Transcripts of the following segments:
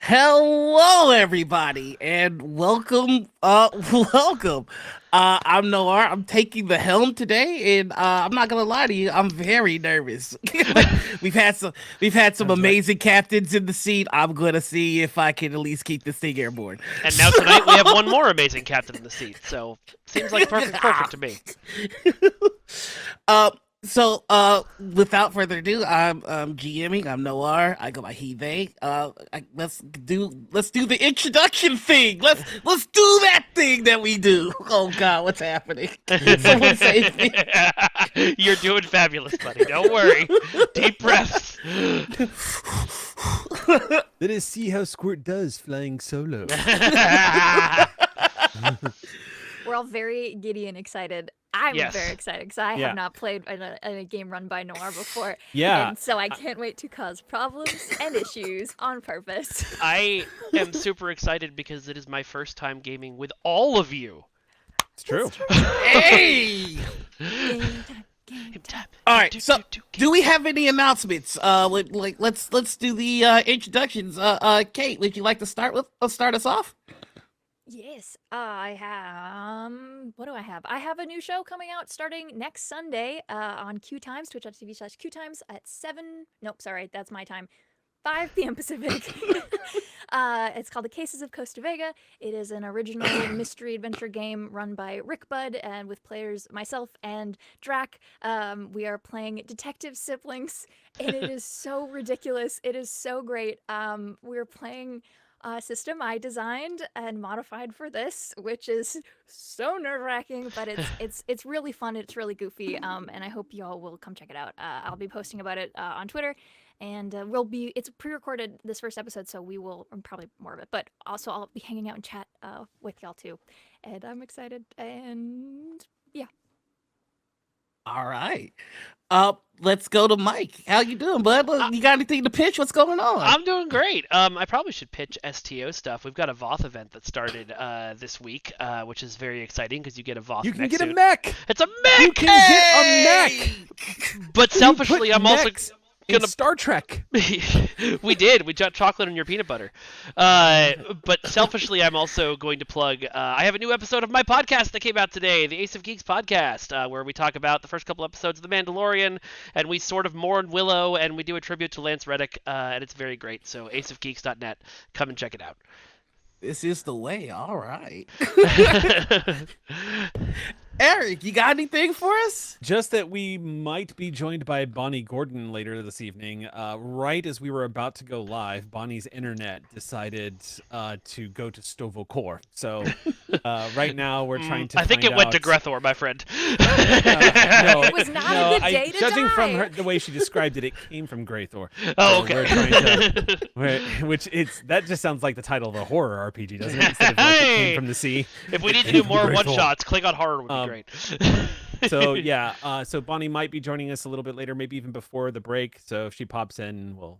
Hello, everybody, and welcome. Welcome. I'm Noir. I'm taking the helm today, and I'm not gonna lie to you. I'm very nervous. we've had some. We've had some Sounds right. amazing captains in the seat. I'm gonna see if I can at least keep this thing airborne. And now tonight we have one more amazing captain in the seat, so seems like perfect to me. uh, without further ado, I'm GMing. I'm Noir. I go by he they. Let's do the introduction thing. Let's do that thing that we do. Oh God, what's happening? Someone save me. You're doing fabulous, buddy. Don't worry. Deep breaths. Let us see how Squirt does flying solo. We're all very giddy and excited. I'm Yes. very excited because I Yeah. have not played in a game run by Noir before. Yeah. And so I can't wait to cause problems and issues on purpose. I am super excited because it is my first time gaming with all of you. It's true. Hey. Game time, game time. All right. So, do we have any announcements? Let's do the introductions. Kate, would you like to start us off? Yes, I have. What do I have? I have a new show coming out starting next Sunday on Q Times, twitch.tv/Q Times at 7. Nope, sorry, that's my time. 5 p.m. Pacific. It's called The Cases of Costa Vega. It is an original mystery adventure game run by Rick Budd and with players myself and Drac. We are playing detective siblings, and it is so ridiculous. It is so great. We're playing a system I designed and modified for this, which is so nerve-wracking, but it's really fun. It's really goofy, and I hope y'all will come check it out. I'll be posting about it on Twitter. And it's pre-recorded this first episode, so we will probably more of it. But also, I'll be hanging out and chat with y'all too, and I'm excited. And yeah, All right. Let's go to Mike. How you doing, bud? You got anything to pitch? What's going on? I'm doing great. I probably should pitch STO stuff. We've got a Voth event that started this week, which is very exciting because you get a Voth. You can mech get a suit. mech. It's a mech. You can get a mech. But selfishly, You put I'm also mechs in gonna. Star Trek. We did. We got chocolate in your peanut butter. But selfishly, I'm also going to plug. I have a new episode of my podcast that came out today, the Ace of Geeks podcast, where we talk about the first couple episodes of The Mandalorian, and we sort of mourn Willow, and we do a tribute to Lance Reddick, and it's very great. So aceofgeeks.net, come and check it out. This is the way. All right. Eric, you got anything for us? Just that we might be joined by Bonnie Gordon later this evening. Right as we were about to go live, Bonnie's internet decided to go to Stovokor. So right now we're trying to. I think find it went to out- Grethor, my friend. No, It was not a good day to judging from die. the way she described it, it came from Greythor. Oh, So okay. we're trying to, that just sounds like the title of a horror RPG, doesn't it? Instead of like it came from the sea. If we need to do more Greythor. one-shots, click on horror would be great. So yeah, so Bonnie might be joining us a little bit later, maybe even before the break. So if she pops in, we'll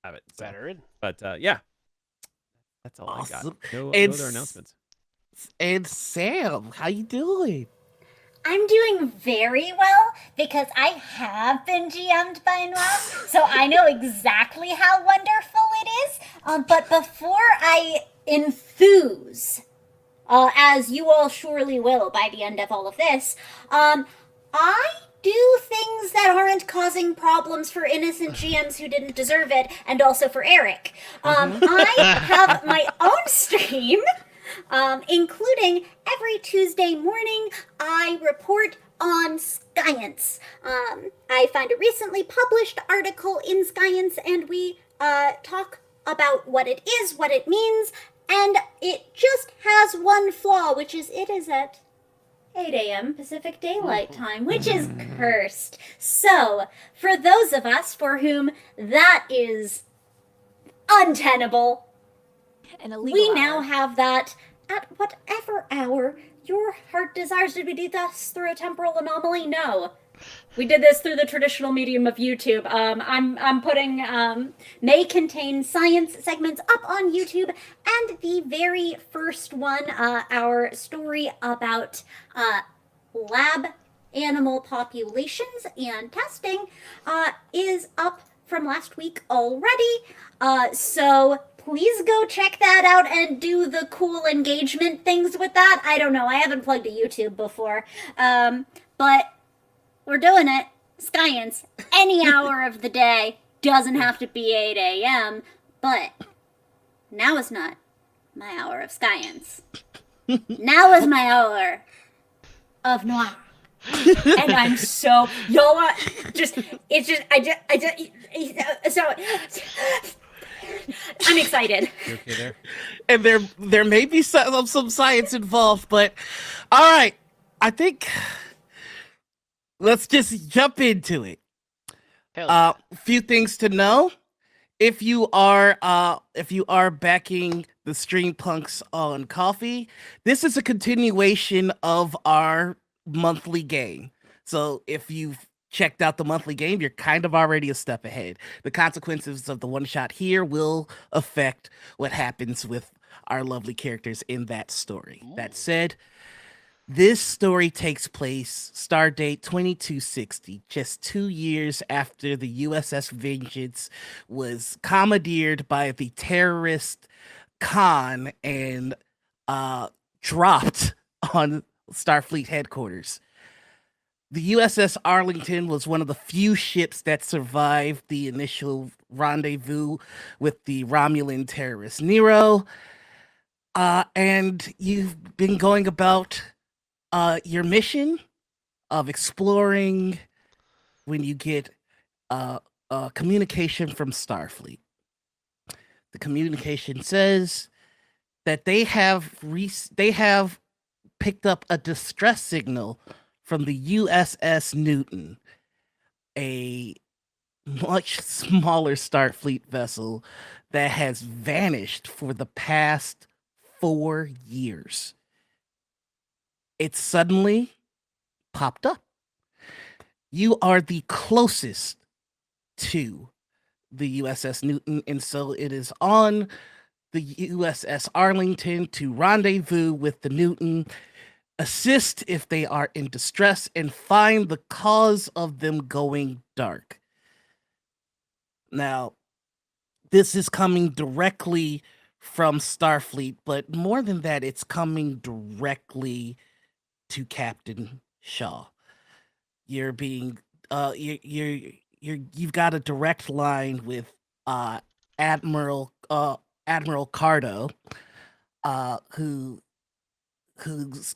have it. So, Better in. but yeah, that's all Awesome. I got. No And other announcements. And Sam, how you doing? I'm doing very well because I have been GM'd by Noir, so I know exactly how wonderful it is. But before I enthuse, as you all surely will by the end of all of this, I do things that aren't causing problems for innocent GMs who didn't deserve it, and also for Eric. I have my own stream. Including every Tuesday morning, I report on science. I find a recently published article in Science, and we talk about what it is, what it means, and it just has one flaw, which is it is at 8 a.m. Pacific Daylight Time, which is cursed. So, for those of us for whom that is untenable, An illegal we hour. now have that at whatever hour your heart desires to be do thus through a temporal anomaly. No, we did this through the traditional medium of YouTube. I'm putting may contain science segments up on YouTube, and the very first one, our story about lab animal populations and testing, is up from last week already. So please go check that out and do the cool engagement things with that. I don't know. I haven't plugged a YouTube before. But we're doing it. Science. Any hour of the day. Doesn't have to be 8 a.m. But now is not my hour of science. Now is my hour of noir. And I'm so y'all are just it's just I just so I'm excited. You okay there? And there may be some science involved, but all right, I think let's just jump into it. Hell yeah. A few things to know. If you are backing the Streampunks on Coffee, this is a continuation of our monthly game. So if you've checked out the monthly game, you're kind of already a step ahead. The consequences of the one shot here will affect what happens with our lovely characters in that story. That said, this story takes place stardate 2260, just 2 years after the USS Vengeance was commandeered by the terrorist Khan and dropped on Starfleet headquarters. The USS Arlington was one of the few ships that survived the initial rendezvous with the Romulan terrorist Nero. And you've been going about your mission of exploring when you get communication from Starfleet. The communication says that they have picked up a distress signal from the USS Newton, a much smaller Starfleet vessel that has vanished for the past 4 years. It suddenly popped up. You are the closest to the USS Newton, and so it is on the USS Arlington to rendezvous with the Newton, assist if they are in distress, and find the cause of them going dark. Now, this is coming directly from Starfleet, but more than that, it's coming directly to Captain Shaw. You're being you've got a direct line with Admiral Cardo, who's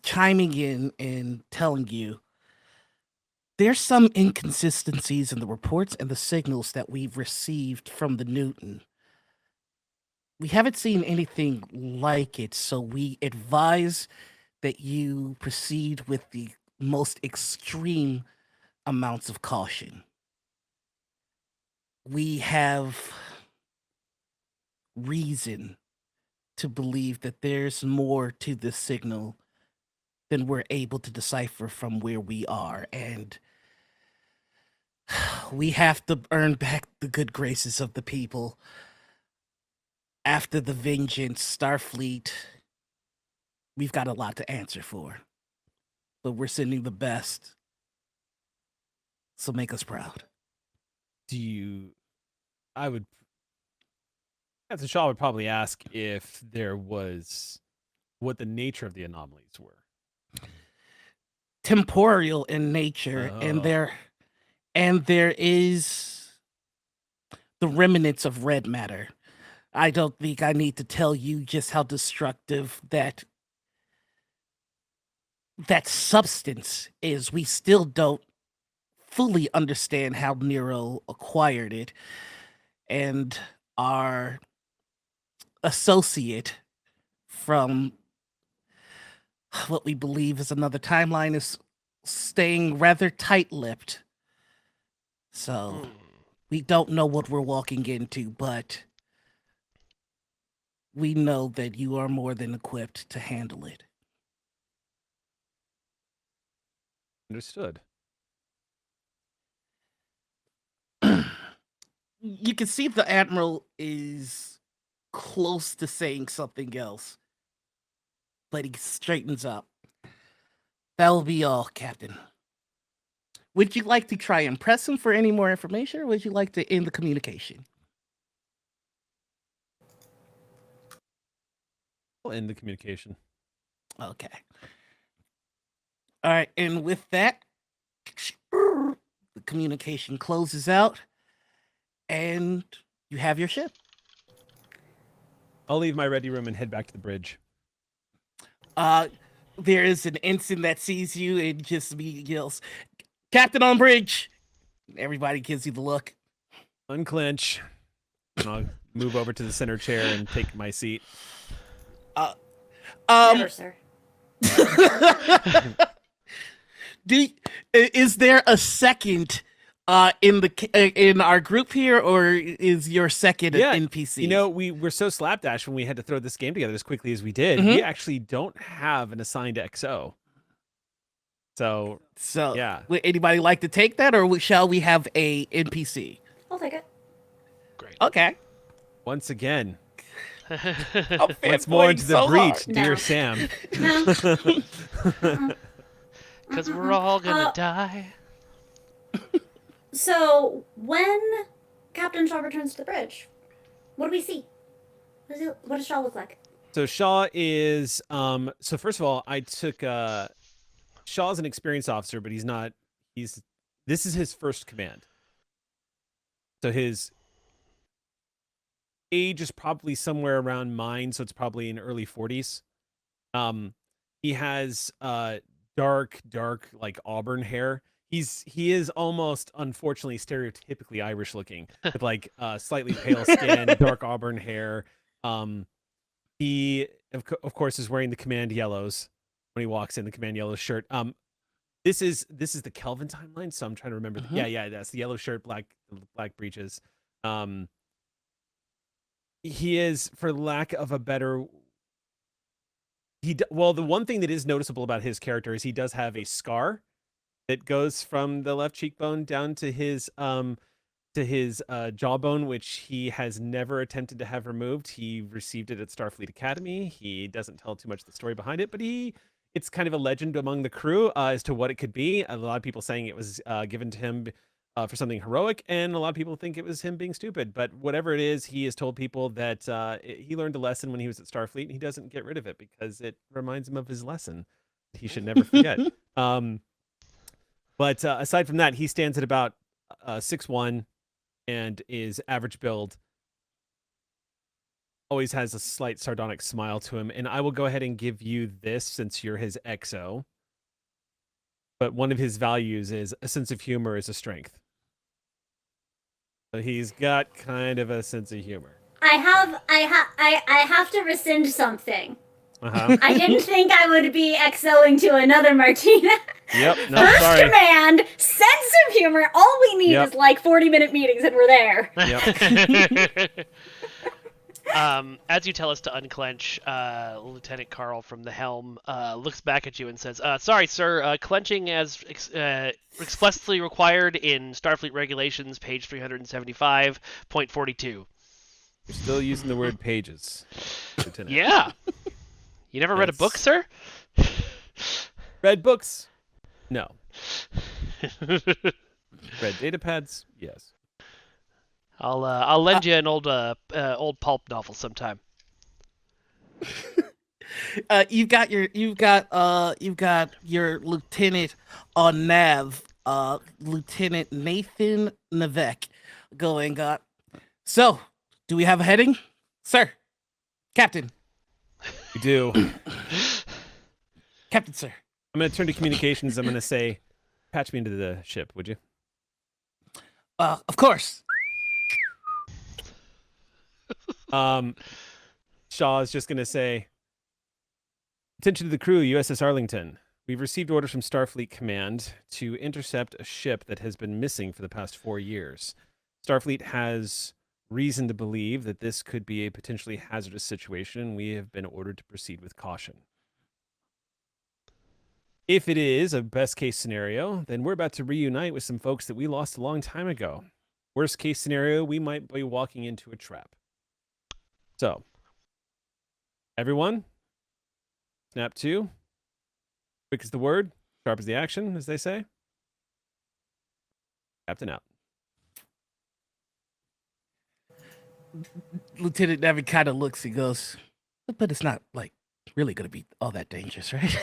chiming in and telling you there's some inconsistencies in the reports and the signals that we've received from the Newton. We haven't seen anything like it, so we advise that you proceed with the most extreme amounts of caution. We have reason to believe that there's more to this signal than we're able to decipher from where we are, and we have to earn back the good graces of the people. After the Vengeance, Starfleet, we've got a lot to answer for, but we're sending the best, so make us proud. Captain Shaw would probably ask if there was what the nature of the anomalies were. Temporal in nature, and there is the remnants of red matter. I don't think I need to tell you just how destructive that substance is. We still don't fully understand how Nero acquired it, and our associate from what we believe is another timeline is staying rather tight-lipped. So we don't know what we're walking into, but we know that you are more than equipped to handle it. Understood. You can see the Admiral is close to saying something else, but he straightens up. That will be all, Captain. Would you like to try and press him for any more information, or would you like to end the communication? I'll end the communication. Okay. All right, and with that, the communication closes out, and you have your ship. I'll leave my ready room and head back to the bridge. There is an ensign that sees you and just yells, "Captain on bridge!" Everybody gives you the look. Unclench. And I'll move over to the center chair and take my seat. Never, sir. Is there a second in our group here, or is your second an NPC? You know, we were so slapdash when we had to throw this game together as quickly as we did. We actually don't have an assigned XO. So yeah. Would anybody like to take that, or shall we have a NPC? I'll take it. Great. Okay. Once again, I'm once more into the so breach, hard. dear No. Sam. No. Because we're all gonna die. So, when Captain Shaw returns to the bridge, what do we see? What does Shaw look like? So Shaw is so first of all, I took Shaw's an experienced officer, but this is his first command. So his age is probably somewhere around mine, so it's probably in early 40s. He has dark like auburn hair. He is almost, unfortunately, stereotypically Irish looking, with like slightly pale skin, dark auburn hair. He of course is wearing the command yellows when he walks in, the command yellow shirt. This is the Kelvin timeline, so I'm trying to remember. Yeah, that's the yellow shirt, black breeches. He is, for lack of a better, well, the one thing that is noticeable about his character is he does have a scar that goes from the left cheekbone down to his jawbone, which he has never attempted to have removed. He received it at Starfleet Academy. He doesn't tell too much of the story behind it, but it's kind of a legend among the crew as to what it could be. A lot of people saying it was given to him for something heroic, and a lot of people think it was him being stupid. But whatever it is, he has told people that he learned a lesson when he was at Starfleet, and he doesn't get rid of it because it reminds him of his lesson he should never forget. But aside from that, he stands at about 6'1", and is average build. Always has a slight sardonic smile to him. And I will go ahead and give you this since you're his XO. But one of his values is a sense of humor is a strength. So he's got kind of a sense of humor. I have to rescind something. Uh-huh. I didn't think I would be XOing to another Martina. Yep, no, First sorry. command, sense of humor. All we need is like 40-minute meetings and we're there. Yep. As you tell us to unclench, Lieutenant Carl from the helm looks back at you and says, sorry, sir, clenching as explicitly required in Starfleet Regulations, page 375.42. You're still using the word pages, Lieutenant. Yeah. You never read a book, sir? Read books? No. Read data pads? Yes. I'll lend you an old pulp novel sometime. You've got your lieutenant on Nav, Lieutenant Nathan Navek, going. So, do we have a heading, sir? Captain. We do. Captain, sir. I'm going to turn to communications. I'm going to say, patch me into the ship, would you? Of course. Shaw is just going to say, attention to the crew, USS Arlington. We've received orders from Starfleet Command to intercept a ship that has been missing for the past 4 years. Starfleet has reason to believe that this could be a potentially hazardous situation, and we have been ordered to proceed with caution. If it is a best-case scenario, then we're about to reunite with some folks that we lost a long time ago. Worst-case scenario, we might be walking into a trap. So, everyone, snap to. Quick as the word, sharp as the action, as they say. Captain out. Lieutenant Nevin kind of looks. He goes, But it's not like really gonna be all that dangerous, right?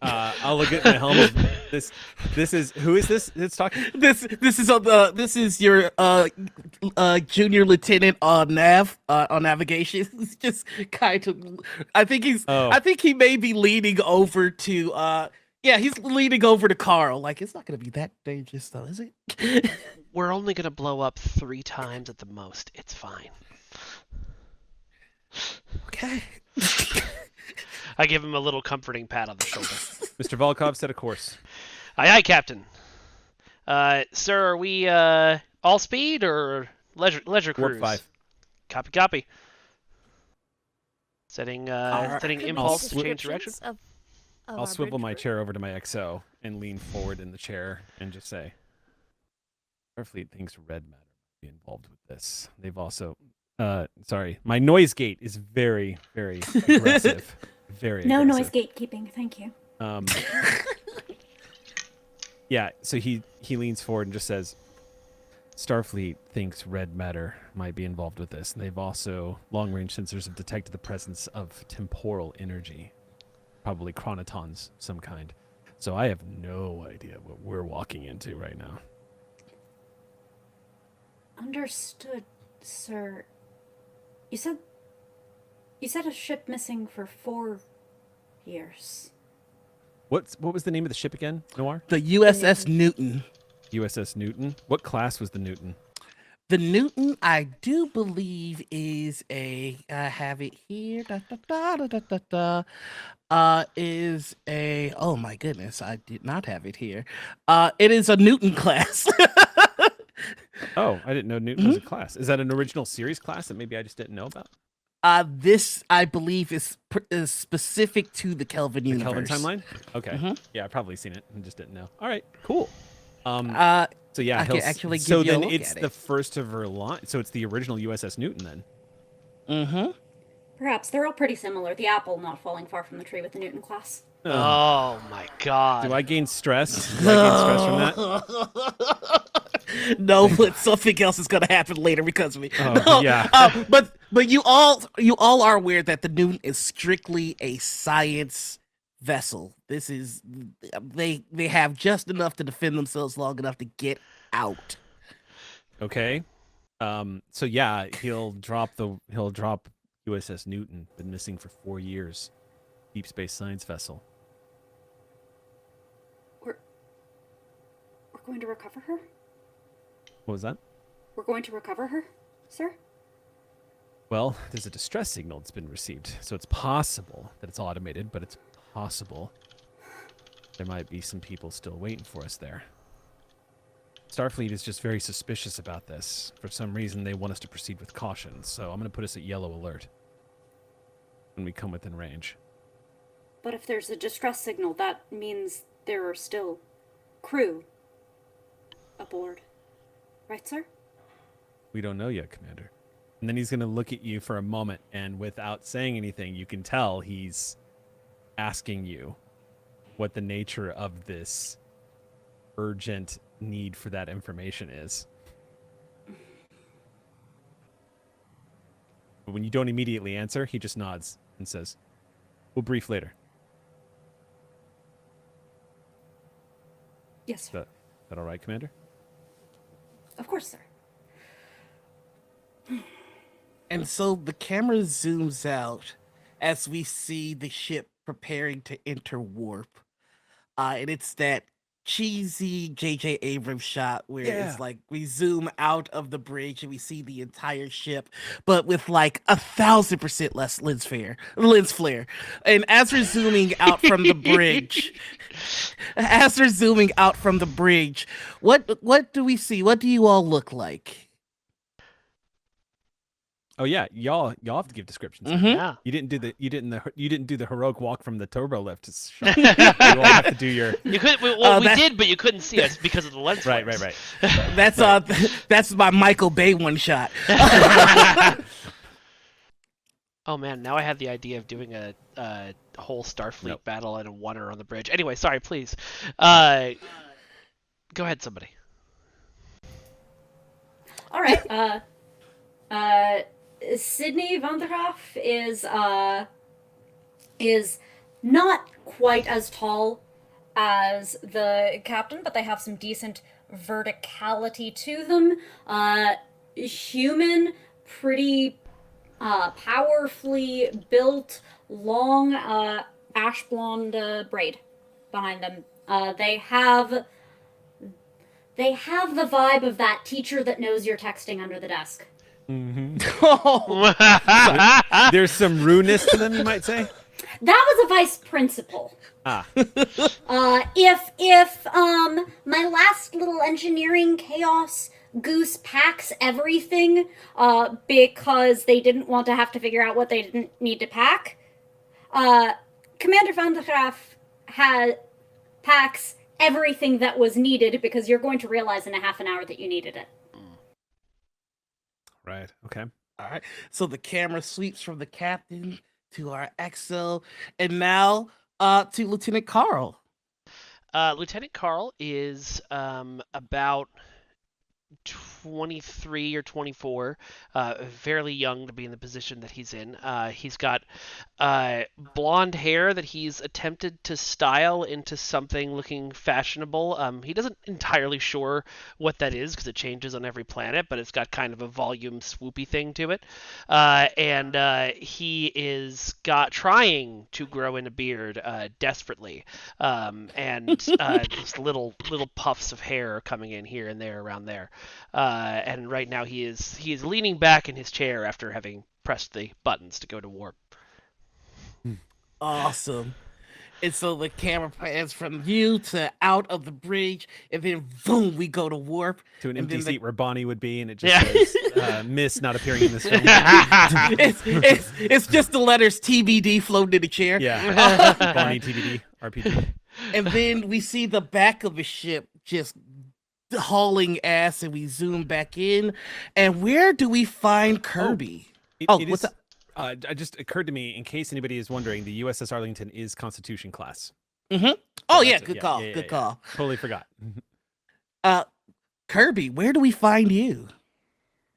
I'll look at my helmet. This is who is this? It's talking. This is your junior lieutenant on navigation. He's just kind of I think he may be leaning over to he's leaning over to Carl. Like, it's not gonna be that dangerous though, is it? We're only gonna blow up 3 times at the most. It's fine. Okay. I give him a little comforting pat on the shoulder. Mr. Volkov, set a course. Aye, aye, Captain. Sir, are we all speed or leisure cruise? Warp 5. Copy, copy. Setting impulse to change direction. I'll swivel my chair over to my XO and lean forward in the chair and just say, Starfleet thinks red matter might be involved with this. They've also, sorry, my noise gate is very, very aggressive. Very No aggressive. noise gatekeeping, thank you. Yeah, so he leans forward and just says, Starfleet thinks red matter might be involved with this. And they've also, long-range sensors have detected the presence of temporal energy, probably chronotons some kind. So I have no idea what we're walking into right now. Understood, sir. You said a ship missing for 4 years. What was the name of the ship again, Noir? The USS Newton. USS Newton. What class was the Newton? The Newton, I do believe, is I have it here. Is a. Oh my goodness, I did not have it here. It is a Newton class. Oh, I didn't know Newton was a class. Is that an original series class that maybe I just didn't know about? This, I believe, is specific to the Kelvin The universe. Kelvin timeline? Okay. Yeah, I've probably seen it and just didn't know. All right, cool. So yeah, I can actually so give you a then look it's at the it. first of her line. So it's the original USS Newton then. Perhaps they're all pretty similar. The apple not falling far from the tree with the Newton class. Oh my god. Do I gain stress? Do I gain stress from that? No, but something else is gonna happen later because of me. Oh, No, yeah. but you all are aware that the Newton is strictly a science vessel. This is they have just enough to defend themselves long enough to get out. Okay. So yeah, he'll drop USS Newton. Been missing for 4 years. Deep space science vessel. We're going to recover her? What was that? We're going to recover her, sir? Well, there's a distress signal that's been received, so it's possible that it's automated, but it's possible there might be some people still waiting for us there. Starfleet is just very suspicious about this. For some reason, they want us to proceed with caution, so I'm going to put us at yellow alert when we come within range. But if there's a distress signal, that means there are still crew aboard. Right, sir? We don't know yet, Commander. And then he's going to look at you for a moment, and without saying anything, you can tell he's asking you what the nature of this urgent need for that information is. But when you don't immediately answer, he just nods and says, "We'll brief later." Yes, sir. Is that all right, Commander? Of course, sir. And so the camera zooms out as we see the ship preparing to enter warp. And it's that cheesy J.J. Abrams shot where it's like we zoom out of the bridge and we see the entire ship, but with like 1,000% less lens flare. And as we're zooming out from the bridge, what do we see? What do you all look like? Oh yeah, y'all have to give descriptions. Yeah. You didn't do the heroic walk from the turbo lift shot. You all have to do your You could we did, but you couldn't see us because of the lens right. flares. That's my Michael Bay one shot. Oh man, now I had the idea of doing a whole Starfleet battle and a oneer on the bridge. Anyway, sorry, please. Go ahead, somebody. All right. Sydney van der Graaf is not quite as tall as the captain, but they have some decent verticality to them. Human, pretty powerfully built, long ash blonde braid behind them. They have the vibe of that teacher that knows you're texting under the desk. Oh, There's some rudeness to them, you might say. That was a vice principal. Ah, If my last little engineering chaos goose packs everything because they didn't want to have to figure out what they didn't need to pack, Commander Van der Graaf packs everything that was needed because you're going to realize in a half an hour that you needed it. right. Okay. all right. So the camera sweeps from the captain to our XO, and now to Lieutenant Carl. Lieutenant Carl is about 23 or 24, fairly young to be in the position that he's in. He's got blonde hair that he's attempted to style into something looking fashionable. He doesn't entirely sure what that is because it changes on every planet, but it's got kind of a volume swoopy thing to it. And he is trying to grow in a beard desperately, and just little puffs of hair are coming in here and there around there. And right now he is leaning back in his chair after having pressed the buttons to go to warp. Awesome. And so the camera pans from you to out of the bridge, and then boom, we go to warp. To an and empty then the- seat where Bonnie would be, and it just Yeah. says, Miss not appearing in this film. it's just the letters TBD floating in the chair. Yeah. Bonnie, TBD, RPG. And then we see the back of the ship just hauling ass, and we zoom back in. And where do we find Kirby? It What's is, up? it just occurred to me, in case anybody is wondering, the USS Arlington is Constitution class. Mm-hmm. Oh yeah, that's it. good Yeah, call. yeah, Good yeah. call. Totally forgot. Kirby, where do we find you?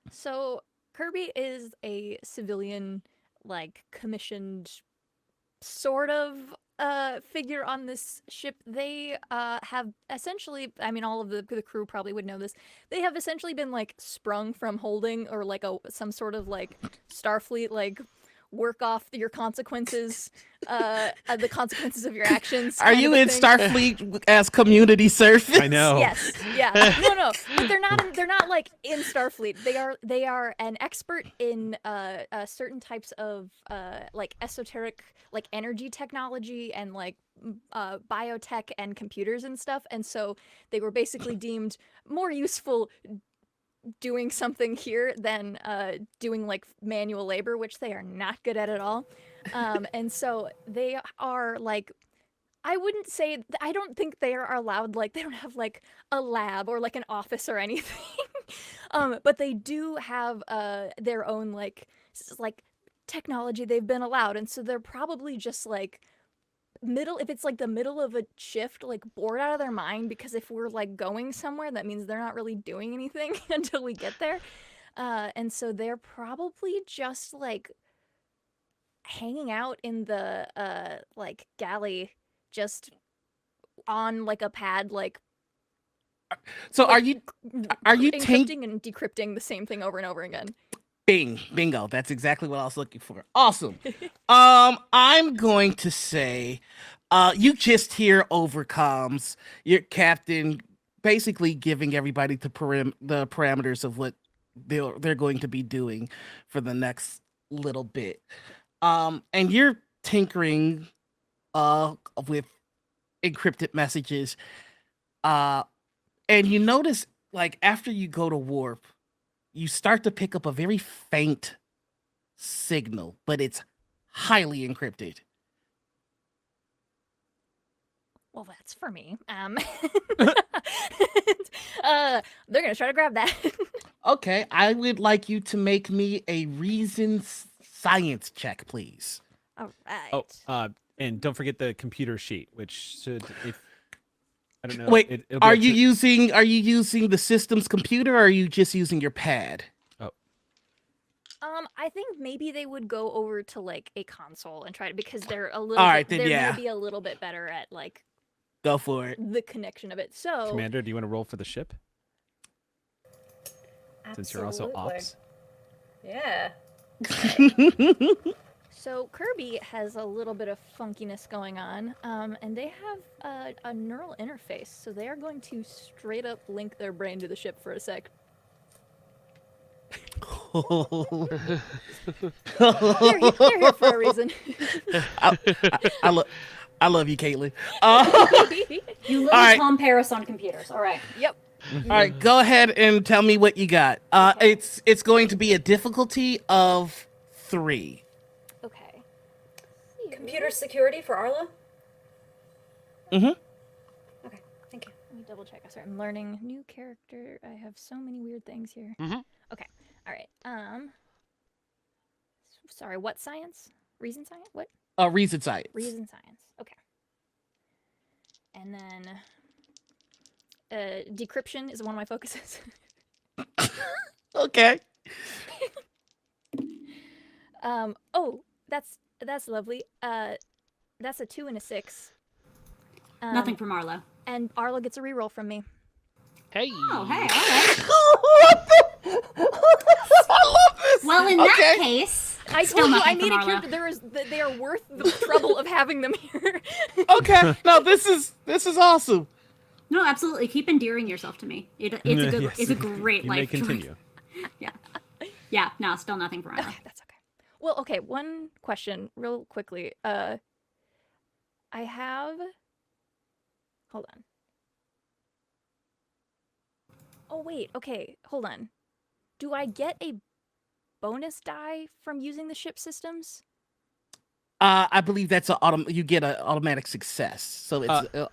So Kirby is a civilian, like commissioned sort of figure on this ship. They have essentially, I mean, all of the crew probably would know this. They have essentially been like sprung from holding or like some sort of like Starfleet like work off your consequences, the consequences of your actions. Are kind you of a in thing. Starfleet as community service? I know. Yes. Yeah. No. But they're not like in Starfleet. They are an expert in certain types of like esoteric like energy technology and like biotech and computers and stuff. And so they were basically deemed more useful doing something here than doing like manual labor, which they are not good at all. And so they are like, I wouldn't say, I don't think they are allowed, like, they don't have like a lab or like an office or anything. But they do have their own like technology they've been allowed. And so they're probably just like if it's like the middle of a shift, like bored out of their mind, because if we're like going somewhere, that means they're not really doing anything until we get there. And so they're probably just like hanging out in the like galley, just on like a pad, like So like, are you encrypting and decrypting the same thing over and over again? bingo. That's exactly what I was looking for. Awesome. I'm going to say you just hear over comms your captain basically giving everybody the parameters of what they're going to be doing for the next little bit. And you're tinkering with encrypted messages. And you notice, like, after you go to warp, you start to pick up a very faint signal, but it's highly encrypted. Well, that's for me. They're gonna try to grab that. Okay, I would like you to make me a reason science check, please. All right. Oh, and don't forget the computer sheet, which should, if I don't know. Wait, it'll be are up you to- using the system's computer, or are you just using your pad? Oh, I think maybe they would go over to like a console and try to, because they're a little All right, bit, then, they're yeah. maybe a little bit better at like Go for it. the connection of it. So Commander, do you want to roll for the ship? Since you're also ops. Yeah. So Kirby has a little bit of funkiness going on, and they have a neural interface, so they are going to straight up link their brain to the ship for a sec. They're here for a reason. I love you, Kaitlin. You little All right. Tom Paris on computers. All right. Yep. All right, go ahead and tell me what you got. Okay. It's going to be a difficulty of 3. Okay. Computer security for Arlo? Mhm. Okay, thank you. Let me double check. Sorry, I'm learning new character. I have so many weird things here. Mhm. Okay. All right. Sorry. What science? Reason science? What? Reason science. Reason science. Okay. And then decryption is one of my focuses. Okay. Oh, that's lovely. That's a 2 and a 6. Nothing from Arlo. And Arlo gets a reroll from me. Hey. Oh, hey, all right. What the? I love this. Well, in Okay. that case, I still told you I nothing need from a Arlo. character. They are worth the trouble of having them here. Okay. No, this is awesome. No, absolutely. Keep endearing yourself to me. It's a good. Yes. It's a great You may life choice. continue. Yeah. No, still nothing from Arlo. Okay, that's okay. Well, okay. One question, real quickly. I have. Hold on. Oh wait. Okay, hold on. Do I get a bonus die from using the ship systems? I believe that's you get an automatic success. So it's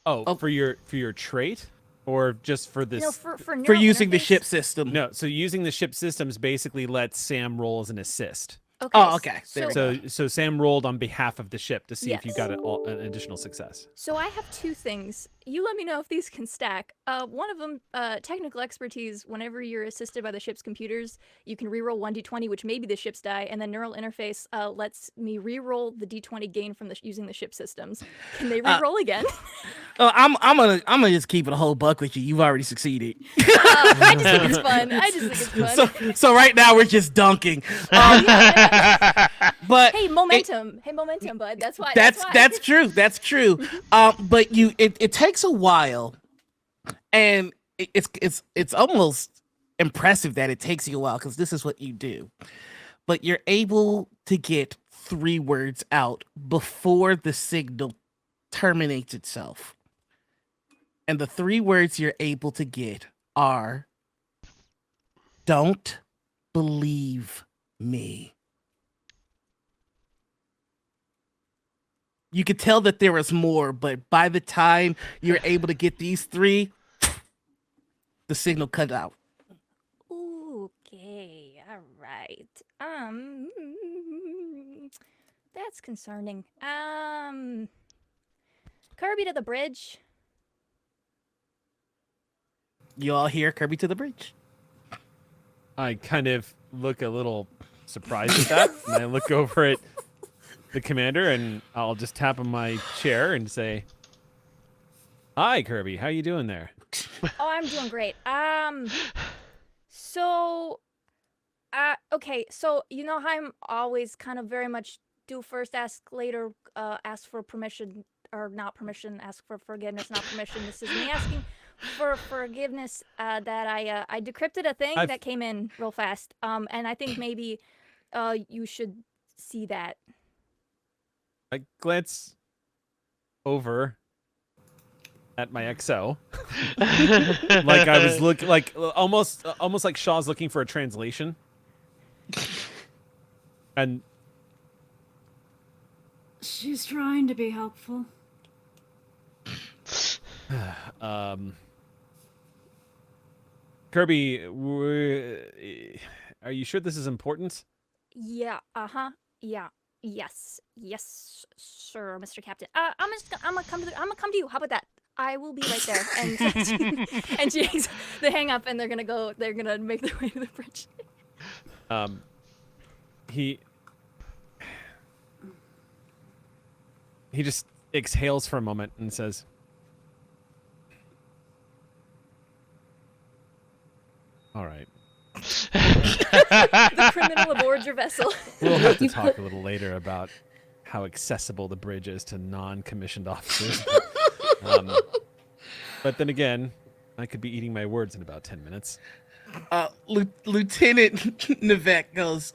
Oh, for your trait, or just for this? No, for for neural using the interface? ship system. No, so using the ship systems basically lets Sam roll as an assist. Okay. Oh, okay. There we go. So Sam rolled on behalf of the ship to see if you Yes. got an additional success. So I have 2 things. You let me know if these can stack. One of them, technical expertise. Whenever you're assisted by the ship's computers, you can reroll 1d20, which may be the ship's die, and then neural interface lets me reroll the d20 gained from using the ship systems. Can they reroll again? I'm gonna just keep it a whole buck with you. You've already succeeded. I just think it's fun. I just think it's fun. So right now we're just dunking. But Hey, momentum. Hey, momentum, bud. That's why. that's true. That's true. But it takes a while, and it's almost impressive that it takes you a while, because this is what you do. But you're able to get 3 words out before the signal terminates itself. And the 3 words you're able to get are, "Don't believe me." You could tell that there was more, but by the time you're able to get these 3, the signal cut out. Okay. All right. That's concerning. Kirby to the bridge. You all hear Kirby to the bridge. I kind of look a little surprised at that, and I look over at the commander, and I'll just tap on my chair and say, "Hi, Kirby. How you doing there?" Oh, I'm doing great. Okay, so you know how I'm always kind of very much do first, ask later, ask for permission, or not permission, ask for forgiveness, not permission. This is me asking for forgiveness, that I decrypted a thing that came in real fast. And I think maybe, you should see that. I glance over at my XO, like I was almost like Shaw's looking for a translation, and She's trying to be helpful. Kirby, are you sure this is important? Yeah. Yeah. Yes, sir, Mr. Captain. I'm gonna come to you. How about that? I will be right there. And she hangs the hang up, and they're gonna make their way to the bridge. He just exhales for a moment and says, "All right. The criminal aboard your vessel. We'll have to talk a little later about how accessible the bridge is to non-commissioned officers." But then again, I could be eating my words in about 10 minutes. Lieutenant Nivek goes,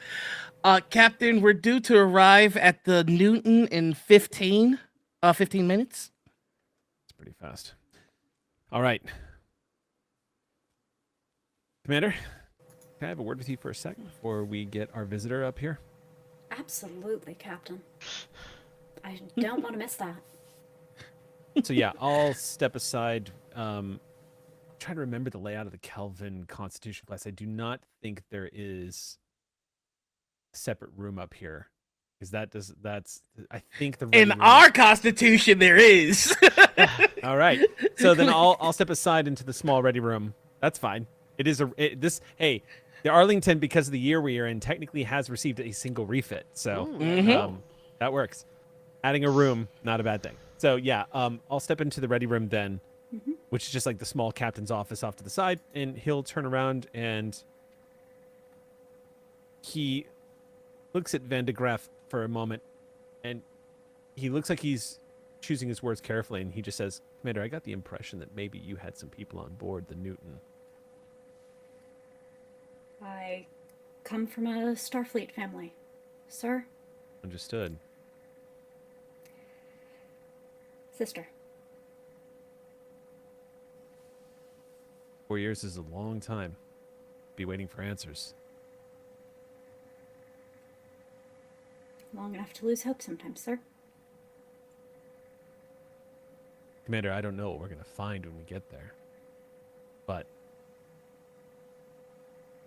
Captain, we're due to arrive at the Newton in 15 minutes. It's pretty fast. All right. Commander, can I have a word with you for a second before we get our visitor up here? Absolutely, Captain. I don't want to miss that. So yeah, I'll step aside. Try to remember the layout of the Kelvin Constitution class. I do not think there is a separate room up here, because that's I think the In room... our Constitution, there is. All right. So then I'll step aside into the small ready room. That's fine. It is hey, the Arlington, because of the year we are in, technically has received a single refit. So that works. Adding a room, not a bad thing. So yeah, I'll step into the ready room then, which is just like the small captain's office off to the side, and he'll turn around and he looks at Van de Graaff for a moment, and he looks like he's choosing his words carefully, and he just says, "Commander, I got the impression that maybe you had some people on board the Newton." I come from a Starfleet family, sir. Understood. Sister. 4 years is a long time. Be waiting for answers. Long enough to lose hope sometimes, sir. Commander, I don't know what we're going to find when we get there, but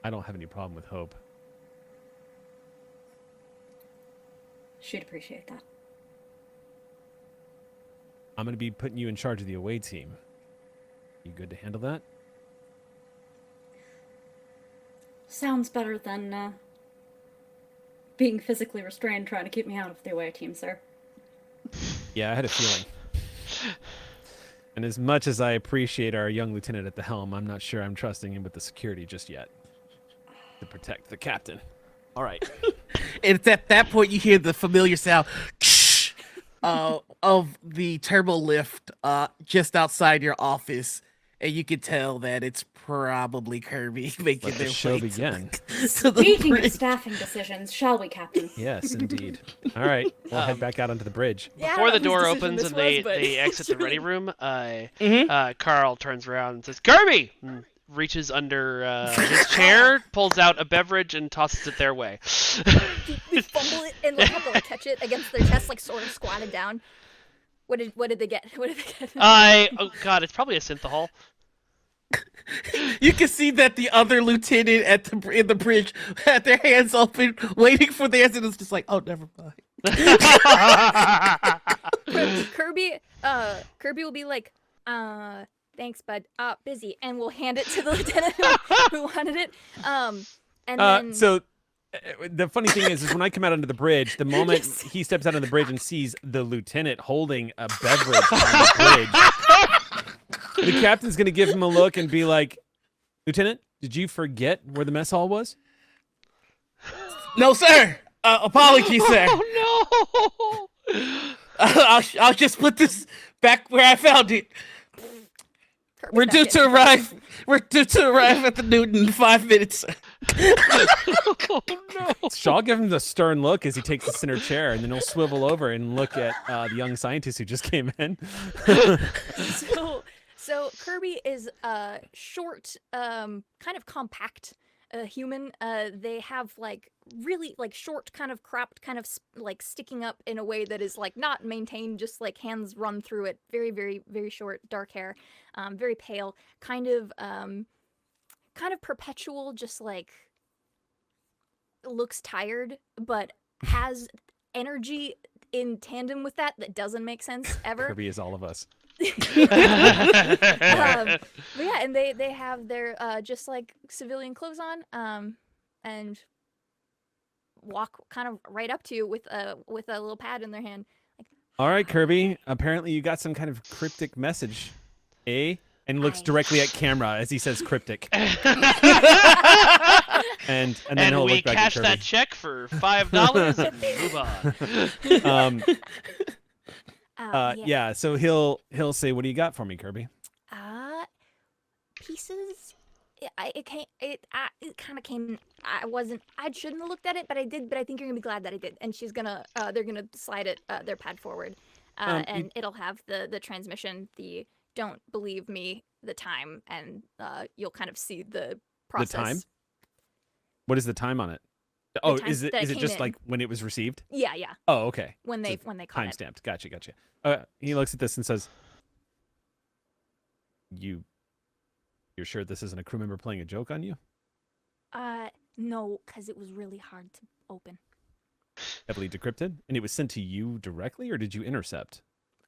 I don't have any problem with hope. Should appreciate that. I'm going to be putting you in charge of the away team. You good to handle that? Sounds better than being physically restrained trying to keep me out of the away team, sir. Yeah, I had a feeling. And as much as I appreciate our young lieutenant at the helm, I'm not sure I'm trusting him with the security just yet to protect the captain. All right. And it's at that point you hear the familiar sound of the turbo lift just outside your office, and you can tell that it's probably Kirby making Let the their show way begin. to the Speaking of bridge. staffing decisions, shall we, Captain? Yes, indeed. All right, we'll head back out onto the bridge. Yeah, I Before don't the know whose door decision opens this and was, but they exit it's the really- ready room, Mhm. Carl turns around and says, "Kirby!" And reaches under his chair, pulls out a beverage, and tosses it their way. They fumble it and like have to like catch it against their chest, like sort of squatted down. What did they get? What did they get? Oh god, it's probably a synthahol. You can see that the other lieutenant in the bridge had their hands open, waiting for the answer. And it's just like, oh, never mind. Kirby will be like, thanks, bud. Busy, and we'll hand it to the lieutenant who wanted it. And then So the funny thing is when I come out onto the bridge, the moment he steps out on the bridge and sees the lieutenant holding a beverage on the bridge, the captain's going to give him a look and be like, "Lieutenant, did you forget where the mess hall was?" No, sir. Apologies, sir. Oh no! I'll just put this back where I found it. Kirby's We're back due in. to arrive. We're due to arrive at the Newton in 5 minutes. Oh no! So I'll give him the stern look as he takes the center chair, and then he'll swivel over and look at the young scientist who just came in. So Kirby is short, kind of compact human. They have like really like short, kind of cropped, kind of like sticking up in a way that is like not maintained, just like hands run through it. Very, very, very short, dark hair, very pale, kind of perpetual, just like looks tired, but has energy in tandem with that doesn't make sense ever. Kirby is all of us. But yeah, and they have their just like civilian clothes on, and walk kind of right up to you with a little pad in their hand. Like, All right, Kirby. Apparently, you got some kind of cryptic message, eh? And looks directly at camera as he says cryptic. and then he'll we look back cash at Kirby. that check for $5 and move on. Yeah. So he'll say, "What do you got for me, Kirby?" Pieces. It kind of came. I shouldn't have looked at it, but I did. But I think you're gonna be glad that I did. And she's gonna. They're gonna slide it. Their pad forward, and it'll have the transmission. The don't believe me. The time, and you'll kind of see the process. The time. What is the time on it? Is it just like when it was received? Yeah. Oh, okay. When they caught time it. stamped. Gotcha. He looks at this and says, You're sure this isn't a crew member playing a joke on you?" No, because it was really hard to open. Heavily decrypted? And it was sent to you directly, or did you intercept?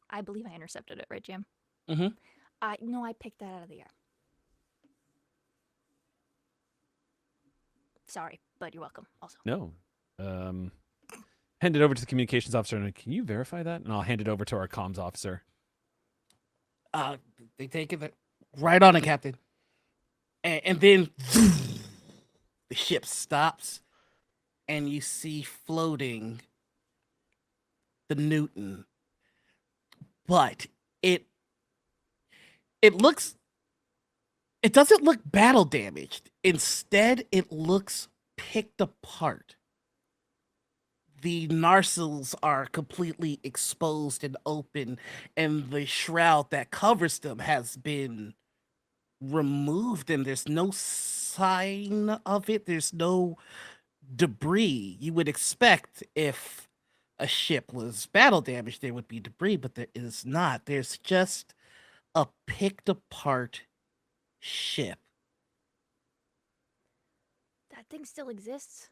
I believe I intercepted it, right, Jim? Mm-hmm. No, I picked that out of the air. Sorry, but you're welcome also. No. Hand it over to the communications officer, and can you verify that? And I'll hand it over to our comms officer. They take it right on it, Captain. And then the ship stops, and you see floating the Newton. But it doesn't look battle damaged. Instead, it looks picked apart. The narcils are completely exposed and open, and the shroud that covers them has been removed, and there's no sign of it. There's no debris. You would expect if a ship was battle damaged, there would be debris, but there is not. There's just a picked apart ship. That thing still exists.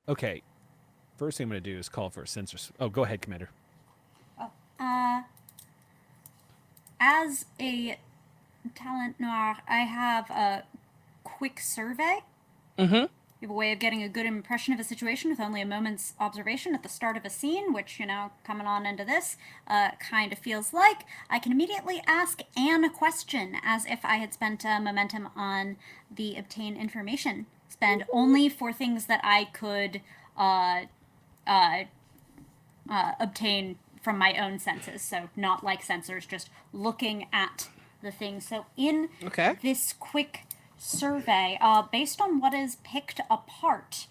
Okay. First thing I'm going to do is call for a sensor. Oh, go ahead, Commander. As a talent noir, I have a quick survey. Mm-hmm. You have a way of getting a good impression of a situation with only a moment's observation at the start of a scene, which, coming on into this, kind of feels like I can immediately ask Anne a question as if I had spent momentum on the obtain information. Spend only for things that I could obtain from my own senses. So not like sensors, just looking at the thing. So in this quick survey, based on what is picked apart,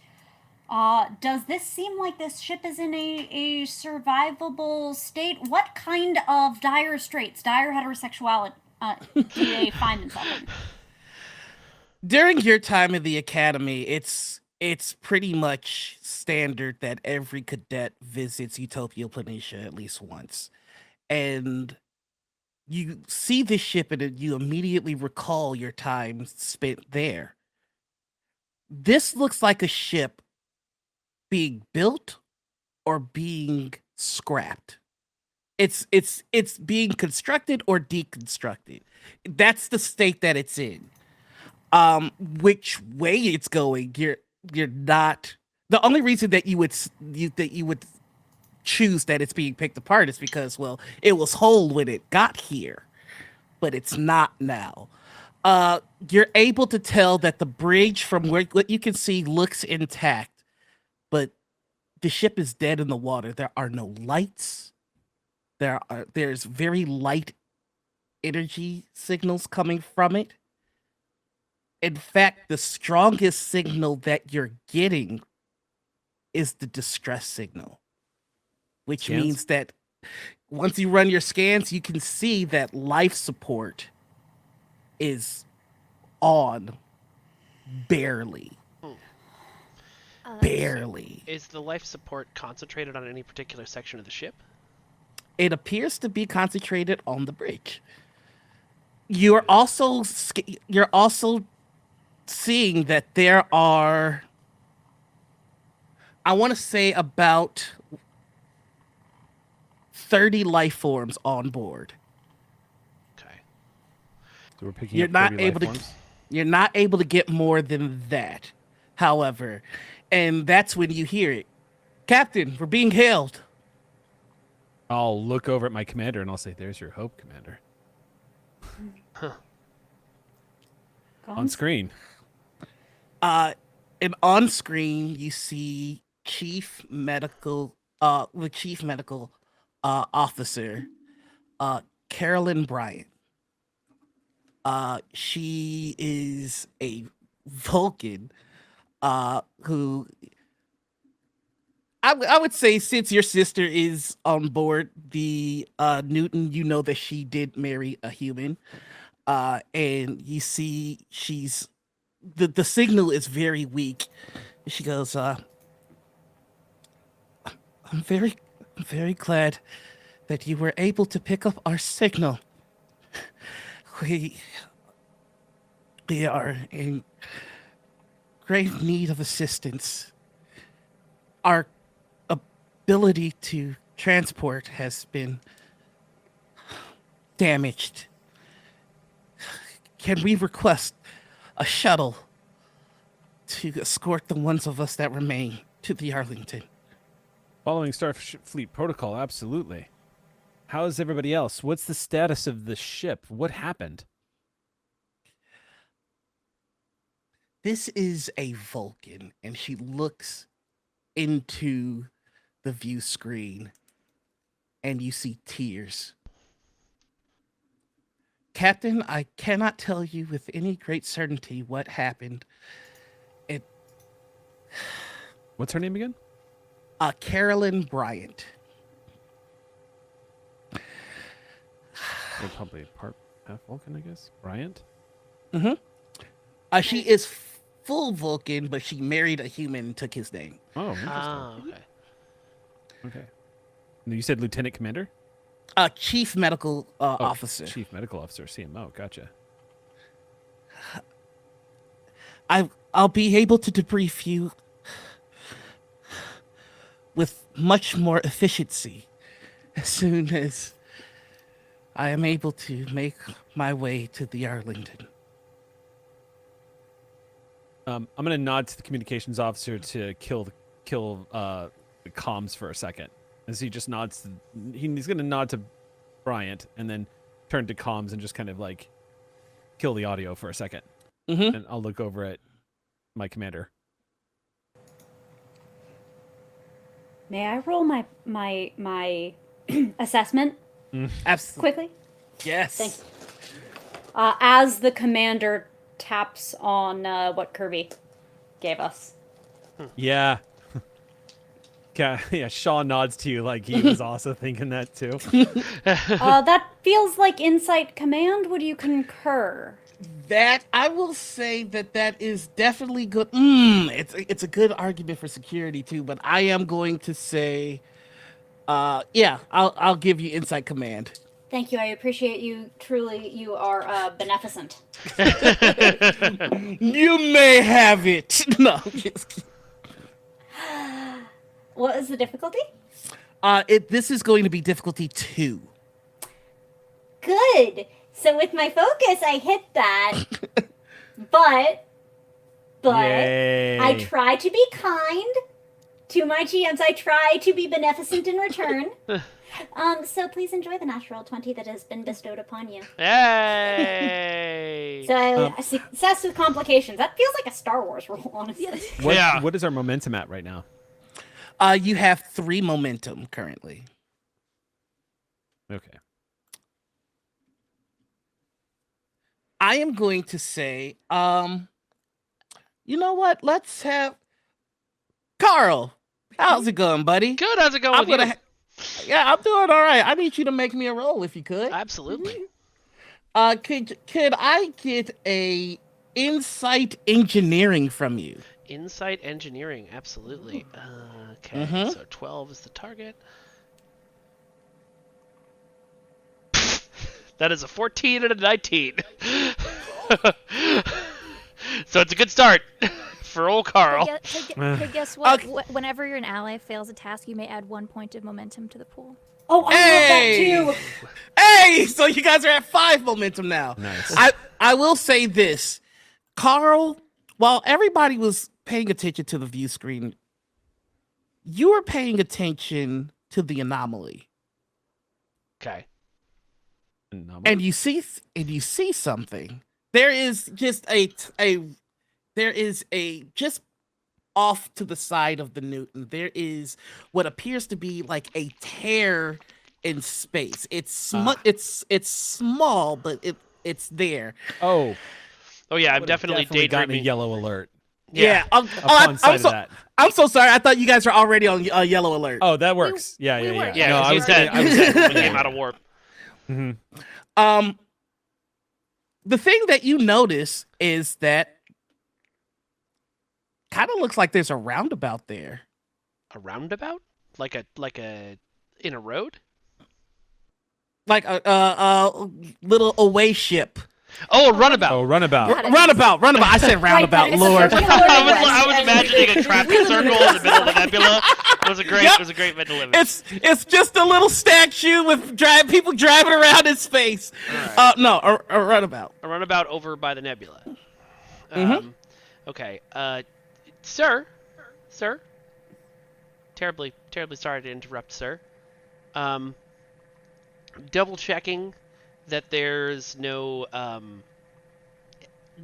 does this seem like this ship is in a survivable state? What kind of dire straits, dire heterosexuality do they find themselves in? During your time in the academy, it's pretty much standard that every cadet visits Utopia Planitia at least once. And you see this ship and you immediately recall your time spent there. This looks like a ship being built or being scrapped. It's being constructed or deconstructed. That's the state that it's in. Which way it's going, you're not. The only reason that you would choose that it's being picked apart is because, well, it was whole when it got here, but it's not now. You're able to tell that the bridge from what you can see looks intact, but the ship is dead in the water. There are no lights. There's very light energy signals coming from it. In fact, the strongest signal that you're getting is the distress signal, which means that once you run your scans, you can see that life support is on barely. Barely. Is the life support concentrated on any particular section of the ship? It appears to be concentrated on the bridge. You're also seeing that there are, I want to say, about 30 life forms on board. Okay. So we're picking You're up not 30 able life to. forms? You're not able to get more than that, however. And that's when you hear it. Captain, we're being hailed. I'll look over at my commander and I'll say, "There's your hope, Commander." On screen. And on screen you see the chief medical officer, Carolyn Bryant. She is a Vulcan, who I would say, since your sister is on board the Newton, you know that she did marry a human. And you see she's the signal is very weak. She goes, I'm very glad that you were able to pick up our signal. We are in great need of assistance. Our ability to transport has been damaged. Can we request a shuttle to escort the ones of us that remain to the Arlington? Following Starfleet protocol, absolutely. How is everybody else? What's the status of the ship? What happened? This is a Vulcan, and she looks into the view screen, and you see tears. Captain, I cannot tell you with any great certainty what happened. What's her name again? Carolyn Bryant. They're probably part half Vulcan, I guess. Bryant? She is full Vulcan, but she married a human and took his name. Oh, interesting. Okay. Okay. And you said Lieutenant Commander? Chief Medical Officer. Chief Medical Officer, CMO. Gotcha. I'll be able to debrief you with much more efficiency as soon as I am able to make my way to the Arlington. I'm gonna nod to the communications officer to kill the comms for a second, as he just nods. He's gonna nod to Bryant and then turn to comms and just kind of like kill the audio for a second. And I'll look over at my commander. May I roll my assessment Absolutely. quickly? Yes. Thank you. As the commander taps on what Kirby gave us. Yeah. Yeah, Shaw nods to you like he was also thinking that too. That feels like Insight Command. Would you concur? That I will say that is definitely good. It's a good argument for security too, but I am going to say, I'll give you Insight Command. Thank you. I appreciate you. Truly, you are beneficent. You may have it. No. What is the difficulty? This is going to be difficulty 2. Good. So with my focus, I hit that. but Yay. I try to be kind to my GMs. I try to be beneficent in return. So please enjoy the natural 20 that has been bestowed upon you. Yay! So success with complications. That feels like a Star Wars rule, honestly. What is our momentum at right now? You have 3 momentum currently. Okay. I am going to say, you know what? Let's have Carl. How's it going, buddy? Good. How's it going with you? Yeah, I'm doing all right. I need you to make me a roll if you could. Absolutely. Could I get a insight engineering from you? Insight engineering, absolutely. Okay, so 12 is the target. That is a 14 and a 19. So it's a good start for old Carl. To guess what? Whenever your ally fails a task, you may add 1 point of momentum to the pool. Oh, I love that too. Hey, so you guys are at 5 momentum now. Nice. I will say this. Carl, while everybody was paying attention to the view screen, you were paying attention to the anomaly, Okay. and you see something. There is just just off to the side of the Newton. There is what appears to be like a tear in space. It's small, but it's there. Oh, Oh yeah, I'm would've definitely gotten a daydreaming. yellow alert. Yeah. Upon sight of that. I'm so sorry. I thought you guys were already on yellow alert. Oh, that works. we Yeah. were. Yeah, No, 'cause I he's was dead. I was He dead. came out of warp. Mm-hmm. The thing that you notice is that kind of looks like there's a roundabout there. A roundabout? Like a in a road? Like a little away ship. Oh, a runabout. Oh, runabout. Got it. Runabout. I said roundabout. Right, Lord. I was imagining a traffic circle in the middle of the nebula. It was a great mental image. It's just a little statue with people driving around in space. All No, a runabout. A runabout over by the nebula. Mhm. Okay. Sir. Terribly sorry to interrupt, sir. Double checking that there's no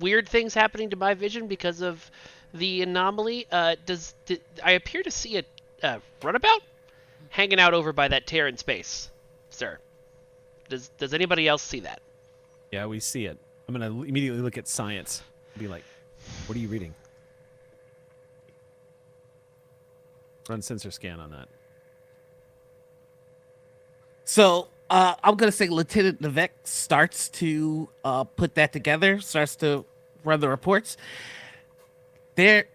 weird things happening to my vision because of the anomaly. I appear to see a runabout hanging out over by that tear in space, sir? Does anybody else see that? Yeah, we see it. I'm gonna immediately look at science. Be like, what are you reading? Run sensor scan on that. So I'm gonna say Lieutenant Nevek starts to put that together, starts to run the reports. There,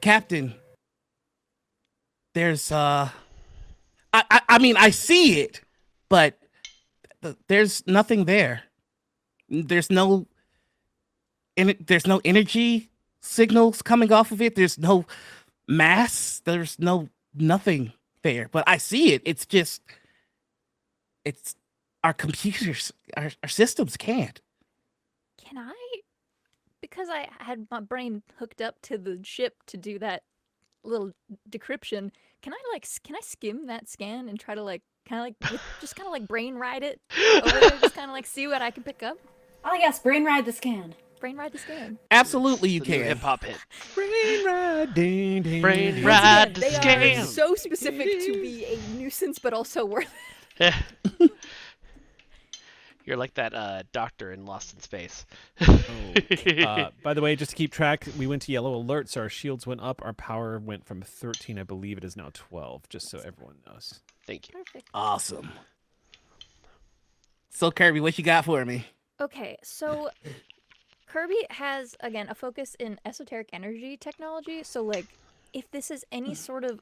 Captain. There's I mean I see it, but there's nothing there. There's no energy signals coming off of it. There's no mass. There's nothing there. But I see it. It's our computers, our systems can't. Can I? Because I had my brain hooked up to the ship to do that little decryption. Can I skim that scan and try to just kind of like brain ride it over there, just kind of like see what I can pick up? Oh yes, brain ride the scan. Brain ride the scan. Absolutely, you The new can. hip hop hit. Brain ride, ding, ding, Brain ding. ride. Once the again, they scan. are so specific to be a nuisance, but also worth it. You're like that doctor in Lost in Space. By the way, just to keep track, we went to yellow alert, so our shields went up. Our power went from 13, I believe it is now 12, just so everyone knows. Thank you. Perfect. Awesome. So Kirby, what you got for me? Okay, so Kirby has, again, a focus in esoteric energy technology. So, like, if this is any sort of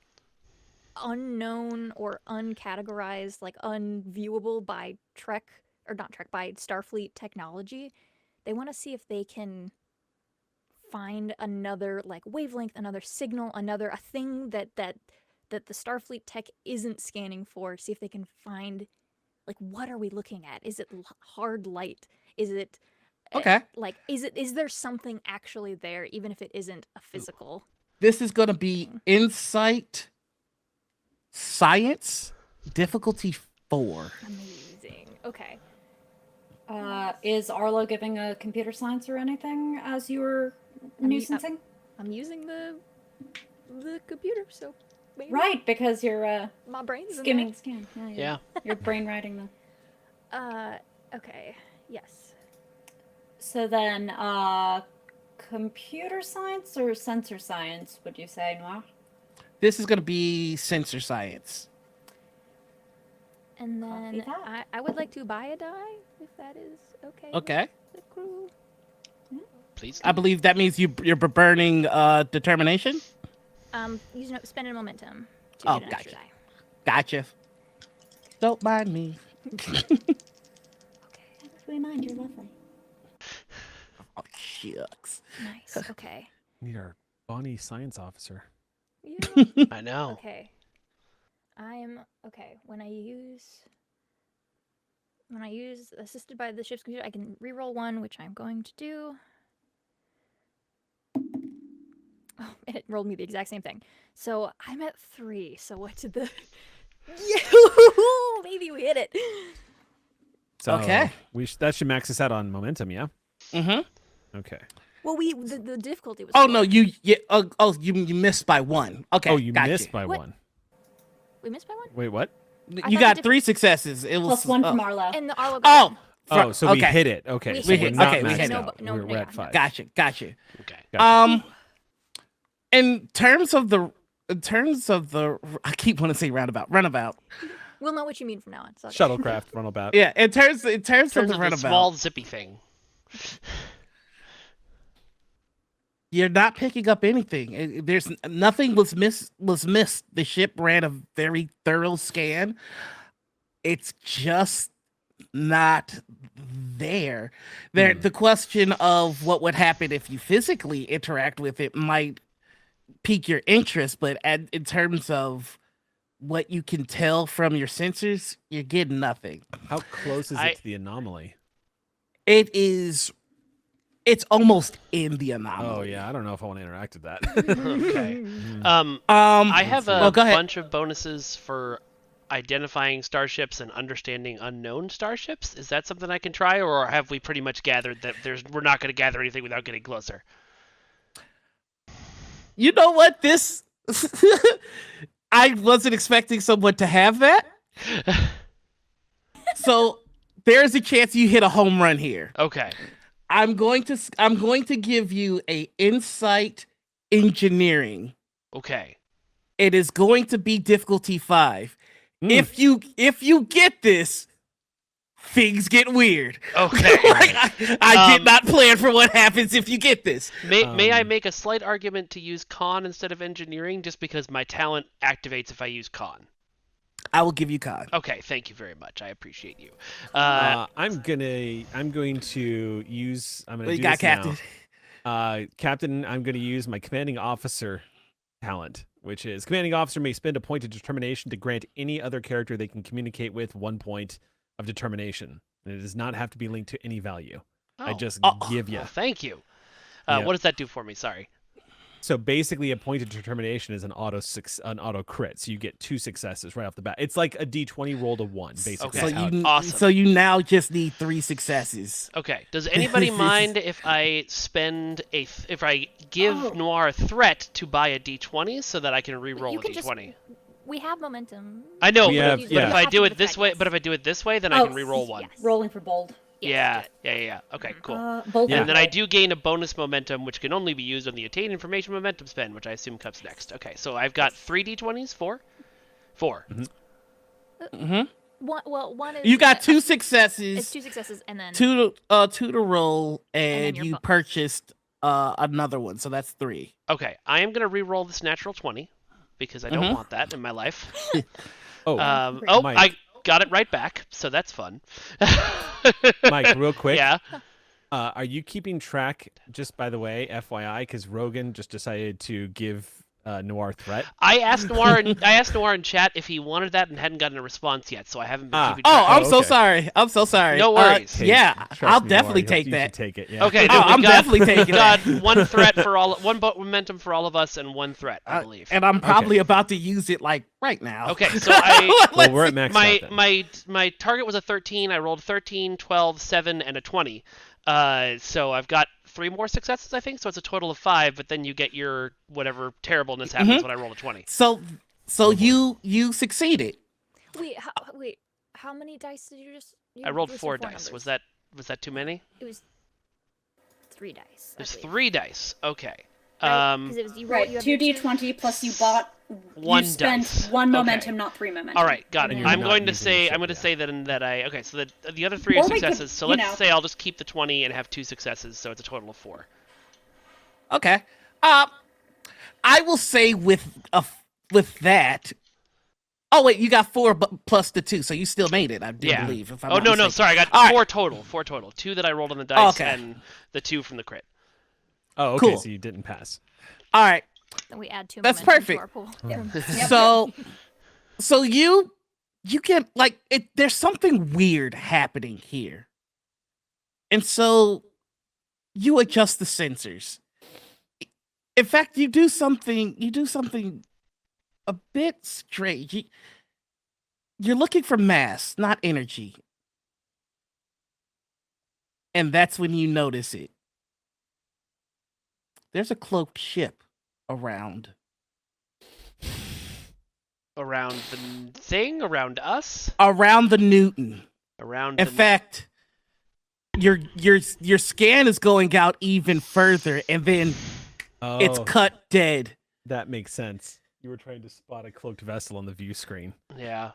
unknown or uncategorized, like, unviewable by by Starfleet technology, they want to see if they can find another, like, wavelength, another signal, a thing that the Starfleet tech isn't scanning for, see if they can find, like, what are we looking at? Is it hard light? Is it Okay. is there something actually there, even if it isn't a physical? This is gonna be insight, science, difficulty 4. Amazing. Okay. Is Arlo giving a computer science or anything as you were nuisancing? I'm using the computer, so maybe Right, because you're my brain's skimming in the scan. Yeah. You're brain riding them. there. Okay. Yes. So then, computer science or sensor science, would you say, Noir? This is gonna be sensor science. And Copy then that. I would like to buy a die, if that is okay. Okay. with the crew. Please. I believe that means you're burning determination. Spending momentum to Oh, get an extra gotcha. die. Gotcha. Don't mind me. Okay. Never mind, you're lovely. Oh shucks. Nice. Okay. Need our Bonnie science officer. Yeah. I know. Okay. When I use assisted by the ship's computer, I can reroll one, which I'm going to do. Oh, and it rolled me the exact same thing. So I'm at 3. So what did the? Maybe we hit it. So Okay. that should max us out on momentum, yeah? Mm-hmm. Okay. Well, the difficulty was. Oh 4. no, you missed by 1. Okay. Oh, you gotcha. missed by What? 1. We missed by 1. Wait, what? I You thought got the 3 successes. It was Plus 1 from Arlo. And the Arlo. Oh. Oh, so we okay. hit it. Okay, We so hit we're it. not Okay, we maxed hit it. out. No, we're yeah, at 5. Gotcha. Okay. Gotcha. In terms of the, I keep wanting to say runabout. We'll know what you mean from now on. So Shuttlecraft runabout. Yeah, in terms of Turns the of the runabout, small zippy thing. you're not picking up anything. There's nothing was missed. The ship ran a very thorough scan. It's just not there. The question of what would happen if you physically interact with it might pique your interest, but in terms of what you can tell from your sensors, you're getting nothing. How close is it to the anomaly? It's almost in the anomaly. Oh yeah, I don't know if I want to interact with that. Okay. I I have a well, go ahead. bunch of bonuses for identifying starships and understanding unknown starships. Is that something I can try, or have we pretty much gathered that we're not going to gather anything without getting closer? You know what? This I wasn't expecting someone to have that. So there's a chance you hit a home run here. Okay. I'm going to give you a insight engineering. Okay. It is going to be difficulty 5. If you get this, things get weird. Okay. I did not plan for what happens if you get this. May I make a slight argument to use con instead of engineering, just because my talent activates if I use con? I will give you con. Okay, thank you very much. I appreciate you. I'm going to use. I'm going to You do got this Captain. now. Captain, I'm going to use my commanding officer talent, which is commanding officer may spend a point of determination to grant any other character they can communicate with 1 point of determination, and it does not have to be linked to any value. I just give you. Well, thank you. Yeah. What does that do for me? Sorry. So basically, a point of determination is an auto crit. So you get 2 successes right off the bat. It's like a D20 rolled a 1, basically. Okay. So Awesome. So you now just need 3 successes. Okay. Does anybody mind if I spend if I give Noir a threat to buy a D20 so that I can re-roll You a can D20? We have momentum. I know, We but, have- but yeah. if I have do to it give this threat, way, yes. but if I do it this way, then I can re-roll one. Yes. Rolling for bold. Yeah. Okay, cool. Bold. Yeah. And then I do gain a bonus momentum, which can only be used on the attain information momentum spend, which I assume comes next. Okay, so I've got 3 D20s, 4? 4. One is. You got 2 successes. It's 2 successes and then. two to roll, and your you bonus. purchased another one, so that's 3. Okay, I am going to re-roll this natural 20, because I don't want that in my life. Oh, Mike. I got it right back, so that's fun. Mike, real quick. Yeah. Are you keeping track, just by the way, FYI, because Rogan just decided to give Noir threat? I asked Noir in chat if he wanted that and hadn't gotten a response yet, so I haven't been keeping Oh, track. I'm so okay. sorry. I'm so sorry. No worries. Yeah, Trust I'll me, definitely Noir, take you that. should take it. Yeah. Okay, then I'm we've got, definitely taking got that. 1 threat for one momentum for all of us and 1 threat, I believe. And I'm probably about to use it like right now. Okay, so I Well, we're at max out then. my target was a 13. I rolled 13, 12, 7, and a 20. So I've got 3 more successes, I think. So it's a total of 5. But then you get your whatever terribleness happens when I roll a 20. So you succeeded. Wait, how many dice did you just? I rolled listed 4 4 dice. numbers. Was that too many? It was 3 dice. There's 3 dice. Okay. Right, 'cause it was, you roll, Right, you have 2d20 plus you bought. 1 you spent dice. 1 Okay. momentum, not 3 momentum. All right, got it. And you're I'm not going to using say the I'm going to ship, say that I okay. So the other 3 are Or we could, successes. So you let's know. say I'll just keep the 20 and have 2 successes. So it's a total of 4. Okay. I will say with that. Oh wait, you got 4 plus the 2, so you still made it. I do Yeah. believe. If I'm Oh not no, mistaken. sorry, I got All right. 4 total. 4 total. 2 that I rolled on the dice Okay. and the 2 from the crit. Oh, okay. Cool. So you didn't pass. All right. Then we add 2 That's momentum to perfect. our pool. So you get like there's something weird happening here. And so you adjust the sensors. In fact, you do something a bit strange. You're looking for mass, not energy. And that's when you notice it. There's a cloaked ship around. Around the thing? Around us? Around the Newton. Around In the... fact, your scan is going out even further, and then it's cut dead. That makes sense. You were trying to spot a cloaked vessel on the view screen, Yeah.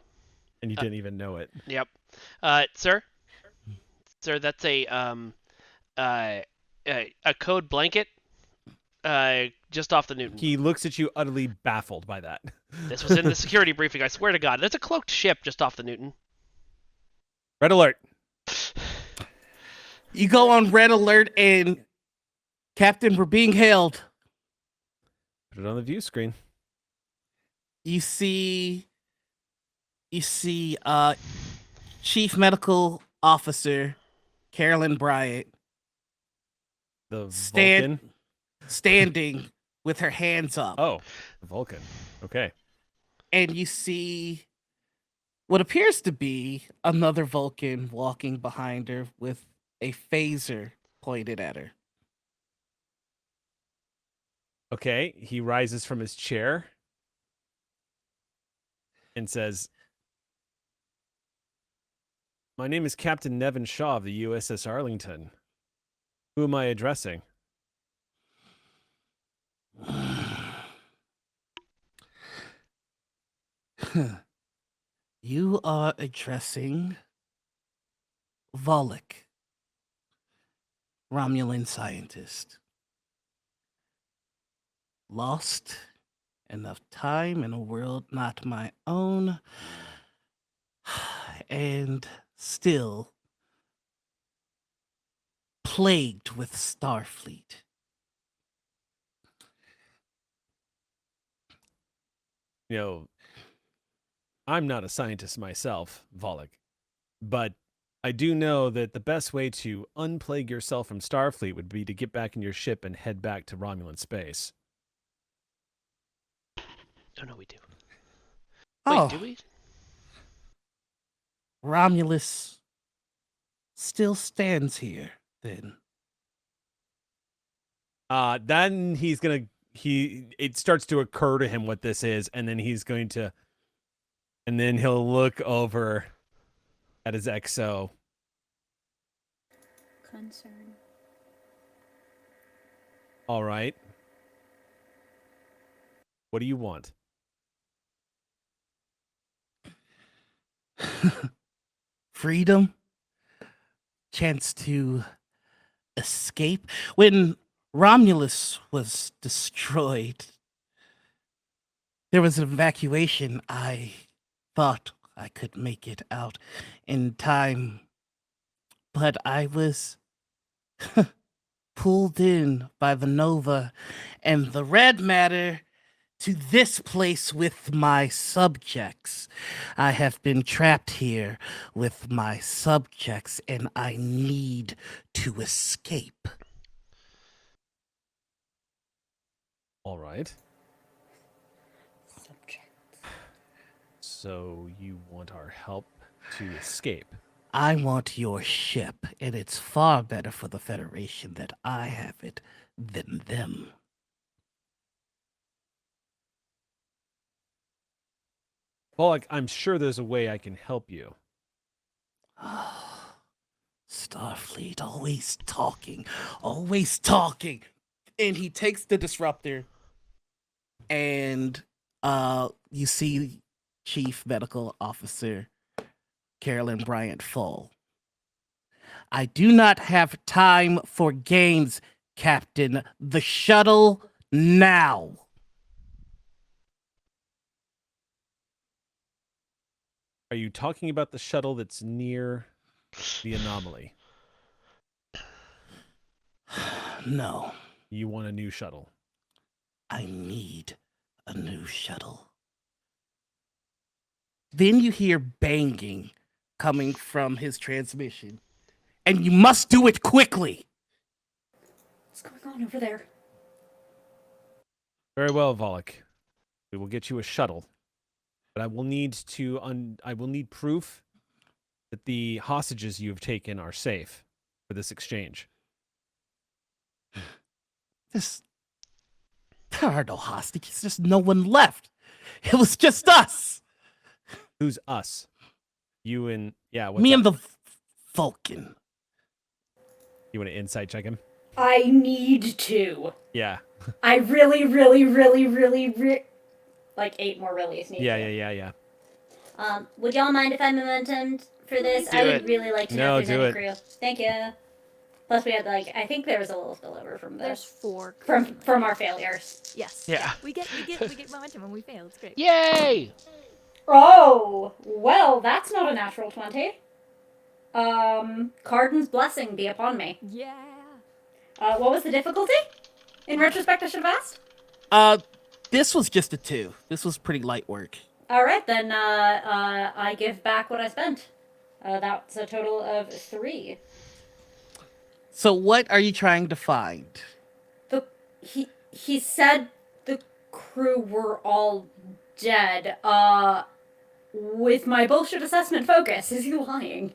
and you didn't even know it. Yep. Sir? Sir, that's a code blanket just off the Newton. He looks at you utterly baffled by that. This was in the security briefing, I swear to God. There's a cloaked ship just off the Newton. Red alert. You go on red alert, and Captain, we're being hailed. Put it on the view screen. You see Chief Medical Officer Kaitlin Bruder The Vulcan. standing with her hands up. Oh, the Vulcan. Okay. And you see what appears to be another Vulcan walking behind her with a phaser pointed at her. Okay. He rises from his chair and says, "My name is Captain Nevin Shaw of the USS Arlington. Who am I addressing?" You are addressing Volek, Romulan scientist. Lost enough time in a world not my own, and still plagued with Starfleet. You know, I'm not a scientist myself, Volek, but I do know that the best way to unplague yourself from Starfleet would be to get back in your ship and head back to Romulan space. Oh, no, we do. Oh, Wait, do we? Romulus still stands here, then. Then it starts to occur to him what this is, and then he'll look over at his XO. Concern. All right. What do you want? Freedom, chance to escape. When Romulus was destroyed, there was an evacuation. I thought I could make it out in time, but I was pulled in by the Nova and the red matter to this place with my subjects. I have been trapped here with my subjects, and I need to escape. All right. Subject. So you want our help to escape? I want your ship, and it's far better for the Federation that I have it than them. Volek, I'm sure there's a way I can help you. Starfleet, always talking, always talking. And he takes the disruptor, and you see Chief Medical Officer Kaitlin Bruder fall. I do not have time for games, Captain. The shuttle now. Are you talking about the shuttle that's near the anomaly? No. You want a new shuttle? I need a new shuttle. Then you hear banging coming from his transmission, and you must do it quickly. What's going on over there? Very well, Volok. We will get you a shuttle, but I will need proof that the hostages you have taken are safe for this exchange. There are no hostages. There's no one left. It was just us. Who's us? You and what's Me up? and the Vulcan. You want to insight check him? I need to. Yeah. I really, like 8 more reallys need to. Yeah. Would y'all mind if I momentumed for this? Do I it. would really like to No, know if do there's it. any crew. Thank you. Plus, we had I think there was a little spillover from There's this. 4 From our failures. Yes. Yeah. We get momentum when we fail. It's great. Yay! Oh, well, that's not a natural 20. Carden's blessing be upon me. Yeah. What was the difficulty? In retrospect, I should have asked. This was just a 2. This was pretty light work. All right, then I give back what I spent. That's a total of 3. So what are you trying to find? He said the crew were all dead. With my bullshit assessment focus, is he lying?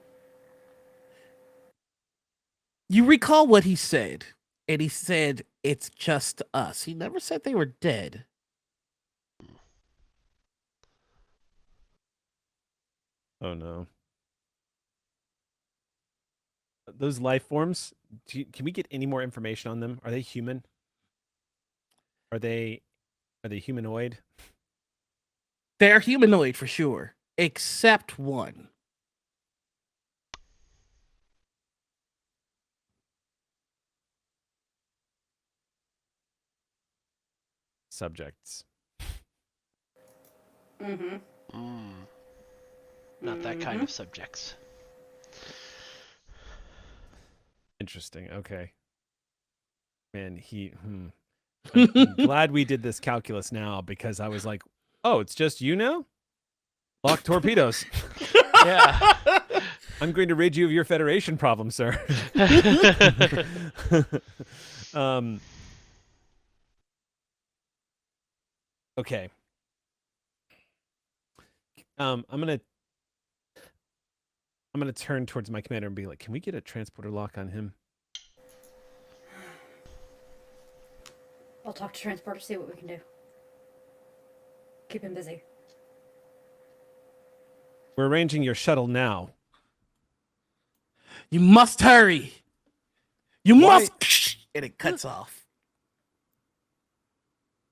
You recall what he said, and he said it's just us. He never said they were dead. Oh no. Those life forms, can we get any more information on them? Are they human? Are they humanoid? They're humanoid for sure, except one. Subjects. Mm-hmm. Not that kind of subjects. Interesting. Okay. Man, I'm glad we did this calculus now because I was like, oh, it's just you now? Lock torpedoes. Yeah. I'm going to rid you of your Federation problem, sir. Okay. I'm gonna turn towards my commander and be like, can we get a transporter lock on him? I'll talk to Transporter, see what we can do. Keep him busy. We're arranging your shuttle now. You must hurry. You Why- must. And it cuts off.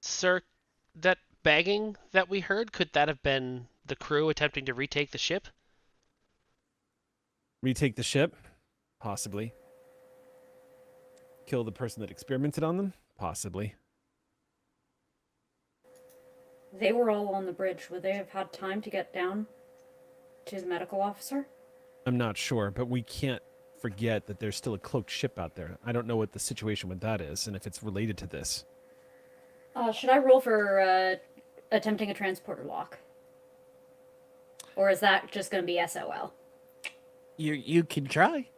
Sir, that banging that we heard, could that have been the crew attempting to retake the ship? Retake the ship? Possibly. Kill the person that experimented on them? Possibly. They were all on the bridge. Would they have had time to get down to the medical officer? I'm not sure, but we can't forget that there's still a cloaked ship out there. I don't know what the situation with that is and if it's related to this. Should I roll for attempting a transporter lock? Or is that just going to be SOL? You can try.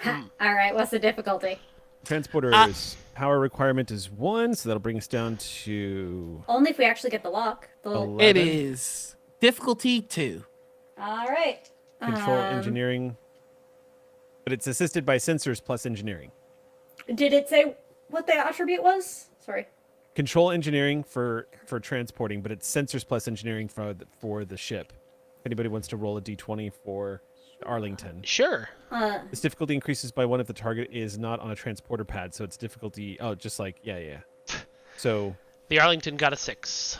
Alright, what's the difficulty? Transporter's power requirement is 1, so that'll bring us down to Only if we actually get the lock. 11. It is difficulty 2. Alright. Control engineering. But it's assisted by sensors plus engineering. Did it say what the attribute was? Sorry. Control engineering for transporting, but it's sensors plus engineering for the ship. If anybody wants to roll a d20 for Arlington. Sure. This difficulty increases by 1 if the target is not on a transporter pad, so it's difficulty... Oh, just like... Yeah. So... The Arlington got a 6.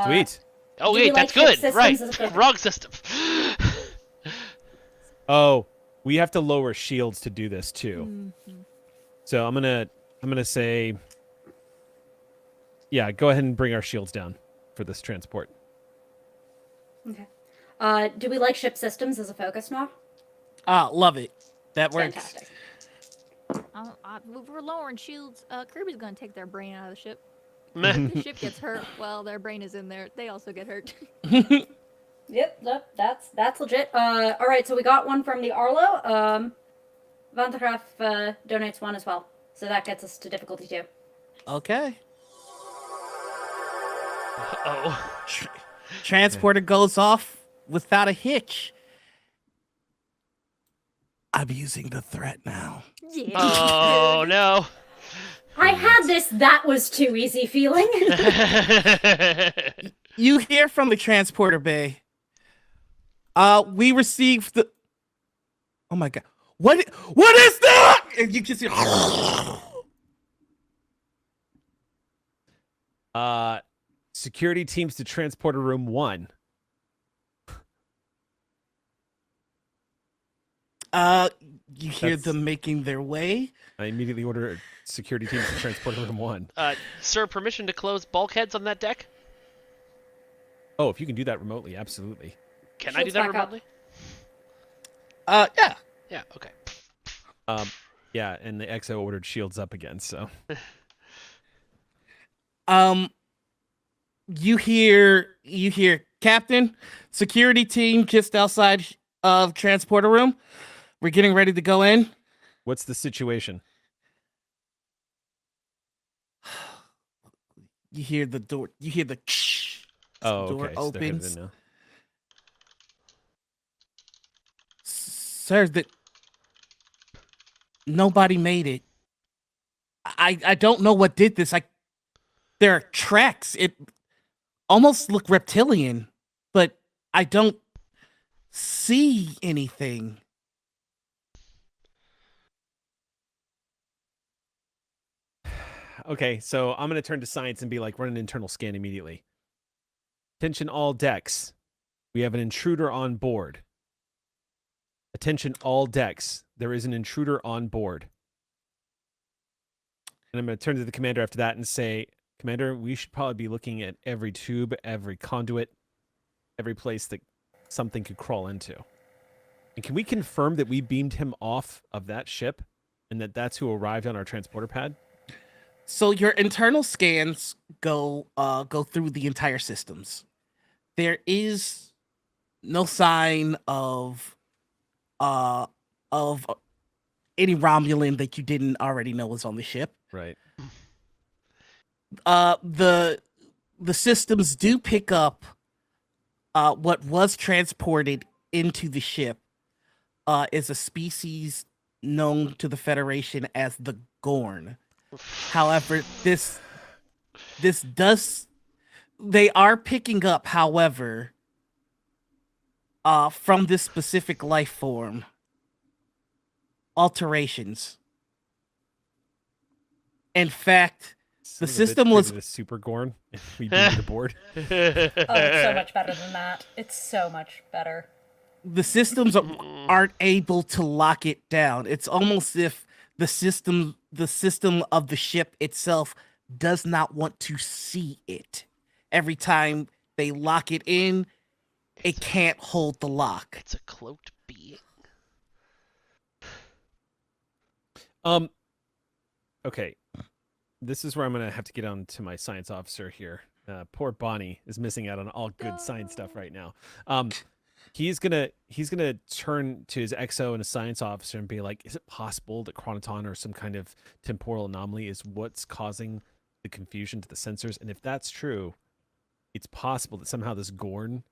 Sweet. Oh, do we wait, like that's ship good. systems Right. as a- Wrong system. Oh, we have to lower shields to do this, too. So I'm gonna say... Yeah, go ahead and bring our shields down for this transport. Okay. Do we like ship systems as a focus now? Love it. That works. Fantastic. We're lowering shields. Kirby's gonna take their brain out of the ship. Meh. If the ship gets hurt while their brain is in there, they also get hurt. Yep, that's legit. All right, so we got one from the Arlo. Vandergraaf donates 1 as well, so that gets us to difficulty 2. Okay. Oh. Transporter goes off without a hitch. I'm using the threat now. Yeah. Oh no. I had this that was too easy feeling. You hear from the transporter bay. We received the. Oh my god! What is that? And you can see. Security teams to transporter room 1. You hear them making their way. I immediately order security teams to transporter room 1. Sir, permission to close bulkheads on that deck? Oh, if you can do that remotely, absolutely. Can I do that Shields back up. remotely? Yeah. Yeah, okay. Yeah, and the XO ordered shields up again, so. You hear Captain, security team just outside of transporter room. We're getting ready to go in. What's the situation? You hear the door. You hear the. Oh, door okay. So they're headed opens. in now. Sir, that nobody made it. I don't know what did this. There are tracks. It almost look reptilian, but I don't see anything. Okay, so I'm going to turn to science and be like, run an internal scan immediately. Attention all decks. We have an intruder on board. Attention all decks. There is an intruder on board. And I'm going to turn to the commander after that and say, Commander, we should probably be looking at every tube, every conduit, every place that something could crawl into. And can we confirm that we beamed him off of that ship and that that's who arrived on our transporter pad? So your internal scans go through the entire systems. There is no sign of any Romulan that you didn't already know was on the ship. Right. The systems do pick up what was transported into the ship is a species known to the Federation as the Gorn. However, they are picking up, however, from this specific life form, alterations. In fact, the system was a super Gorn. We beamed it aboard. Oh, it's so much better than that. It's so much better. the systems aren't able to lock it down. It's almost if the system of the ship itself does not want to see it. Every time they lock it in, it can't hold the lock. It's a cloaked being. Okay. This is where I'm gonna have to get on to my science officer here. Poor Bonnie is missing out on all good science stuff right now. He's gonna turn to his XO and a science officer and be like, is it possible that Chronoton or some kind of temporal anomaly is what's causing the confusion to the sensors? And if that's true, it's possible that somehow this Gorn,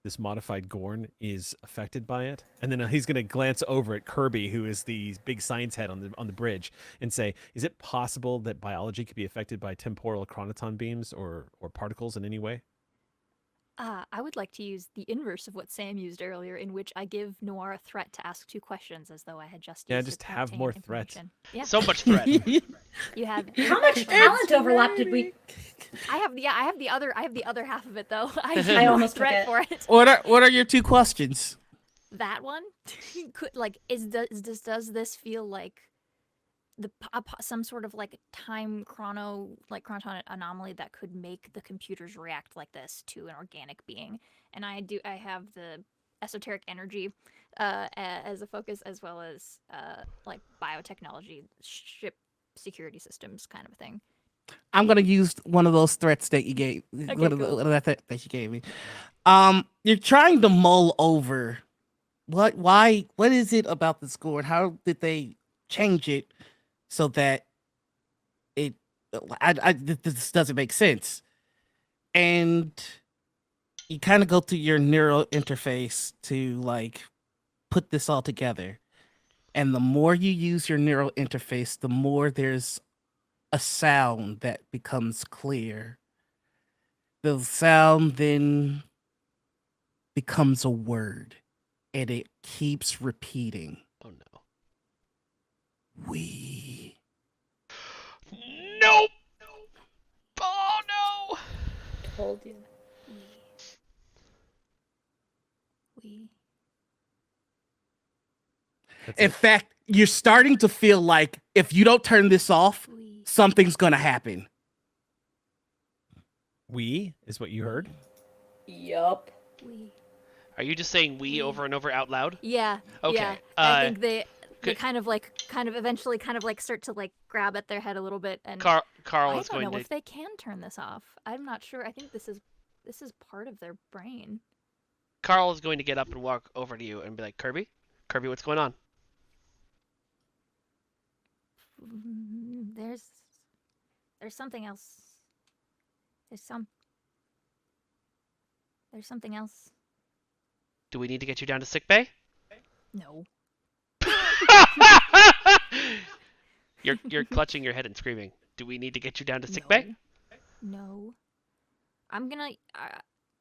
this modified Gorn, is affected by it. And then he's gonna glance over at Kirby, who is the big science head on the bridge, and say, is it possible that biology could be affected by temporal Chronoton beams or particles in any way? I would like to use the inverse of what Sam used earlier, in which I give Noir a threat to ask 2 questions, as though I had just used just it to have obtain more threats. information. Yeah, So much threat. you have. How much talent overlap did we? I have the other half of it though. I I have almost threat took for it. What are your 2 questions? That one could does this feel like some sort of like time chronoton anomaly that could make the computers react like this to an organic being? And I have the esoteric energy as a focus, as well as like biotechnology, ship security systems kind of thing. I'm gonna use one of those threats that you gave. Okay, One of cool. that you gave me. You're trying to mull over what is it about the score, and how did they change it so that this doesn't make sense. and you kind of go through your neural interface to like put this all together. And the more you use your neural interface, the more there's a sound that becomes clear. The sound then becomes a word, and it keeps repeating. Oh no. We. Nope. Oh no. Told you. We. That's In it. fact, you're starting to feel like if you don't turn this off, We. something's gonna happen. We is what you heard. Yup. We. Are you just saying we over and over out loud? Yeah. Okay, Yeah. I think they could- kind of eventually start to like grab at their head a little bit, and Carl I is don't going know to. if they can turn this off. I'm not sure. I think this is part of their brain. Carl is going to get up and walk over to you and be like, Kirby, what's going on? There's something else. There's something else. Do we need to get you down to sick bay? No. You're clutching your head and screaming. Do we need to get you down to sick bay? No. I'm gonna.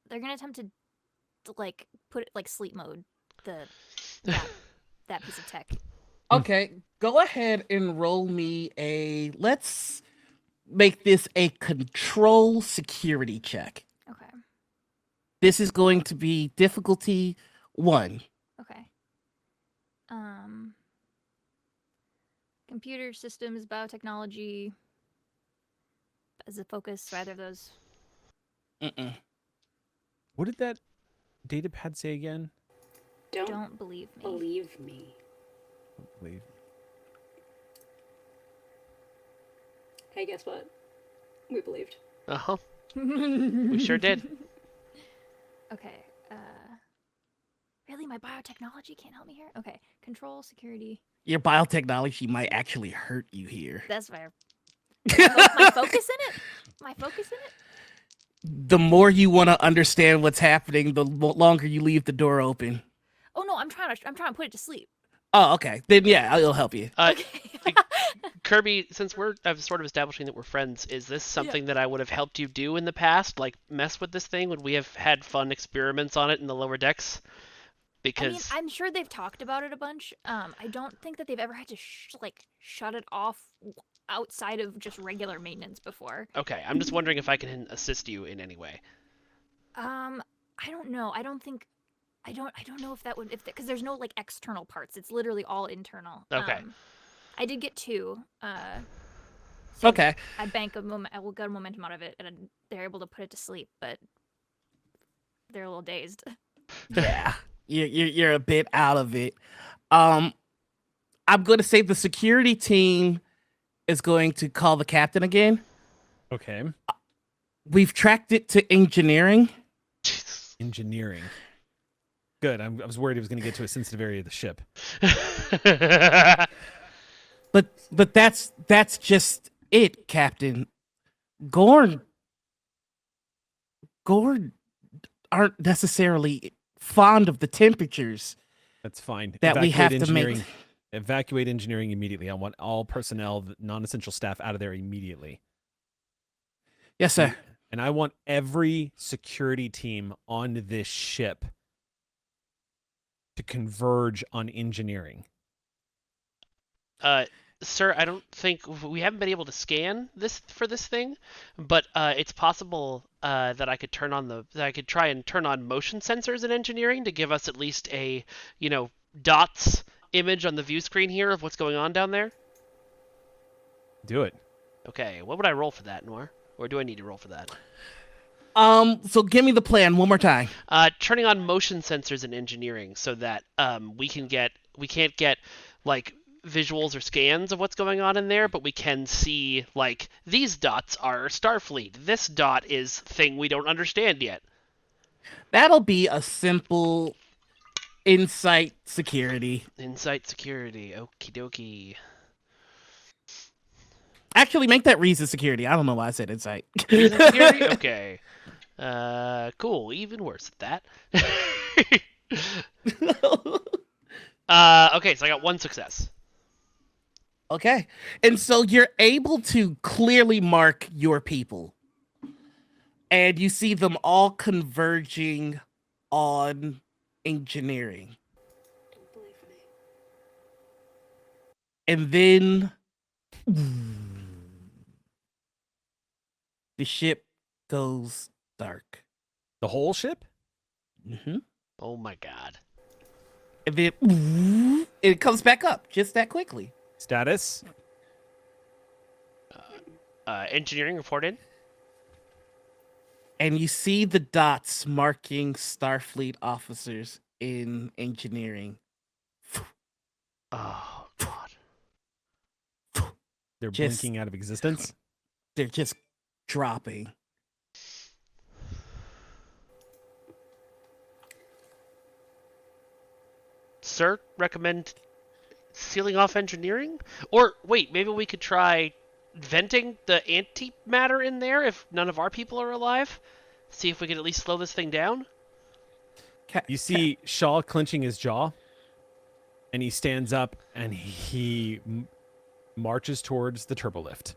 They're gonna attempt to like put it like sleep mode. That piece of tech. Okay, go ahead and roll me a. Let's make this a control security check. Okay. This is going to be difficulty 1. Okay. Computer systems, biotechnology as a focus, so either of those. Mm-mm. What did that data pad say again? Don't believe me. believe me. Believe. Hey, guess what? We believed. Uh-huh. We sure did. Okay. Really, my biotechnology can't help me here. Okay. Control, security. Your biotechnology might actually hurt you here. That's fair. My focus in it. My focus in it. The more you want to understand what's happening, the longer you leave the door open. Oh no, I'm trying to put it to sleep. Oh, okay. Then yeah, it'll help you. Okay. Kirby, since we're sort of establishing that we're friends, is this something that I would have helped you do in the past? Like, mess with this thing? Would we have had fun experiments on it in the lower decks? Because I mean, I'm sure they've talked about it a bunch. I don't think that they've ever had to shut it off outside of just regular maintenance before. okay, I'm just wondering if I can assist you in any way. I don't know. I don't know if that would because there's no like external parts. It's literally all internal. Okay. I did get 2. So Okay. I will get a momentum out of it, and they're able to put it to sleep, but they're a little dazed. Yeah. You're a bit out of it. I'm going to say the security team is going to call the captain again. Okay. We've tracked it to engineering. Engineering. Good. I was worried it was going to get to a sensitive area of the ship. But that's just it, Captain. Gorn aren't necessarily fond of the temperatures That's fine. that we have to engineering. make. Evacuate engineering immediately. I want all personnel, non-essential staff, out of there immediately. Yes, sir. And I want every security team on this ship to converge on engineering. Sir, I don't think we haven't been able to scan this thing, but it's possible that I could try and turn on motion sensors in engineering to give us at least a, dots image on the view screen here of what's going on down there. Do it. Okay, what would I roll for that, Noir? Or do I need to roll for that? So give me the plan one more time. Turning on motion sensors in engineering so that we can't get like visuals or scans of what's going on in there, but we can see like these dots are Starfleet. This dot is thing we don't understand yet. That'll be a simple insight security. Insight security. Okie dokie. Actually, make that reason security. I don't know why I said insight. Reason security? Okay. Cool. Even worse at that. Okay, so I got 1 success. Okay. And so you're able to clearly mark your people. And you see them all converging on engineering. Don't believe me. And then the ship goes dark. The whole ship? Mm-hmm. Oh my god. And then it comes back up just that quickly. Status? Engineering report in. And you see the dots marking Starfleet officers in engineering. Oh god. They're Just- blinking out of existence? They're just dropping. Sir, recommend sealing off engineering? Or wait, maybe we could try venting the antimatter in there if none of our people are alive? See if we could at least slow this thing down? You see Shaw clenching his jaw, and he stands up and he marches towards the turbolift.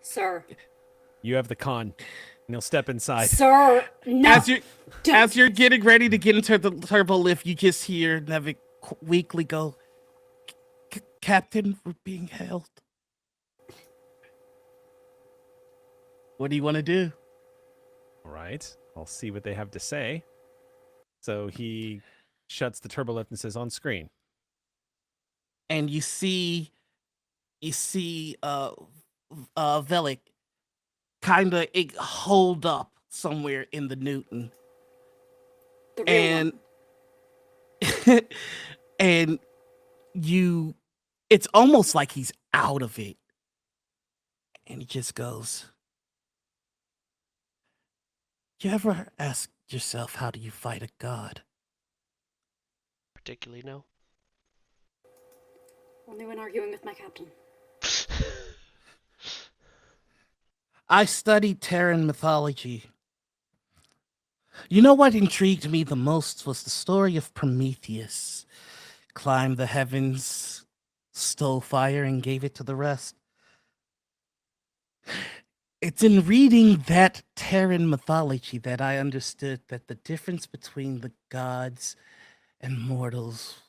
Sir. You have the con, and he'll step inside. Sir, no. As you're getting ready to get into the turbo lift, you just hear Nevik weakly go, "Captain, we're being held." What do you want to do? All right, I'll see what they have to say. So he shuts the turbolift and says, "On screen." And you see Velik kind of hold up somewhere in the Newton. The real And and it's almost like he's out of it. And he just goes, "You ever ask yourself, how do you fight a god?" Particularly no. Only when arguing with my captain. I studied Terran mythology. You know what intrigued me the most was the story of Prometheus. Climbed the heavens, stole fire, and gave it to the rest. It's in reading that Terran mythology that I understood that the difference between the gods and mortals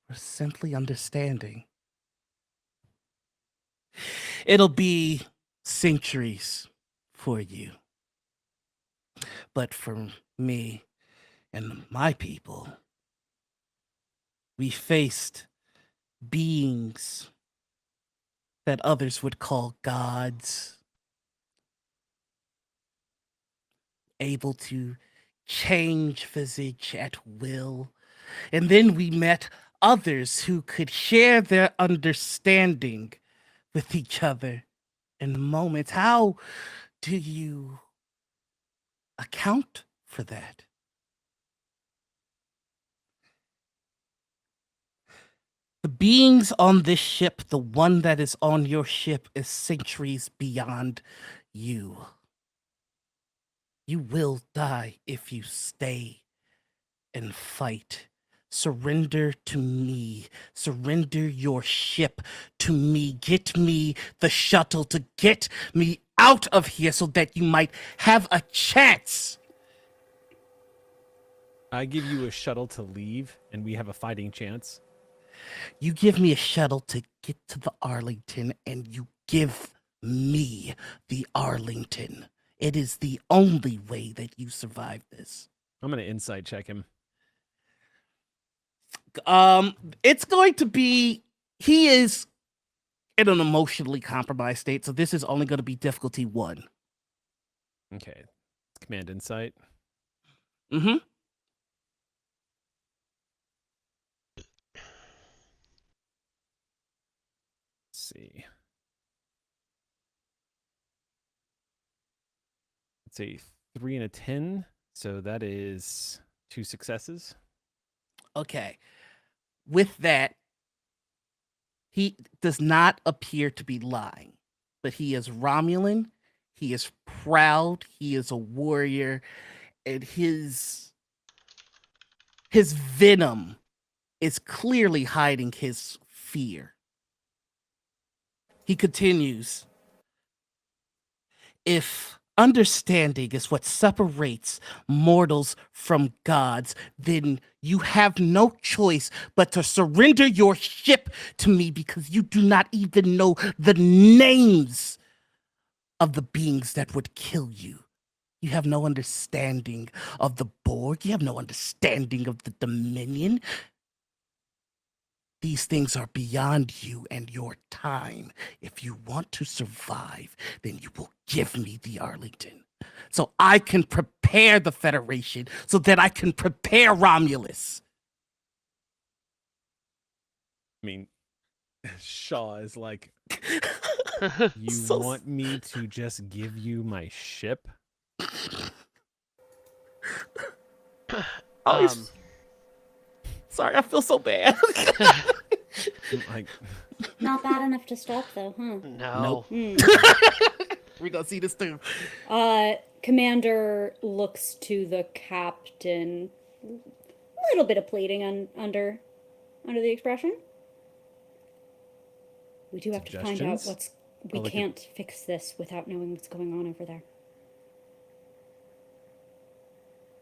were simply understanding. It'll be centuries for you. But for me and my people, we faced beings that others would call gods, able to change visage at will. And then we met others who could share their understanding with each other in moments. How do you account for that? The beings on this ship, the one that is on your ship, is centuries beyond you. You will die if you stay and fight. Surrender to me. Surrender your ship to me. Get me the shuttle to get me out of here so that you might have a chance. I give you a shuttle to leave, and we have a fighting chance. You give me a shuttle to get to the Arlington, and you give me the Arlington. It is the only way that you survive this. I'm going to insight check him. It's going to be, he is in an emotionally compromised state, so this is only going to be difficulty 1. Okay. Command insight. Mm-hmm. Let's see. It's a 3 and a 10, so that is 2 successes. Okay. With that, he does not appear to be lying, but he is Romulan. He is proud. He is a warrior, and his venom is clearly hiding his fear. He continues, if understanding is what separates mortals from gods, then you have no choice but to surrender your ship to me, because you do not even know the names of the beings that would kill you. You have no understanding of the Borg. You have no understanding of the Dominion. These things are beyond you and your time. If you want to survive, then you will give me the Arlington, so I can prepare the Federation, so that I can prepare Romulus. I mean, Shaw is like, you So want me to just give you my ship? Sorry, I feel so bad. Like, Not bad enough to stop, though, huh? No. We're gonna see this through. Commander looks to the captain. A little bit of pleading under the expression. We do have to find out Suggestions? We can't fix this without knowing what's going on over there.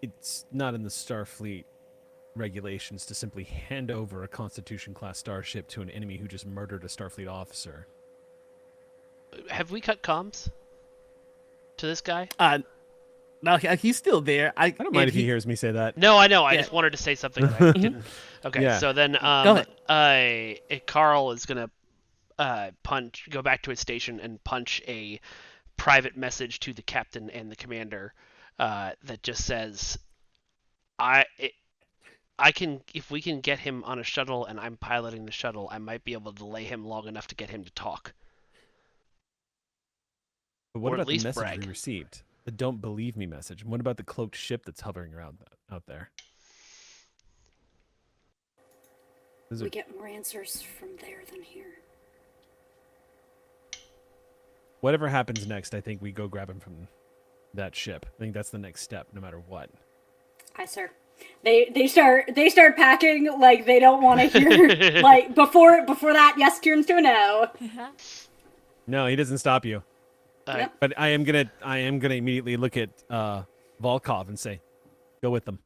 it's not in the Starfleet regulations to simply hand over a Constitution-class starship to an enemy who just murdered a Starfleet officer. Have we cut comms to this guy? No, he's still there. I I don't mind if he hears me say that. No, I know. I Yeah. just wanted to say something that I didn't. Okay, Yeah. so then Go ahead. Carl is gonna go back to his station and punch a private message to the captain and the commander that just says, I can, if we can get him on a shuttle and I'm piloting the shuttle, I might be able to delay him long enough to get him to talk. But what Or at about the least message brag. we received? The "Don't believe me" message. What about the cloaked ship that's hovering around out there? Those are- We get more answers from there than here. Whatever happens next, I think we go grab him from that ship. I think that's the next step, no matter what. Aye, sir. They start packing like they don't want to hear like before that yes turns to a no. No, he doesn't stop you. Yep. But I am gonna immediately look at Volkov and say, "Go with them."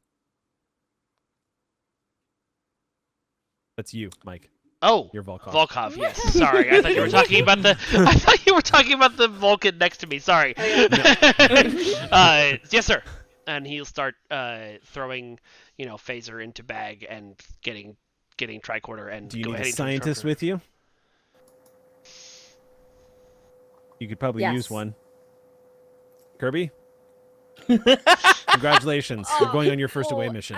That's you, Mike. Oh, You're Volkov. Volkov. Yes. Sorry, I thought you were talking about the. I thought you were talking about the Vulcan next to me. Sorry. Yes, sir. And he'll start throwing, phaser into bag and getting tricorder and Do you go need ahead a into scientist instructor. with you? You could probably Yes. use one. Kirby? Congratulations. You're going on your first away mission.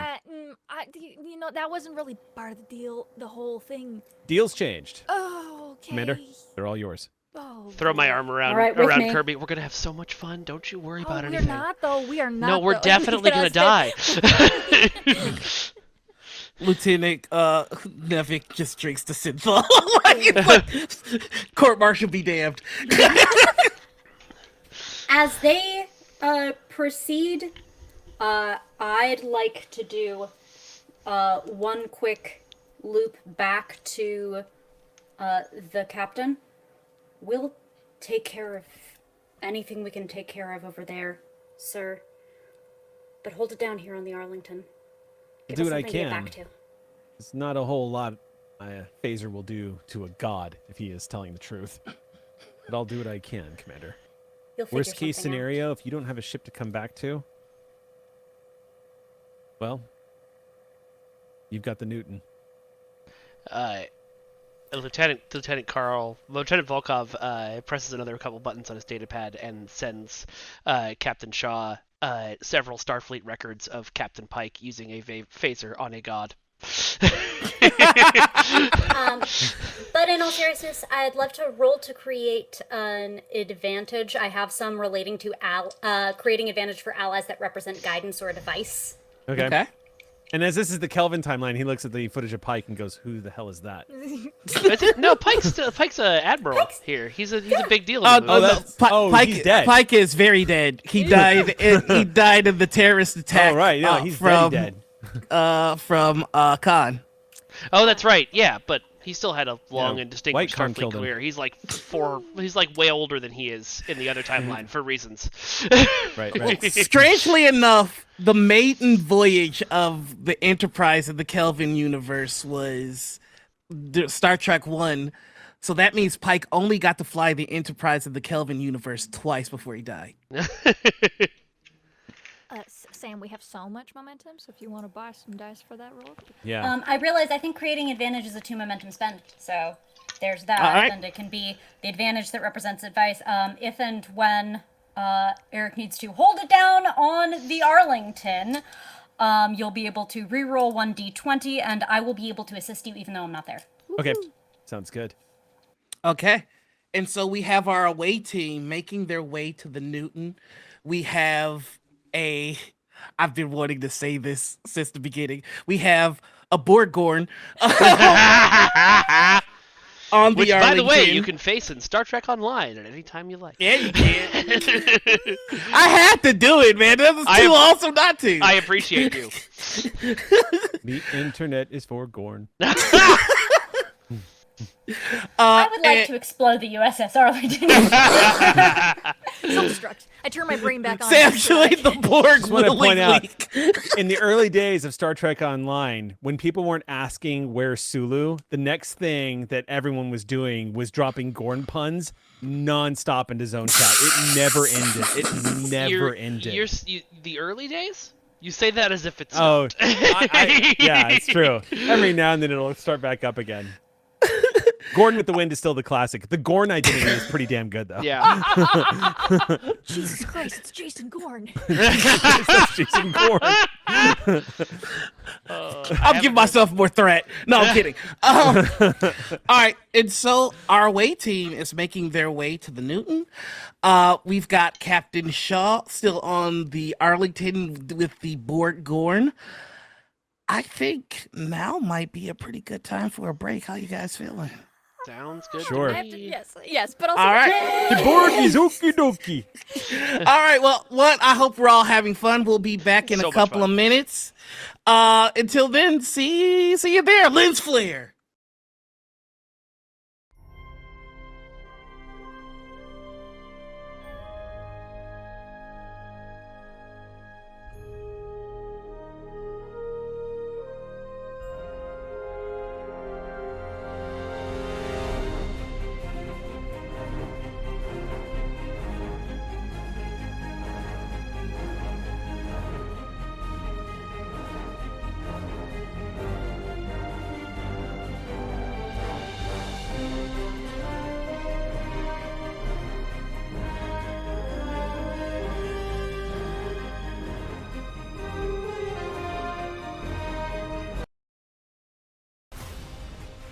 That wasn't really part of the deal, the whole thing. Deal's changed. Oh, okay. Commander, they're all yours. Oh, Throw my boy. arm around All right, with me. Kirby. We're gonna have so much fun. Don't you worry about we're anything. not, though. We are not. No, we're though. definitely gonna die. Lieutenant Nevik just drinks the synthol. Court martial be damned. As they proceed, I'd like to do one quick loop back to the captain. We'll take care of anything we can take care of over there, sir. But hold it down here on the Arlington. Give Do us what I something to get can. back to. It's not a whole lot Phaser will do to a god if he is telling the truth. But I'll do what I can, Commander. You'll figure Worst case something out. scenario, if you don't have a ship to come back to, well, you've got the Newton. Lieutenant Volkov presses another couple buttons on his datapad and sends Captain Shaw several Starfleet records of Captain Pike using a phaser on a god. But in all seriousness, I'd love to roll to create an advantage. I have some relating to creating advantage for allies that represent guidance or a device. Okay. Okay. And as this is the Kelvin timeline, he looks at the footage of Pike and goes, "Who the hell is that?" No, Pike's a admiral here. He's a big deal. In the movie. Pike, he's dead. Pike is very dead. He died. He died in the terrorist attack. Oh right, yeah, he's from very dead. from Khan. Oh, that's right. Yeah, but he still had a long and distinguished White Khan Starfleet killed him. career. He's like He's like way older than he is in the other timeline for reasons. Right. Strangely enough, the maiden voyage of the Enterprise of the Kelvin universe was Star Trek 1. So that means Pike only got to fly the Enterprise of the Kelvin universe twice before he died. Sam, we have so much momentum, so if you want to buy some dice for that roll. Yeah. I realize I think creating advantage is a 2 momentum spend. So there's that, Alright. and it can be the advantage that represents advice. If and when Eric needs to hold it down on the Arlington, you'll be able to reroll 1d20, and I will be able to assist you even though I'm not there. Okay. Sounds good. Okay. And so we have our away team making their way to the Newton. We have I've been wanting to say this since the beginning. We have a Borgorn on the Which, by the way, Arlington. you can face in Star Trek Online at any time you like. Yeah, you can. I had to do it, man. That was too awesome not to. I appreciate you. The internet is for Gorn. I would like to explode the USS Arlington. Self-destruct. I turn my brain back on. Actually, the Borg Just want to point out, willingly. in the early days of Star Trek Online, when people weren't asking where's Sulu, the next thing that everyone was doing was dropping Gorn puns nonstop into Zone Chat. It never ended. It never ended. The early days? You say that as if it's Oh, not. yeah, it's true. Every now and then it'll start back up again. Gorn with the Wind is still the classic. The Gorn identity is pretty damn good, though. Yeah. Jesus Christ, it's Jason Gorn. That's Jason Gorn. I'll give myself more threat. No, I'm kidding. All right, and so our away team is making their way to the Newton. We've got Captain Shaw still on the Arlington with the Borg Gorn. I think now might be a pretty good time for a break. How you guys feeling? Sounds good. Sure. To me. Yes, but also. All right. The Borg is okie dokie. All right. Well, I hope we're all having fun. We'll be back in So a much couple fun. of minutes. Until then, see you there. Lens flare.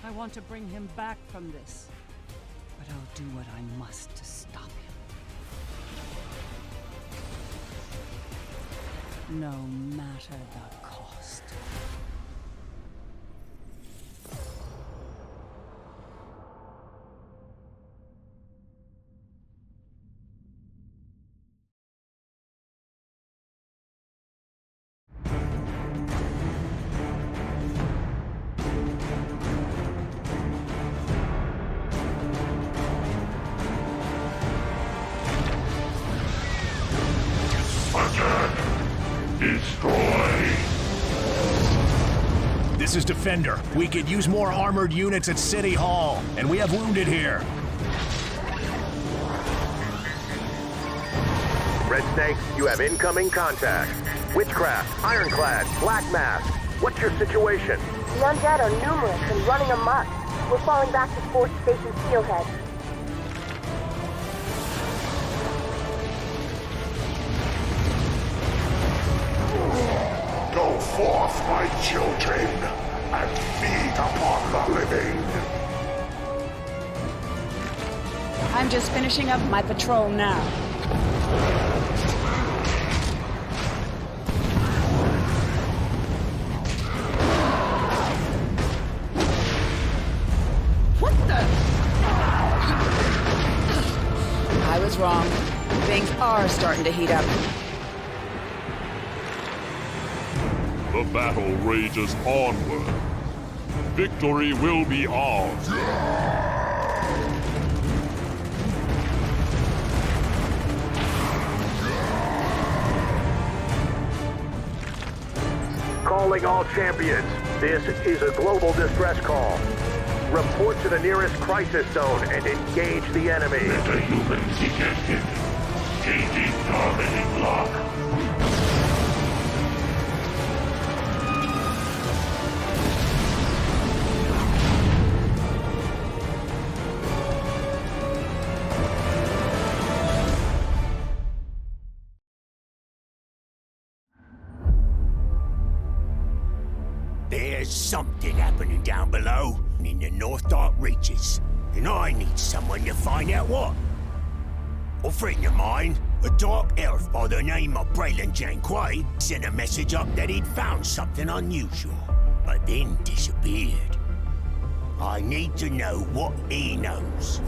I want to bring him back from this, but I'll do what I must to stop him. No matter the cost. This is Defender. We could use more armored units at City Hall, and we have wounded here. Red Snake, you have incoming contact. Witchcraft, Ironclad, Black Mask. What's your situation? The undead are numerous and running amok. We're falling back to Force Station Steelhead. Go forth, my children, and feed upon the living. I'm just finishing up my patrol now. are starting to heat up. The battle rages onward. Victory will be ours. Calling all champions. This is a global distress call. Report to the nearest crisis zone and engage the enemy. Meta-humans ejected. Changing targeting lock. There's something happening down below in the North Dark Reaches, and I need someone to find out what. A friend of mine, a dark elf by the name of Braylon Janquay, sent a message up that he'd found something unusual, but then disappeared. I need to know what he knows.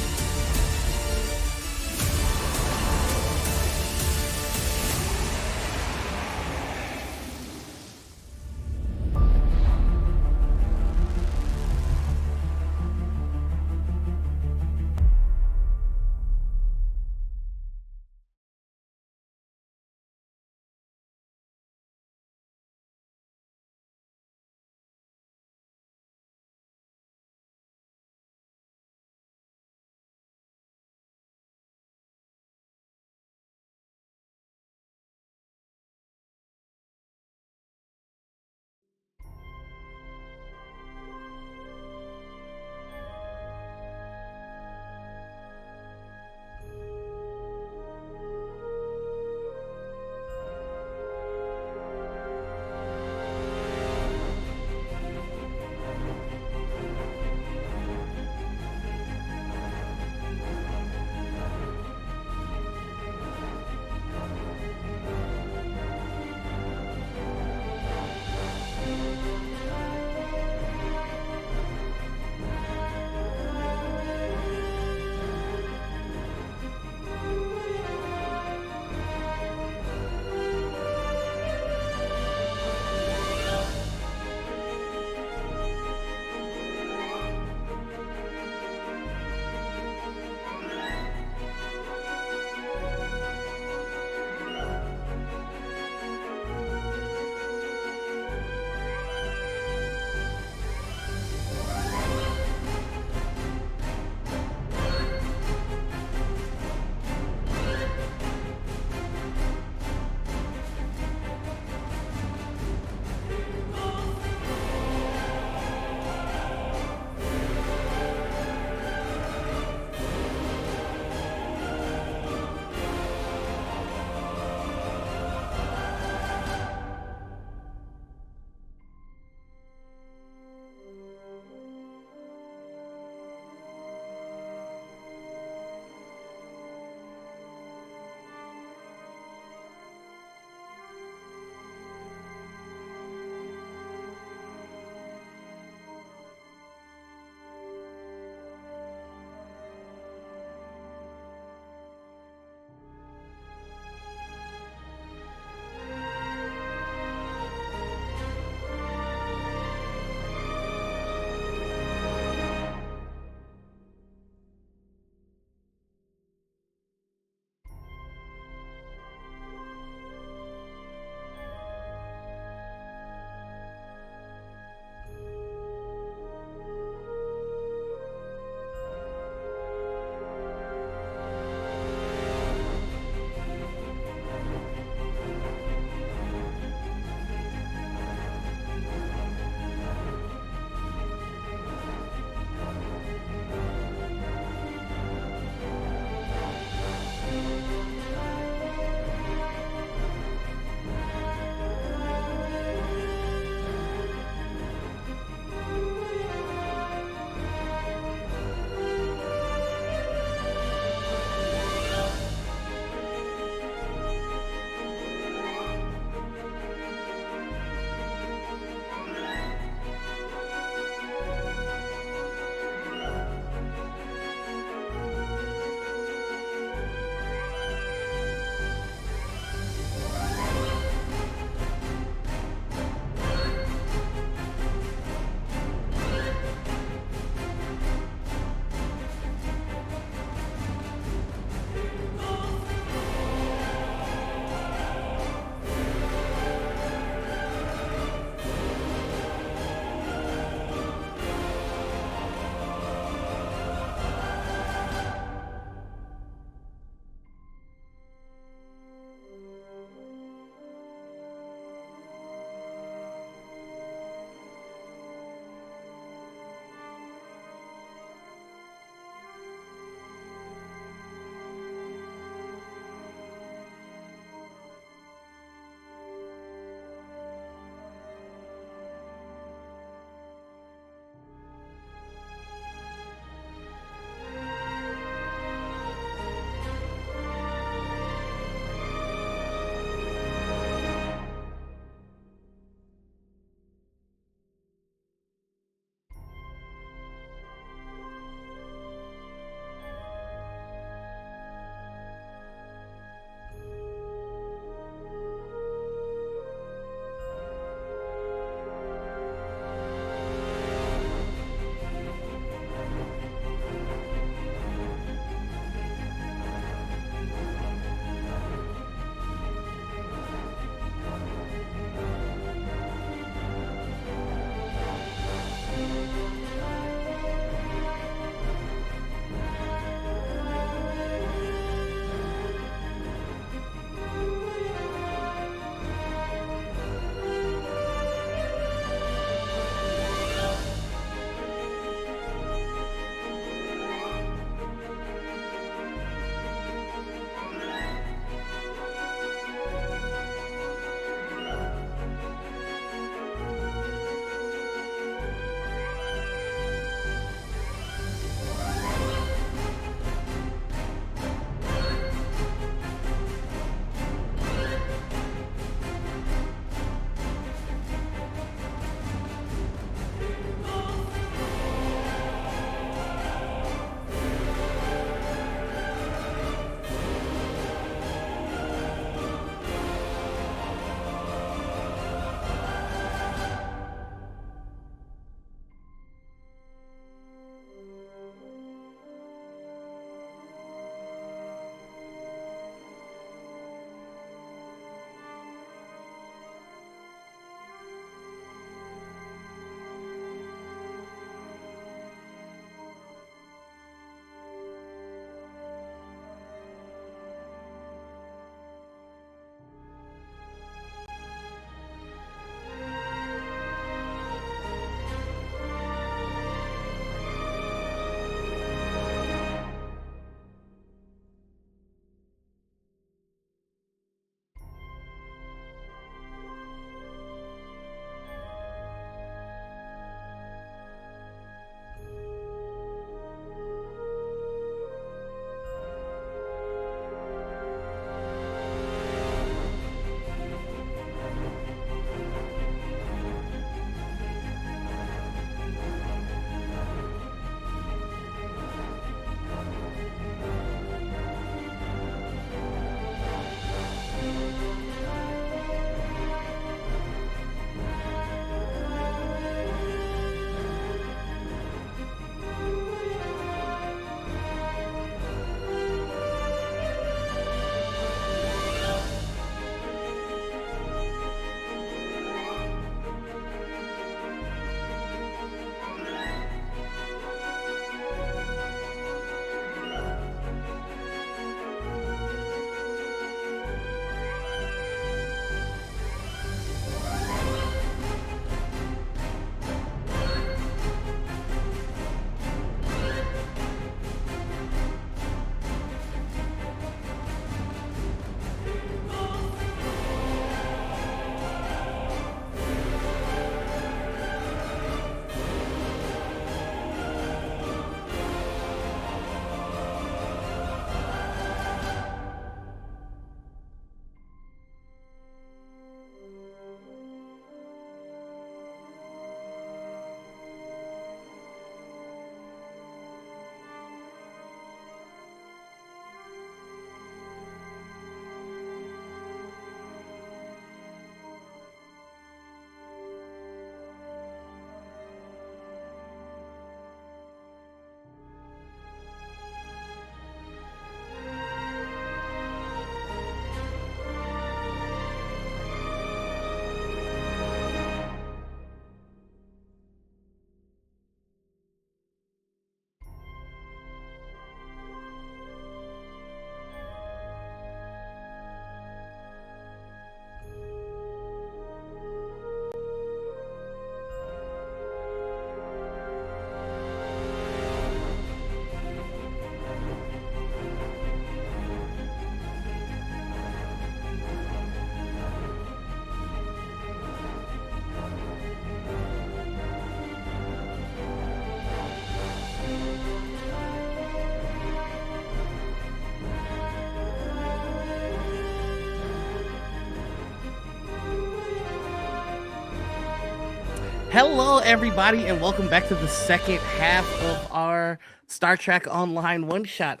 Hello, everybody, and welcome back to the second half of our Star Trek Online one-shot.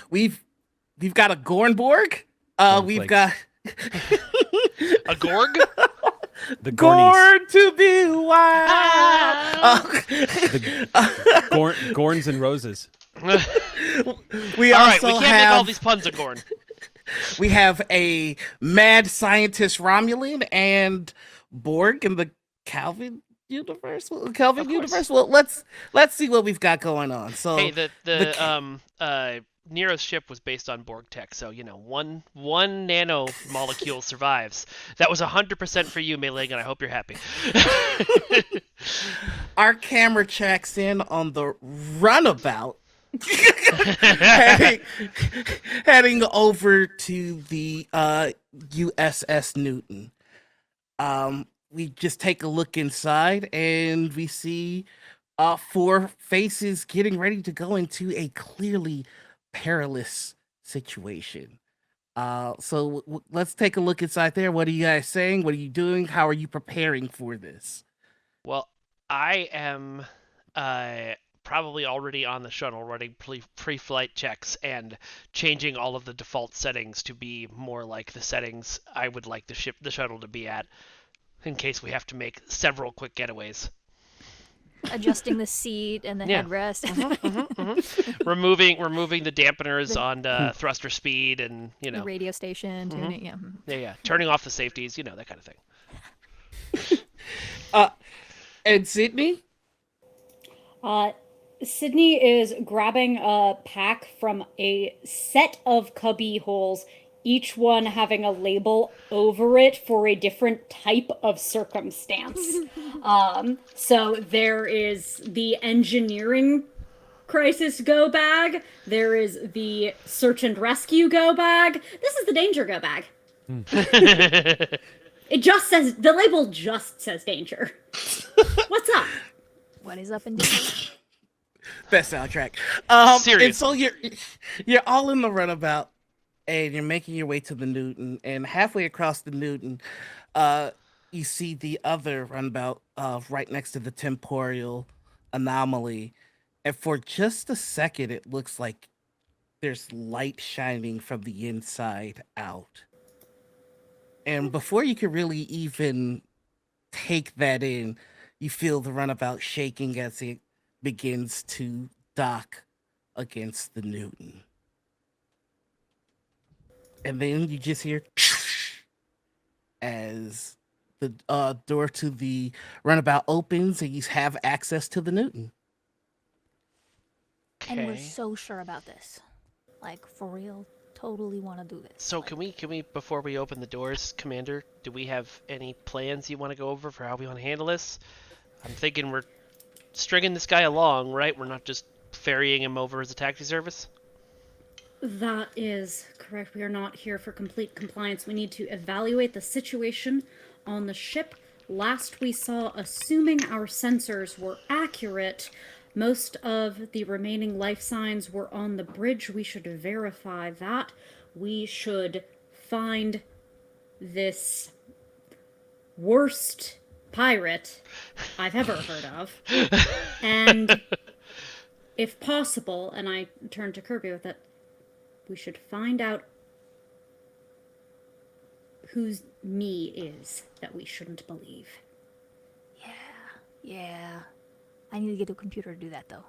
We've got a Gornborg. We've got a Gorg. The Gorn to be wild. Gorns and roses. We all also right, we can't make all these puns of Gorn. We have a mad scientist Romulan and Borg in the Kelvin universe. Well, let's see what we've got going on. So, hey, the Nero's ship was based on Borg tech, so one nano molecule survives. That was 100% for you, Mei-Ling, and I hope you're happy. Our camera checks in on the runabout. heading over to the USS Newton. We just take a look inside and we see 4 faces getting ready to go into a clearly perilous situation. So let's take a look inside there. What are you guys saying? What are you doing? How are you preparing for this? Well, I am probably already on the shuttle running pre-flight checks and changing all of the default settings to be more like the settings I would like the shuttle to be at, in case we have to make several quick getaways. Adjusting the seat and the headrest. Removing the dampeners on thruster speed and the radio station tuning. Yeah. Turning off the safeties, that kind of thing. And Sydney? Sydney is grabbing a pack from a set of cubby holes, each one having a label over it for a different type of circumstance. So there is the engineering crisis go bag, there is the search and rescue go bag, this is the danger go bag. It just says, the label just says danger. What's up? What is up in danger? Best soundtrack. Seriously. And so you're all in the runabout, and you're making your way to the Newton. And halfway across the Newton, you see the other runabout right next to the temporal anomaly. And for just a second, it looks like there's light shining from the inside out. And before you can really even take that in, you feel the runabout shaking as it begins to dock against the Newton. And then you just hear as the door to the runabout opens and you have access to the Newton. Okay. And we're so sure about this. Like, for real, totally want to do this. So can we, before we open the doors, Commander, do we have any plans you want to go over for how we want to handle this? I'm thinking we're stringing this guy along, right? We're not just ferrying him over as a taxi service? That is correct. We are not here for complete compliance. We need to evaluate the situation on the ship. Last we saw, assuming our sensors were accurate, most of the remaining life signs were on the bridge. We should verify that. We should find this worst pirate I've ever heard of. And if possible, and I turn to Kirby with it, we should find out whose me is that we shouldn't believe. Yeah. I need to get a computer to do that, though.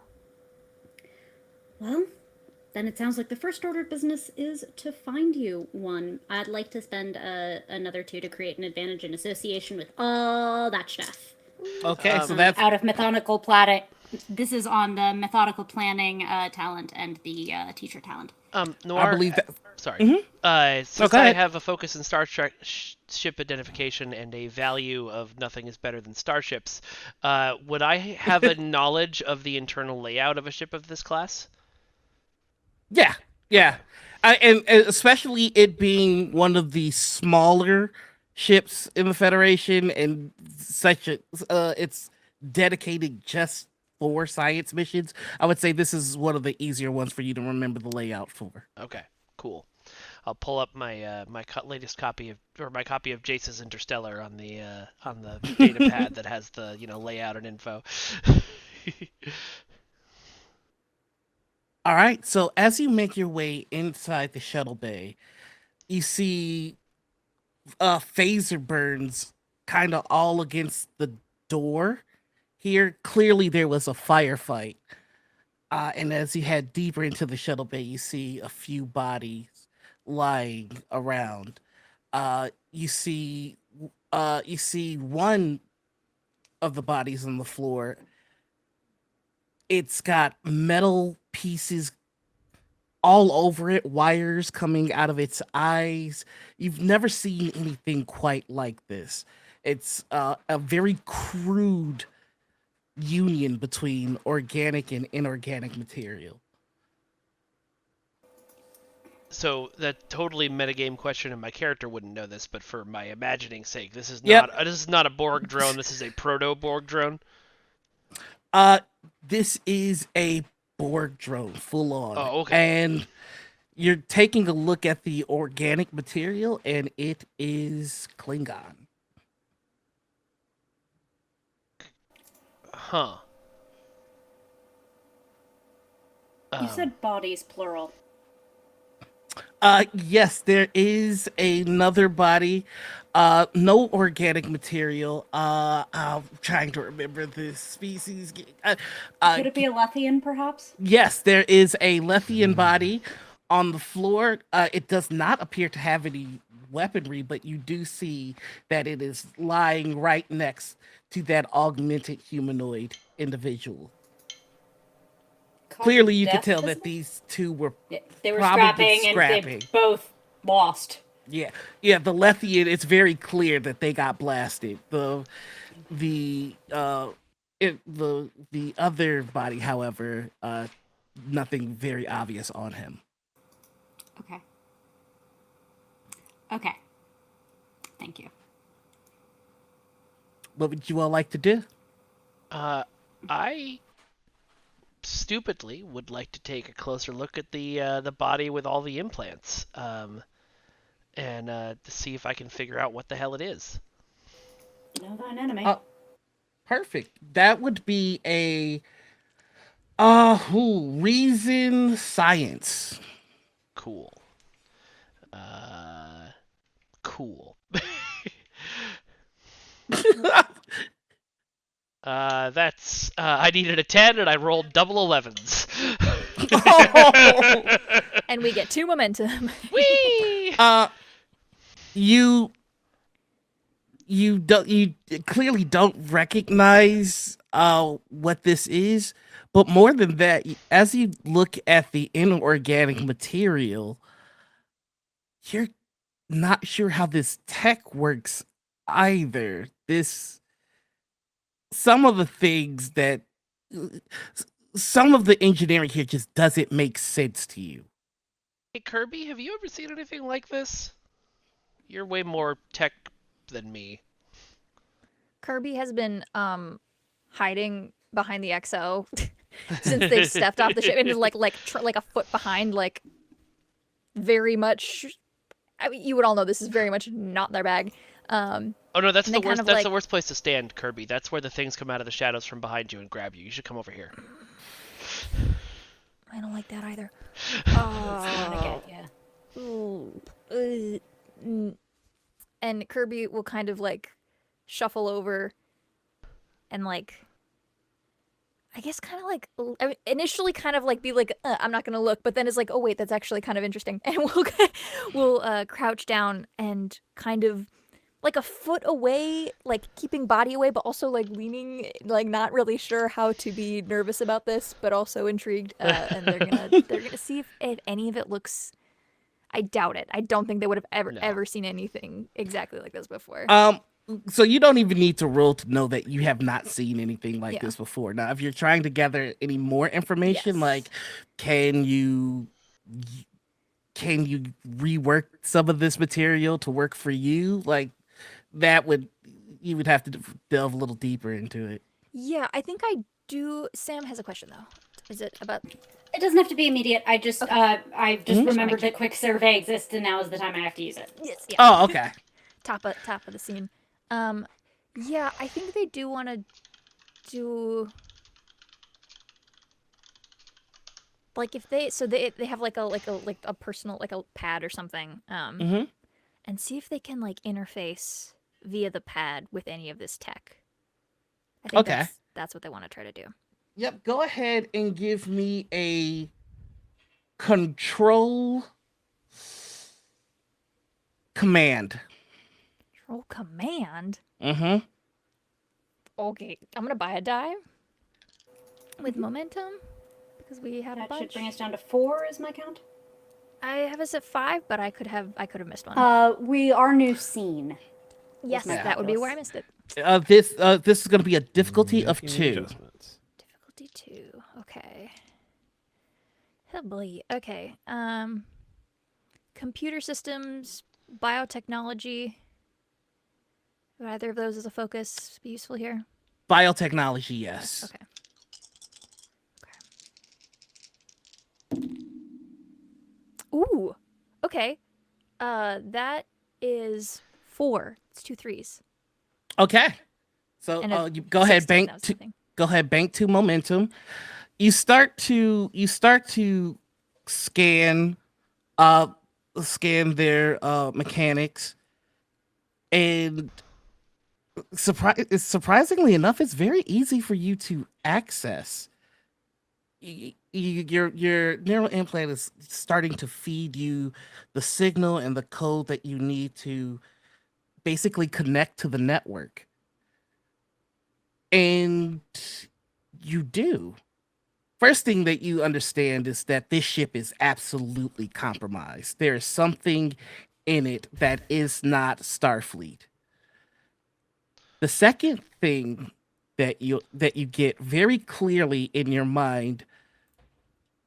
Well, then it sounds like the first order of business is to find you one. I'd like to spend another 2 to create an advantage in association with all that stuff. Okay, so that's out of methodical planning. This is on the methodical planning talent and the teacher talent. Noir, I believe that. Sorry. Mm-hmm. Since I have a focus in Star Trek ship identification and a value of nothing is better than starships, would I have a knowledge of the internal layout of a ship of this class? Yeah. And especially it being one of the smaller ships in the Federation and it's dedicated just for science missions. I would say this is one of the easier ones for you to remember the layout for. Okay, cool. I'll pull up my latest copy of my copy of Jace's Interstellar on the data pad that has the layout and info. All right, so as you make your way inside the shuttle bay, you see phaser burns kind of all against the door. Here, clearly there was a firefight. And as you head deeper into the shuttle bay, you see a few bodies lying around. You see one of the bodies on the floor. It's got metal pieces all over it, wires coming out of its eyes. You've never seen anything quite like this. It's a very crude union between organic and inorganic material. So that totally metagame question, and my character wouldn't know this, but for my imagining sake, this is not a Borg drone. This is a proto Borg drone. This is a Borg drone, full on. Oh, okay. And you're taking a look at the organic material, and it is Klingon. Huh. You said bodies, plural. Yes, there is another body. No organic material. I'm trying to remember the species. Could it be a Lethian, perhaps? Yes, there is a Lethian body on the floor. It does not appear to have any weaponry, but you do see that it is lying right next to that augmented humanoid individual. Clearly, you could tell that these two were they were probably scrapping, and they both lost. Yeah, the Lethian. It's very clear that they got blasted. The other body, however, nothing very obvious on him. Okay. Thank you. What would you all like to do? I stupidly would like to take a closer look at the body with all the implants, and to see if I can figure out what the hell it is. Know thine enemy. Perfect. That would be a reason science. Cool. Cool. That's I needed a 10 and I rolled double 11s. And we get 2 momentum. Whee! You clearly don't recognize what this is, but more than that, as you look at the inorganic material, you're not sure how this tech works either. Some of the engineering here just doesn't make sense to you. Hey Kirby, have you ever seen anything like this? You're way more tech than me. Kirby has been hiding behind the XO since they stepped off the ship, and is like a foot behind, like very much. I mean, you would all know this is very much not their bag. Oh no, that's the worst. That's like, the worst place to stand, Kirby. That's where the things come out of the shadows from behind you and grab you. You should come over here. I don't like that either. And Kirby will kind of like shuffle over and like, I guess kind of like initially kind of like be like, I'm not gonna look, but then it's like, oh wait, that's actually kind of interesting, and we'll crouch down and kind of like a foot away, like keeping body away, but also like leaning, like not really sure how to be nervous about this, but also intrigued. And they're gonna see if any of it looks. I doubt it. I don't think they would have ever seen anything exactly like this before. So you don't even need to roll to know that you have not seen anything like this before. Now, if you're trying to gather any more information, like can you rework some of this material to work for you? Like you would have to delve a little deeper into it. Yeah, I think I do. Sam has a question though. Is it about It doesn't have to be immediate. I just remembered that quick survey exists, and now is the time I have to use it. Yes. Yeah. Oh, okay. Top of the scene. Yeah, I think they do want to do like if they have like a personal like a pad or something. And see if they can like interface via the pad with any of this tech. I think that's what they want to try to do. Yep, go ahead and give me a control command. Control command? Mm-hmm. Okay, I'm going to buy a die with momentum because we had a bunch. That should bring us down to 4 is my count. I have us at 5, but I could have missed one. We are new scene. Yes, that would be where I missed it. This is going to be a difficulty of 2. Difficulty 2. Okay. Oh boy. Okay. Computer systems, biotechnology. Would either of those as a focus be useful here? Biotechnology, yes. Okay. Ooh. Okay. That is 4. It's 2 3s. Okay. So you go ahead, bank 2 momentum. You start to scan their mechanics, and surprisingly enough, it's very easy for you to access. Your neural implant is starting to feed you the signal and the code that you need to basically connect to the network. And you do. First thing that you understand is that this ship is absolutely compromised. There is something in it that is not Starfleet. The second thing that you get very clearly in your mind,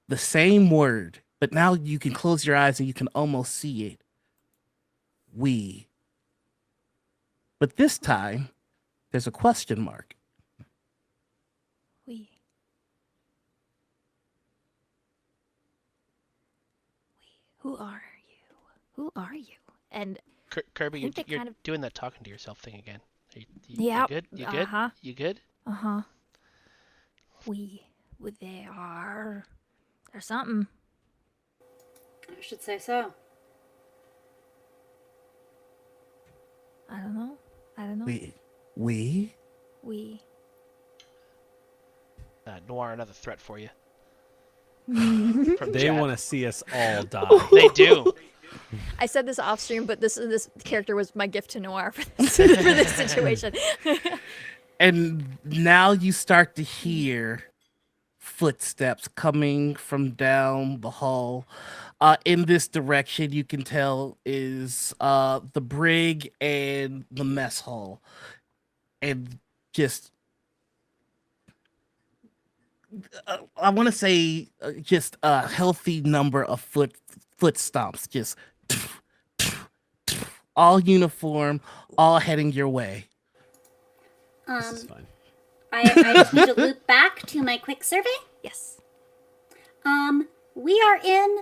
the same word, but now you can close your eyes and you can almost see it. We. But this time, there's a question mark. We. Who are you? Who are you? And Kirby, you're doing that talking to yourself thing again. You good? You good? Uh-huh. You good? Uh-huh. They are. There's something. I should say so. I don't know. We? Noir, another threat for you. They want to see us all die. They do. I said this off stream, but this character was my gift to Noir for this situation. And now you start to hear footsteps coming from down the hall. In this direction, you can tell is the brig and the mess hall. And just, I want to say just a healthy number of foot stomps, just all uniform, all heading your way. This is fine. I just need to loop back to my quick survey. Yes. We are in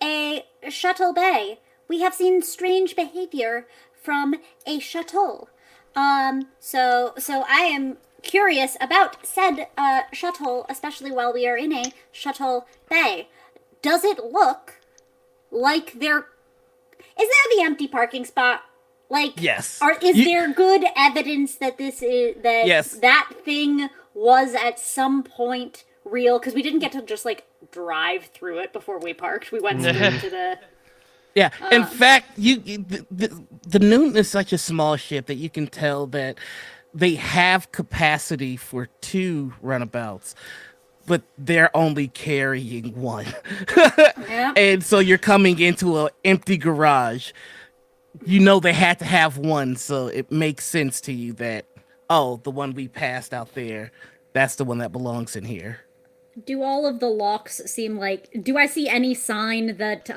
a shuttle bay. We have seen strange behavior from a shuttle. So I am curious about said shuttle, especially while we are in a shuttle bay. Does it look like there... Is there the empty parking spot? Like, yes. Is there good evidence that this is that thing was at some point real? Because we didn't get to just like drive through it before we parked. We went straight to the. Yeah. In fact, the Newton is such a small ship that you can tell that they have capacity for 2 runabouts, but they're only carrying 1. Yeah. And so you're coming into an empty garage. You know they had to have 1, so it makes sense to you that, oh, the one we passed out there, that's the one that belongs in here. Do all of the locks seem like... Do I see any sign that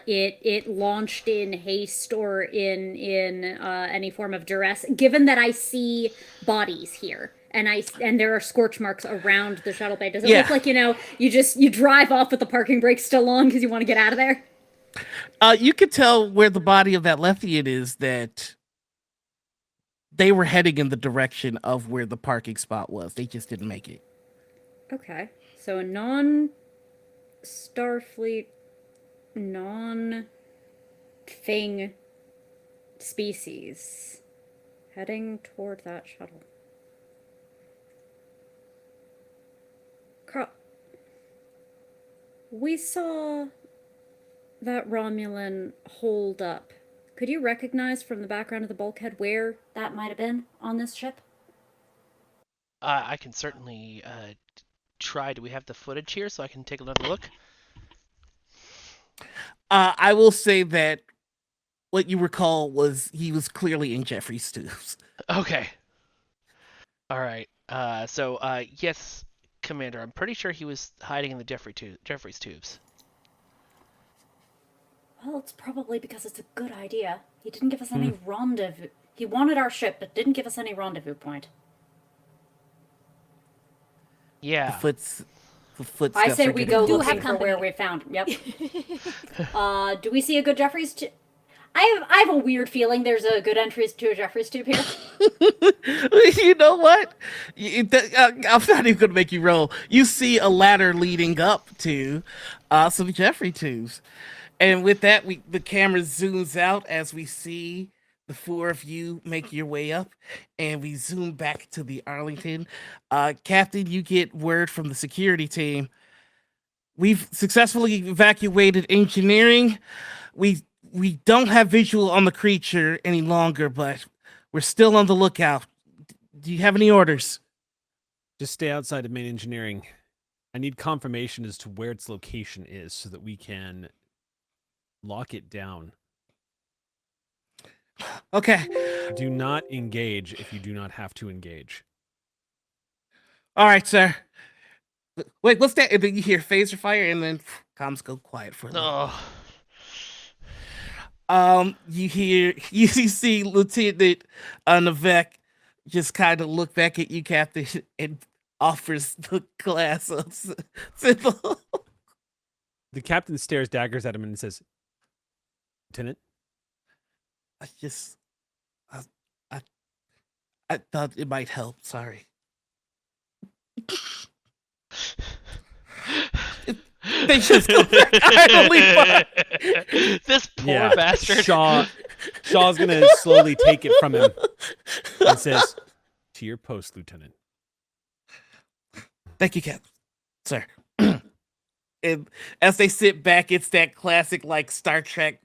it launched in haste or in any form of duress? Given that I see bodies here, and there are scorch marks around the shuttle bay. Does it look like, you drive off with the parking brake still on because you want to get out of there? You could tell where the body of that Lethian is that they were heading in the direction of where the parking spot was. They just didn't make it. Okay. So a non-Starfleet, non-thing species heading toward that shuttle. Carl, we saw that Romulan hold up. Could you recognize from the background of the bulkhead where that might have been on this ship? I can certainly try. Do we have the footage here so I can take another look? I will say that what you recall was he was clearly in Jeffrey's tubes. Okay. All right. Yes, Commander. I'm pretty sure he was hiding in the Jeffrey's tubes. Well, it's probably because it's a good idea. He didn't give us any rendezvous. He wanted our ship, but didn't give us any rendezvous point. Yeah. The footsteps I say we go looking for where we found him. Yep. Do we see a good Jeffrey's tube? I have a weird feeling there's a good entry to a Jeffrey's tube here. You know what? I'm not even going to make you roll. You see a ladder leading up to some Jeffrey tubes. And with that, the camera zooms out as we see the four of you make your way up, and we zoom back to the Arlington. Captain, you get word from the security team. We've successfully evacuated engineering. We don't have visual on the creature any longer, but we're still on the lookout. Do you have any orders? Just stay outside of main engineering. I need confirmation as to where its location is so that we can lock it down. Okay. Do not engage if you do not have to engage. All right, sir. Wait, what's that? And then you hear phaser fire, and then comms go quiet for a little. You see Lieutenant Navek just kind of look back at you, Captain, and offers the glass of Sybil. The captain stares daggers at him and says, Lieutenant? I thought it might help. Sorry. They just go back idly. This poor bastard. Shaw's gonna slowly take it from him and says, "To your post, Lieutenant." Thank you, Captain. Sir. And as they sit back, it's that classic like Star Trek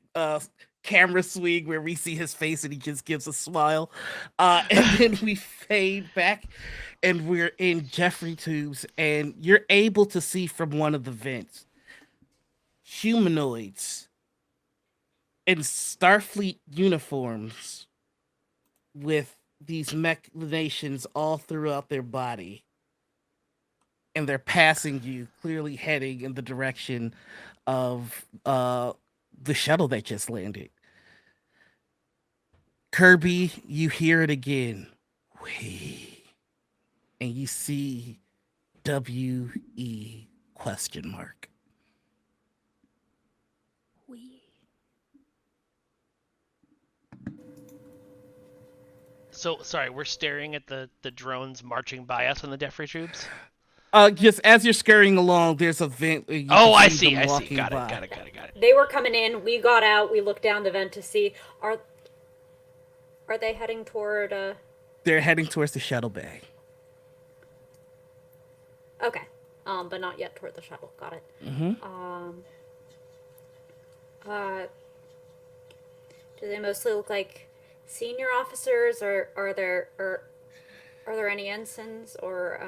camera swing where we see his face and he just gives a smile. And then we fade back and we're in Jeffrey tubes, and you're able to see from one of the vents humanoids in Starfleet uniforms with these machinations all throughout their body. And they're passing you, clearly heading in the direction of the shuttle that just landed. Kirby, you hear it again. We. And you see W-E ? We. So, sorry, we're staring at the drones marching by us on the Jeffrey tubes? Just as you're scurrying along, there's a vent. I see. Got it. They were coming in. We got out. We looked down the vent to see. Are they heading toward? They're heading towards the shuttle bay. Okay. But not yet toward the shuttle. Got it. Mm-hmm. Do they mostly look like senior officers, or are there any ensigns or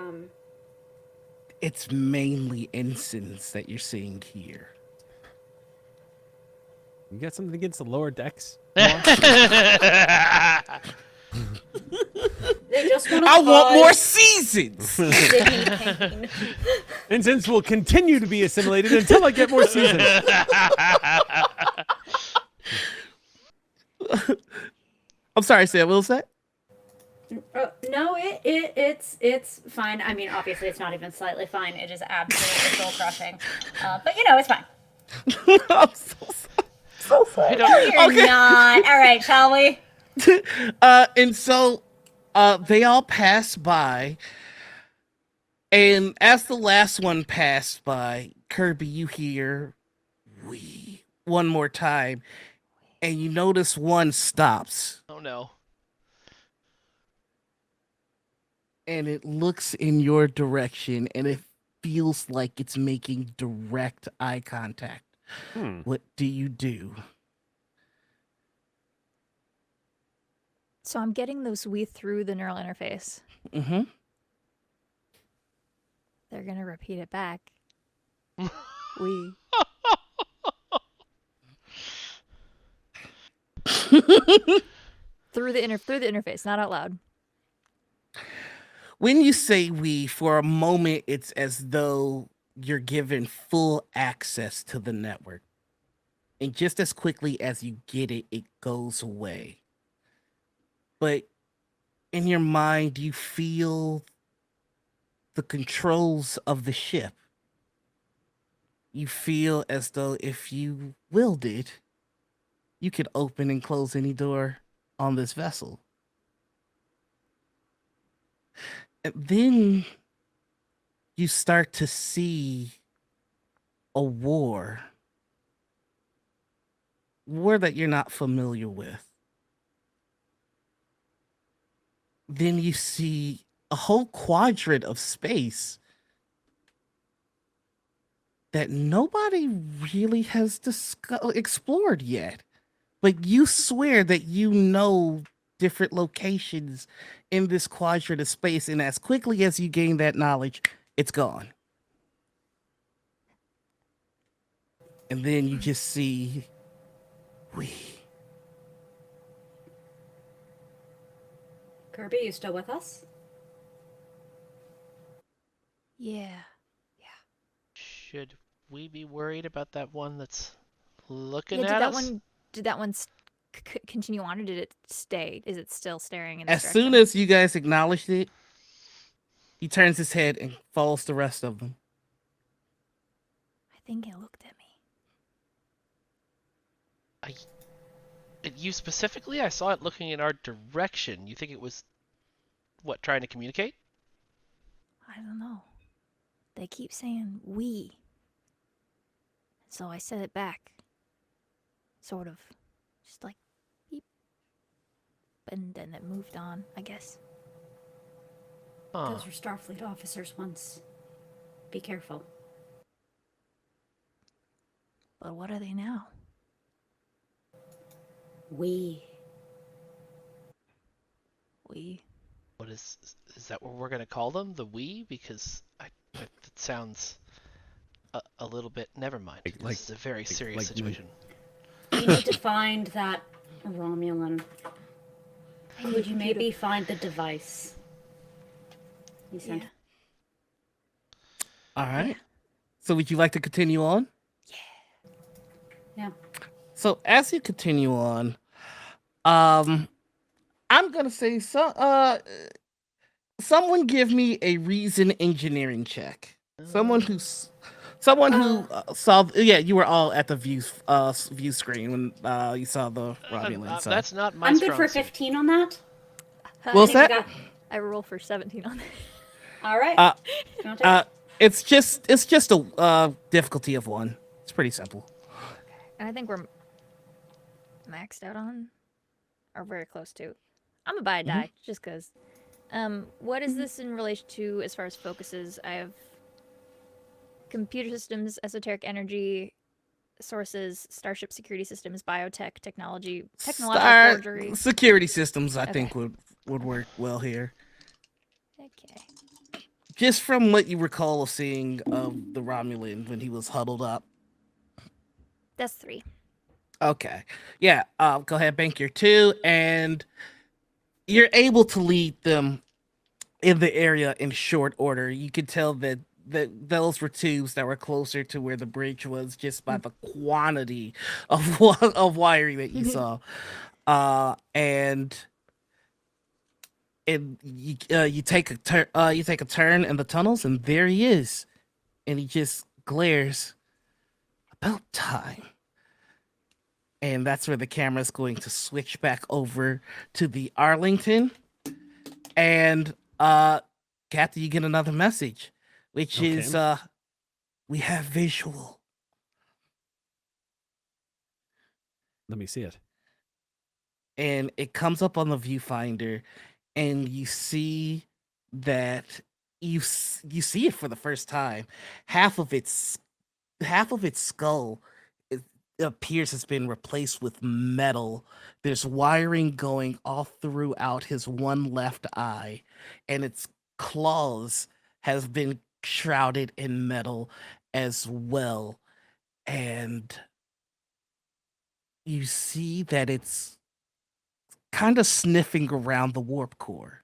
It's mainly ensigns that you're seeing here. You got something against the lower decks? They just want I want more seasons. Ensigns will continue to be assimilated until I get more seasons. I'm sorry, Sam. What was that? No, it It's fine. I mean, obviously, it's not even slightly fine. It is absolutely soul crushing. But you know, it's fine. I'm so sorry. No, you're not. All right, shall we? And so they all pass by, and as the last one passed by, Kirby, you hear "we" one more time, and you notice one stops. Oh no. And it looks in your direction, and it feels like it's making direct eye contact. What do you do? So I'm getting those "we" through the neural interface. Mm-hmm. They're gonna repeat it back. We. through the interface, not out loud. When you say "we," for a moment, it's as though you're given full access to the network. And just as quickly as you get it, it goes away. But in your mind, you feel the controls of the ship. You feel as though if you willed it, you could open and close any door on this vessel. And then you start to see a war that you're not familiar with. Then you see a whole quadrant of space that nobody really has explored yet. But you swear that you know different locations in this quadrant of space, and as quickly as you gain that knowledge, it's gone. And then you just see "we." Kirby, you still with us? Yeah. Should we be worried about that one that's looking Yeah, at us? Did that one continue on, or did it stay? Is it still staring in As this soon direction? as you guys acknowledged it, he turns his head and follows the rest of them. I think it looked at me. You specifically? I saw it looking in our direction. You think it was, what, trying to communicate? I don't know. They keep saying "we." So I said it back. Sort of. Just like beep. And then it moved on, I guess. Huh. Those were Starfleet officers once. Be careful. But what are they now? We. What is that what we're gonna call them? The we? Because it sounds a little bit. Never mind. This is a very serious situation. We need to find that Romulan. Would you maybe find the device? You sent. All right. So would you like to continue on? Yeah. So as you continue on, I'm gonna say someone give me a reason engineering check. Someone who saw. Yeah, you were all at the view screen when you saw the Romulan. So. That's not my. I'm good for 15 on that. What's that? I roll for 17 on that. All right. It's just a difficulty of 1. It's pretty simple. And I think we're maxed out on, or very close to. I'm gonna buy a die, just because. What is this in relation to as far as focuses? I have computer systems, esoteric energy sources, starship security systems, biotech, technological forgery. Security systems, I think, would work well here. Okay. Just from what you recall of seeing of the Romulan when he was huddled up. That's 3. Okay. Yeah, go ahead, bank your 2, and you're able to lead them in the area in short order. You could tell that those were tubes that were closer to where the bridge was just by the quantity of wiring that you saw. And and you take a turn in the tunnels, and there he is, and he just glares. About time. And that's where the camera's going to switch back over to the Arlington, and Captain, you get another message, which is we have visual. Let me see it. And it comes up on the viewfinder, and you see that you see it for the first time. Half of its skull appears has been replaced with metal. There's wiring going all throughout his one left eye, and its claws have been shrouded in metal as well. And you see that it's kind of sniffing around the warp core.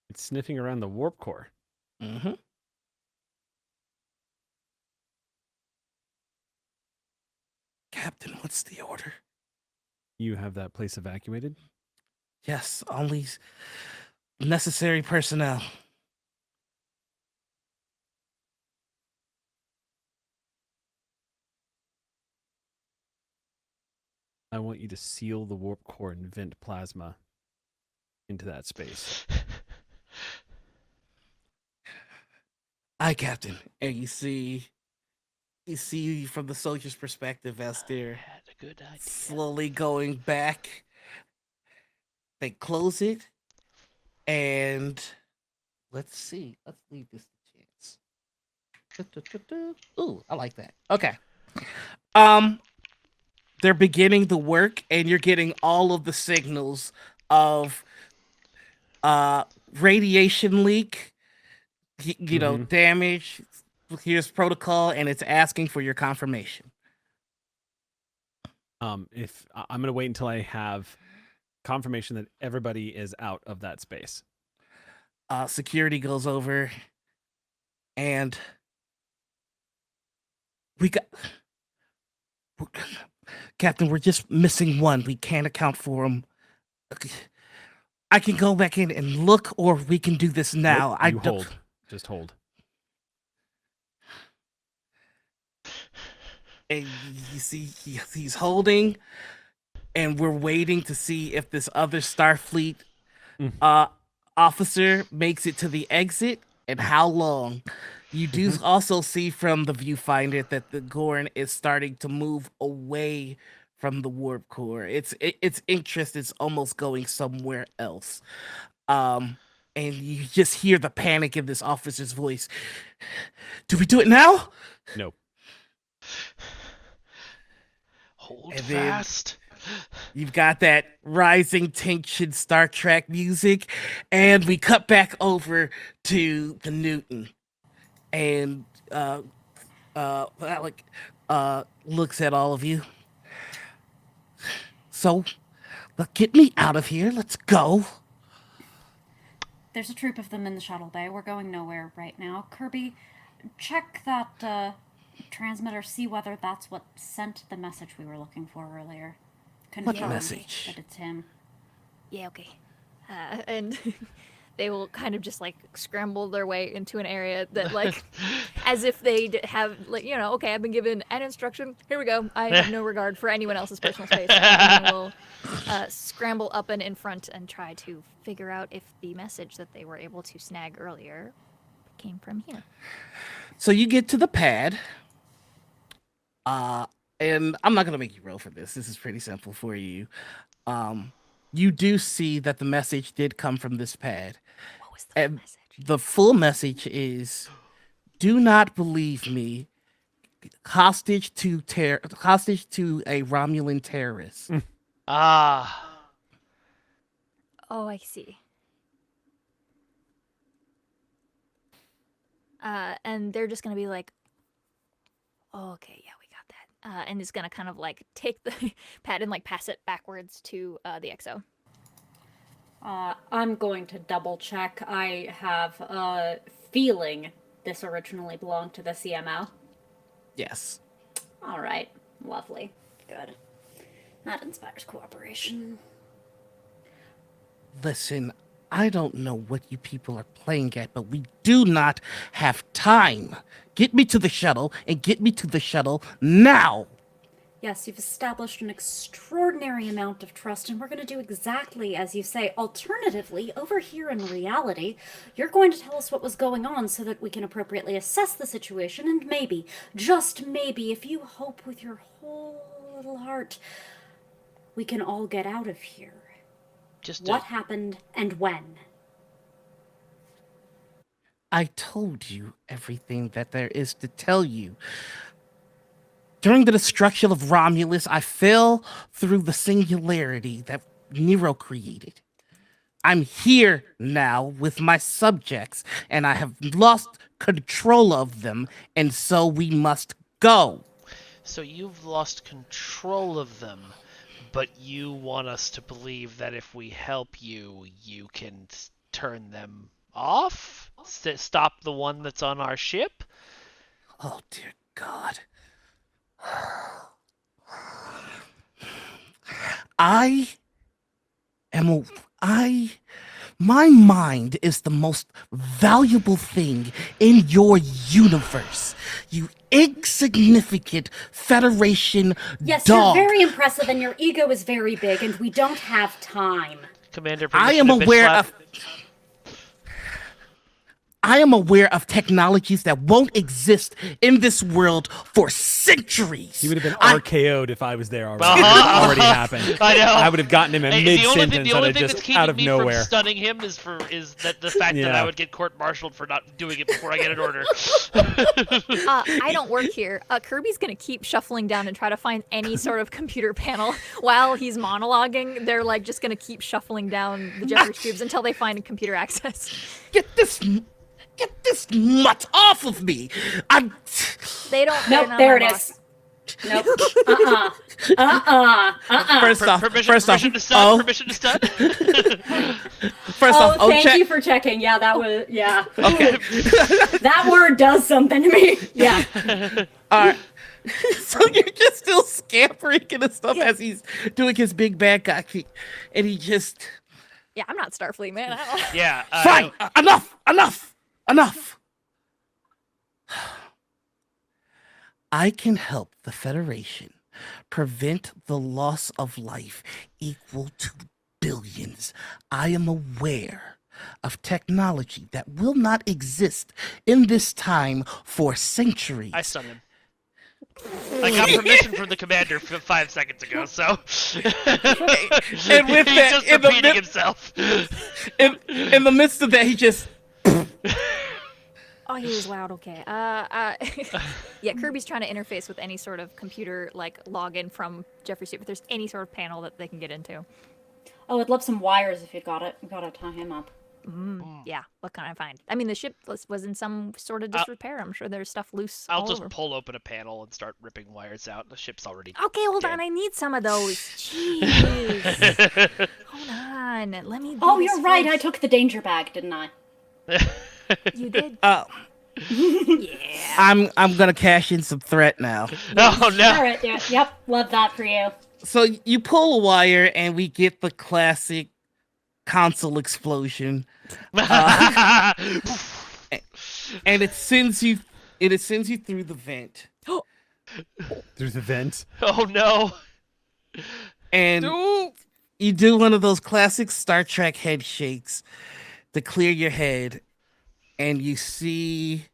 It's sniffing around the warp core. Mm-hmm. Captain, what's the order? You have that place evacuated? Yes, only necessary personnel. I want you to seal the warp core and vent plasma into that space. Aye, Captain. And you see from the soldier's perspective as they're slowly going back. They close it, and let's see. Let's leave this a chance. Ooh, I like that. Okay. They're beginning the work, and you're getting all of the signals of radiation leak, you know, damage. Here's protocol, and it's asking for your confirmation. If I'm going to wait until I have confirmation that everybody is out of that space. Security goes over, and we got Captain. We're just missing one. We can't account for him. I can go back in and look, or we can do this now. Nope, hold. Just hold. And you see he's holding, and we're waiting to see if this other Starfleet officer makes it to the exit and how long. You do also see from the viewfinder that the Gorn is starting to move away from the warp core. Its interest is almost going somewhere else. And you just hear the panic in this officer's voice. Do we do it now? Nope. Hold fast. You've got that rising tension Star Trek music, and we cut back over to the Newton, and Alec looks at all of you. So, get me out of here. Let's go. There's a troop of them in the shuttle bay. We're going nowhere right now. Kirby, check that transmitter, see whether that's what sent the message we were looking for earlier. What Confirm message? that it's him. Yeah, okay. And they will kind of just like scramble their way into an area that like as if they have like, you know, okay, I've been given an instruction, here we go, I have no regard for anyone else's personal space, and they will scramble up and in front and try to figure out if the message that they were able to snag earlier came from here. So you get to the pad, and I'm not gonna make you roll for this. This is pretty simple for you. You do see that the message did come from this pad. What was the message? The full message is, "Do not believe me. Hostage to a Romulan terrorist." Ah. Oh, I see. And they're just gonna be like, oh, okay, yeah, we got that. And is gonna kind of like take the pad and like pass it backwards to the XO. I'm going to double check. I have a feeling this originally belonged to the CMO. Yes. All right. Lovely. Good. That inspires cooperation. Listen, I don't know what you people are playing at, but we do not have time. Get me to the shuttle, and get me to the shuttle now! Yes, you've established an extraordinary amount of trust, and we're going to do exactly as you say. Alternatively, over here in reality, you're going to tell us what was going on so that we can appropriately assess the situation, and maybe, just maybe, if you hope with your whole little heart, we can all get out of here. What happened and when? I told you everything that there is to tell you. During the destruction of Romulus, I fell through the singularity that Nero created. I'm here now with my subjects, and I have lost control of them, and so we must go. So you've lost control of them, but you want us to believe that if we help you, you can turn them off? Stop the one that's on our ship? Oh, dear God. My mind is the most valuable thing in your universe. You insignificant Federation Yes, dog. you're very impressive and your ego is very big and we don't have time. Commander, I am aware of technologies that won't exist in this world for centuries. He would have been RKO'd if I was there already. Already happened. I know. I would have gotten him a mid-sentence The only thing just that's out keeping of me nowhere. from stunning him is that the fact that I would get court-martialed for not doing it before I get an order. I don't work here. Kirby's gonna keep shuffling down and try to find any sort of computer panel while he's monologuing. They're like just gonna keep shuffling down the Jeffrey cubes until they find a computer access. Get this mutt off of me! They don't. Nope, there it is. Nope. First off, permission to stun. Permission to stun. Thank you for checking. Yeah, that was Okay. That word does something to me. Yeah. All right. So you're just still scampering and stuff as he's doing his big bad guy kick, and he just. Yeah, I'm not Starfleet, man. I don't... Yeah. Fine. Enough. I can help the Federation prevent the loss of life equal to billions. I am aware of technology that will not exist in this time for centuries. I stun him. I got permission from the commander 5 seconds ago, so and with he's that, just repeating himself. In the midst of that, he just. Oh, he was loud. Okay. Yeah, Kirby's trying to interface with any sort of computer like login from Jeffrey Suit. If there's any sort of panel that they can get into. Oh, I'd love some wires if you've got it. We gotta tie him up. Yeah, what can I find? I mean, the ship was in some sort of disrepair. I'm sure there's stuff loose. I'll all just over. pull open a panel and start ripping wires out. The ship's already. Okay, hold on. I need some of those. Jeez. Hold on. Let me. Oh, you're right. I took the danger bag, didn't I? You did. Yeah. I'm gonna cash in some threat now. Oh no. All right. Yeah. Yep. Love that for you. So you pull a wire, and we get the classic console explosion, and it sends you through the vent. Through the vent. Oh no. And you do one of those classic Star Trek head shakes to clear your head, and you see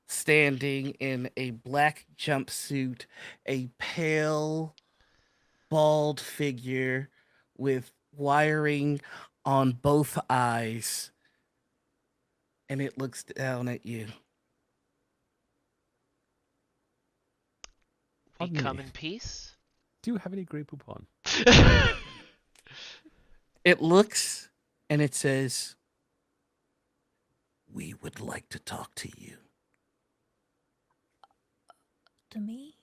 standing in a black jumpsuit a pale, bald figure with wiring on both eyes, and it looks down at you. We come in peace? Do you have any Grey Poupon? It looks and it says, "We would like to talk to you." To me?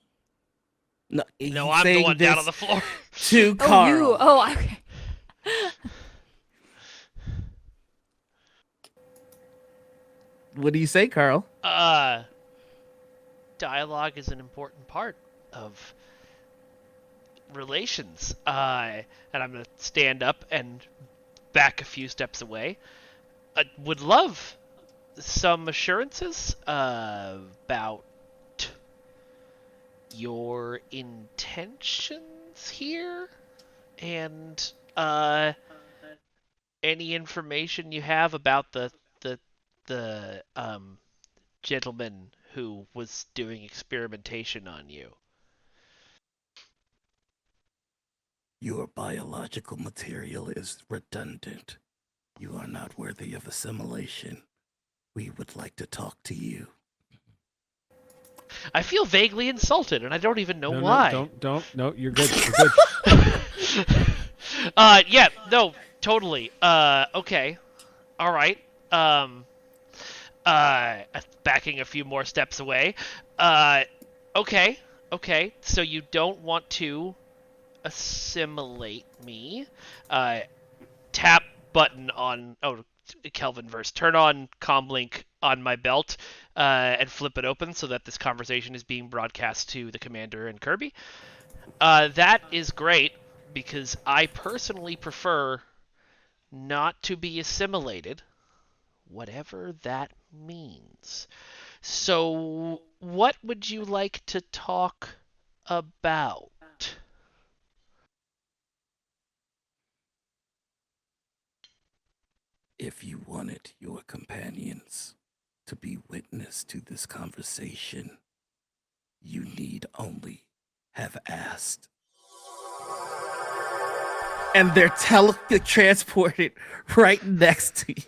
No, I'm the one down on the floor. To Carl. You. Oh, okay. What do you say, Carl? Dialogue is an important part of relations. And I'm going to stand up and back a few steps away. I would love some assurances about your intentions here and any information you have about the gentleman who was doing experimentation on you. Your biological material is redundant. You are not worthy of assimilation. We would like to talk to you. I feel vaguely insulted, and I don't even know why. No, you're good. You're good. Yeah, no, totally. Okay. All right. Backing a few more steps away. Okay. So you don't want to assimilate me. Tap button on Kelvin verse. Turn on comlink on my belt and flip it open so that this conversation is being broadcast to the commander and Kirby. That is great because I personally prefer not to be assimilated, whatever that means. So, what would you like to talk about? If you wanted your companions to be witness to this conversation, you need only have asked. And they're transported right next to you.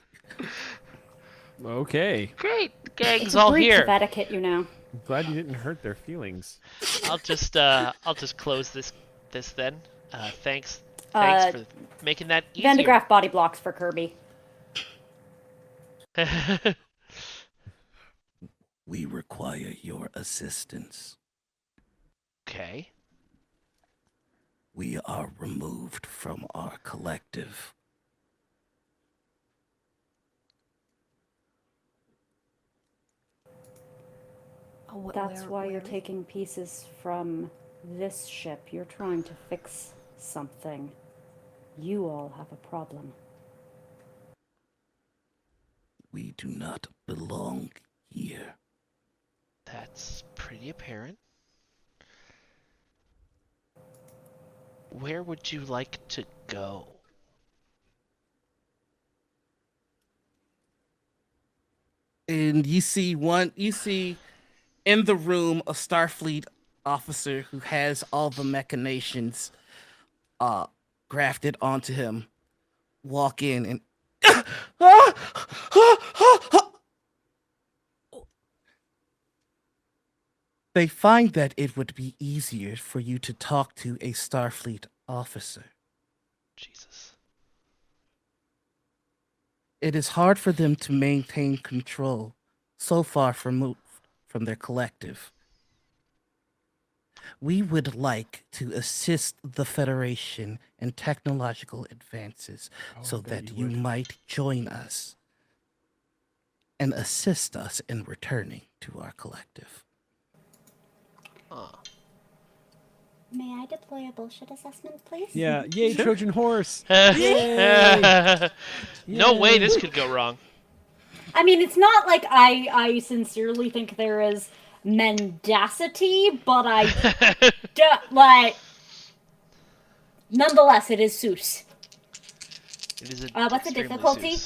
Okay. Great, gang's It's a all breach here. of etiquette, you know. I'm glad you didn't hurt their feelings. I'll just close this then. Thanks for making that easier. Vandegraaff body blocks for Kirby. We require your assistance. Okay. We are removed from our collective. Oh, That's why you're taking pieces from this ship. You're trying to fix something. You all have a problem. We do not belong here. That's pretty apparent. Where would you like to go? And you see in the room a Starfleet officer who has all the machinations grafted onto him walk in and they find that it would be easier for you to talk to a Starfleet officer. Jesus. It is hard for them to maintain control so far removed from their collective. We would like to assist the Federation in technological advances so that you might join us and assist us in returning to our collective. May I deploy a bullshit assessment, please? Yeah, yay, Sure. Trojan horse. No way Yay. this could go wrong. I mean, it's not like I sincerely think there is mendacity, but nonetheless, it is Seuss. It is what's the difficulty?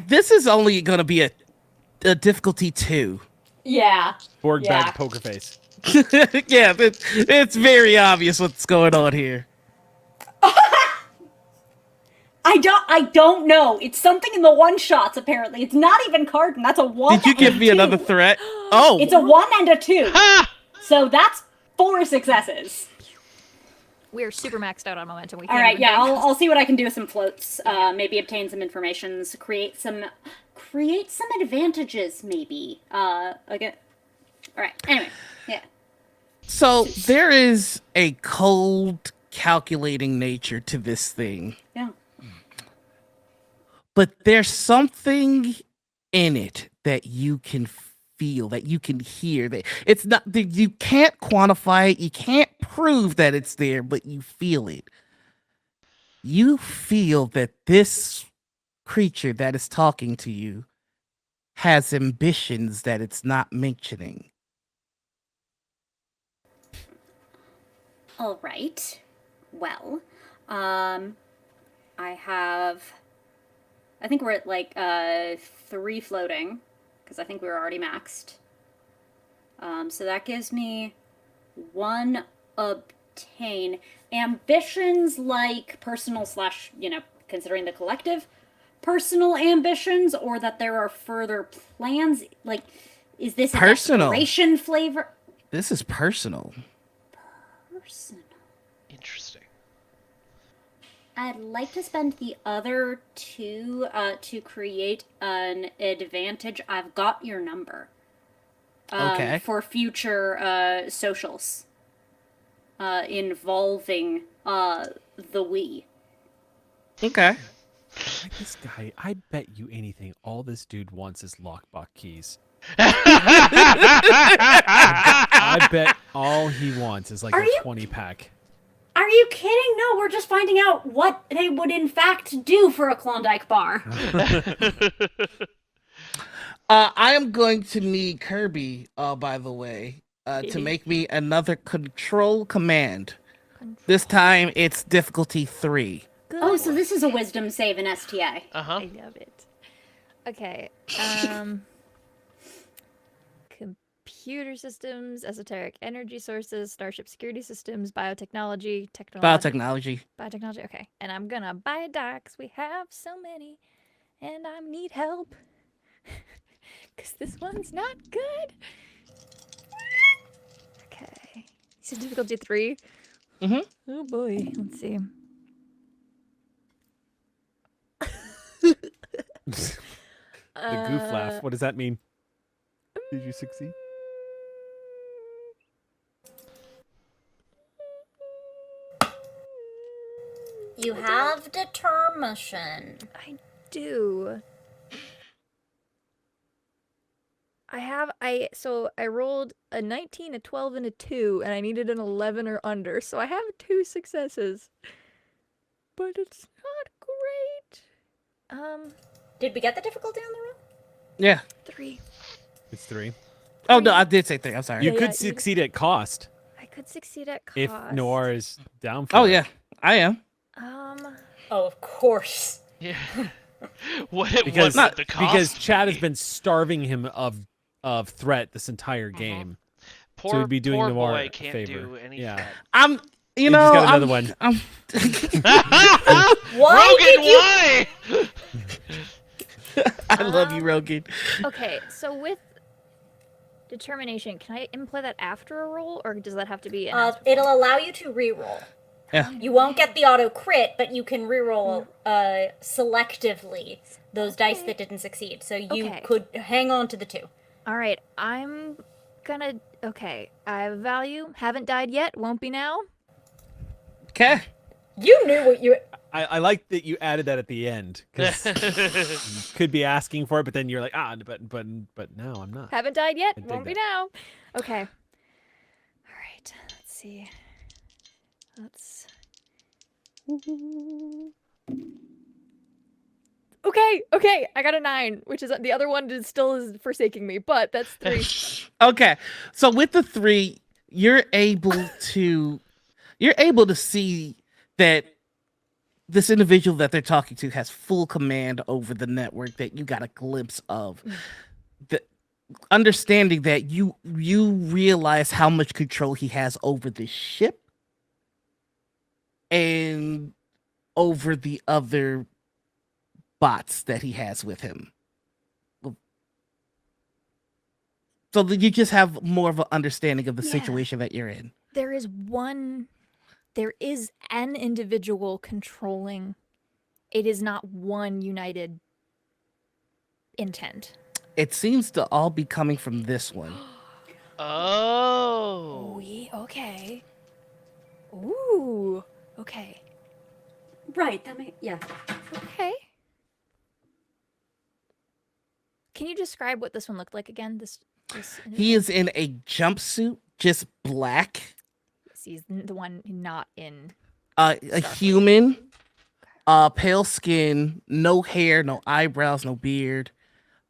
This is only going to be a difficulty 2. Yeah. Borg Yeah. bag poker face. Yeah, it's very obvious what's going on here. I don't know. It's something in the one shots, apparently. It's not even Carden. That's a 1 Did you give and me 2. another threat? Oh! It's a 1 and a 2. So that's 4 successes. We're super maxed out on momentum. We All can't right, even yeah, bank. I'll see what I can do with some floats. Maybe obtain some informations, create some advantages, maybe. Again. All right. Anyway, yeah. So there is a cold, calculating nature to this thing. Yeah. But there's something in it that you can feel, that you can hear, that it's not that you can't quantify it, you can't prove that it's there, but you feel it. You feel that this creature that is talking to you has ambitions that it's not mentioning. All right. Well, I think we're at like 3 floating, because I think we were already maxed. So that gives me 1 obtain. Ambitions like personal slash, considering the collective, personal ambitions, or that there are further plans? Like, is this a Personal. desperation flavor? This is personal. Personal. Interesting. I'd like to spend the other 2 to create an advantage. I've got your number. Okay. For future socials involving the we. Okay. This guy, I bet you anything, all this dude wants is lockbox keys. I bet all he wants is like a 20-pack. Are you kidding? No, we're just finding out what they would in fact do for a Klondike bar. I am going to need Kirby, by the way, to make me another control command. This time it's difficulty 3. Good. Oh, so this is a wisdom save in STA. Uh-huh. I love it. Okay. Computer systems, esoteric energy sources, starship security systems, biotechnology, Biotechnology. Biotechnology. Okay. And I'm gonna buy a die because we have so many, and I need help because this one's not good. Okay. So difficulty 3. Mm-hmm. Oh boy. Let's see. The goof laugh. What does that mean? Did you succeed? You have determination. I do. So I rolled a 19, a 12, and a 2, and I needed an 11 or under. So I have 2 successes. But it's not great. Did we get the difficulty on the roll? Yeah. 3. It's 3. Oh, no, I did say 3. I'm sorry. You could succeed at cost. I could succeed at cost. If Noir is down for Oh, it. yeah. I am. Oh, of course. Yeah. What Because was the cost? because Chad has been starving him of threat this entire game. Poor, so he'd be doing poor Noir boy a can't favor. do any Yeah. threat. I'm, He just got another one. Rogan, why? I love you, Rogan. Okay, so with determination, can I input that after a roll, or does that have to be an It'll allow you to reroll. Yeah. You won't get the auto crit, but you can reroll selectively those dice that didn't succeed. So you could hang on to the 2. All right, I'm gonna. Okay, I have a value. Haven't died yet. Won't be now. Okay. You knew what you. I like that you added that at the end because you could be asking for it, but then you're like, but no, I'm not. Haven't died yet. I dig Won't be that. now. Okay. All right. Let's see. Okay. I got a 9, which is the other one still is forsaking me, but that's 3. Okay. So with the 3, you're able to see that this individual that they're talking to has full command over the network that you got a glimpse of. The understanding that you realize how much control he has over the ship and over the other bots that he has with him. So that you just have more of an understanding of the situation that you're in. There is an individual controlling. It is not one united intent. It seems to all be coming from this one. Oh. Okay. Ooh. Okay. Right. Yeah. Okay. Can you describe what this one looked like again? He is in a jumpsuit, just black. He's the one not in. A human, pale skin, no hair, no eyebrows, no beard,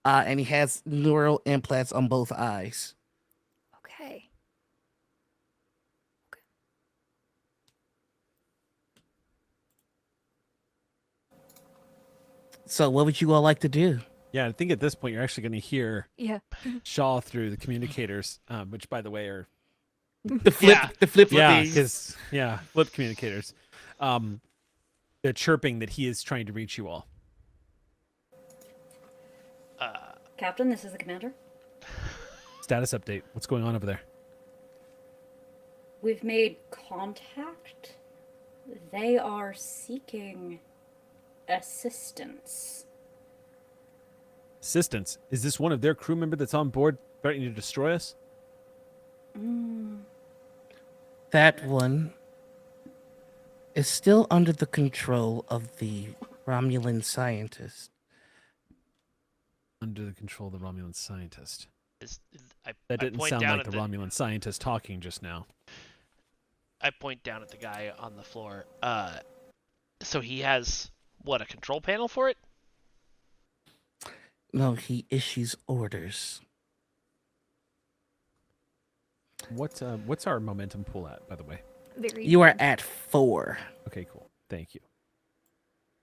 and he has neural implants on both eyes. Okay. So, what would you all like to do? Yeah, I think at this point you're actually going to hear Yeah. Shaw through the communicators, which, by the way, are the flip yeah, things. because flip communicators. They're chirping that he is trying to reach you all. Captain, this is the commander. Status update. What's going on over there? We've made contact. They are seeking assistance. Assistance. Is this one of their crew member that's on board threatening to destroy us? That one is still under the control of the Romulan scientist. Under the control of the Romulan scientist. I Didn't point sound down like at the Romulan scientist talking just now. I point down at the guy on the floor. So he has, what, a control panel for it? No, he issues orders. What's our momentum pool at, by the way? You are at 4. Okay, cool. Thank you.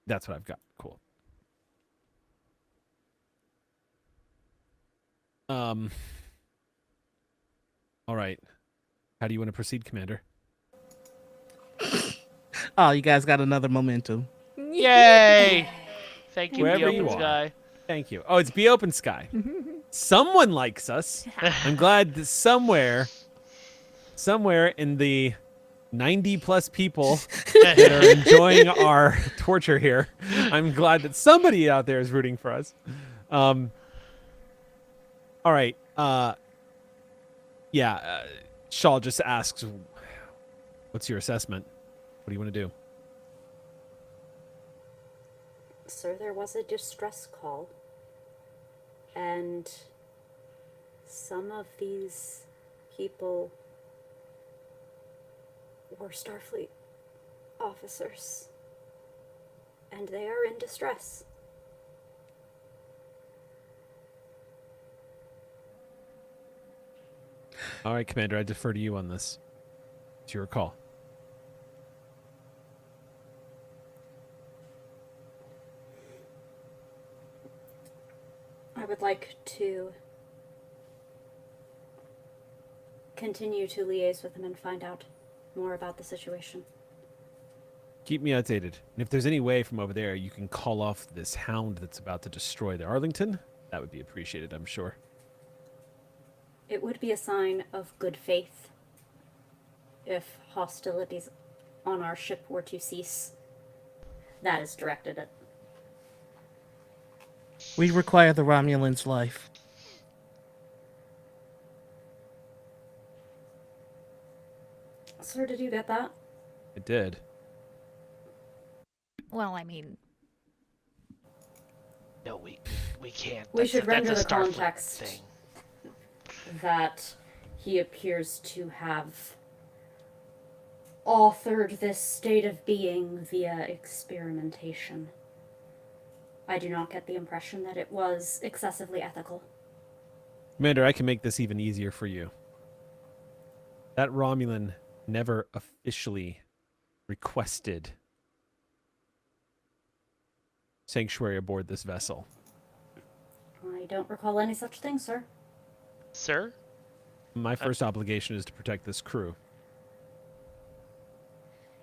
That's what I've got. Cool. All right. How do you want to proceed, Commander? Oh, you guys got another momentum. Yay! Thank you, Wherever Be you Open are. Sky. Thank you. Oh, it's Be Open Sky. Someone likes us. I'm glad that somewhere in the 90 plus people that are enjoying our torture here, I'm glad that somebody out there is rooting for us. All right. Shaw just asks, what's your assessment? What do you want to do? Sir, there was a distress call. And some of these people were Starfleet officers. And they are in distress. All right, Commander, I defer to you on this. It's your call. I would like to continue to liaise with them and find out more about the situation. Keep me updated. And if there's any way from over there you can call off this hound that's about to destroy the Arlington, that would be appreciated, I'm sure. It would be a sign of good faith if hostilities on our ship were to cease. That is directed at... We require the Romulan's life. Sir, did you get that? I did. Well, I mean... No, we can't. We should render that's the a Starfleet context thing. that he appears to have authored this state of being via experimentation. I do not get the impression that it was excessively ethical. Commander, I can make this even easier for you. That Romulan never officially requested sanctuary aboard this vessel. I don't recall any such thing, sir. Sir? My first obligation is to protect this crew.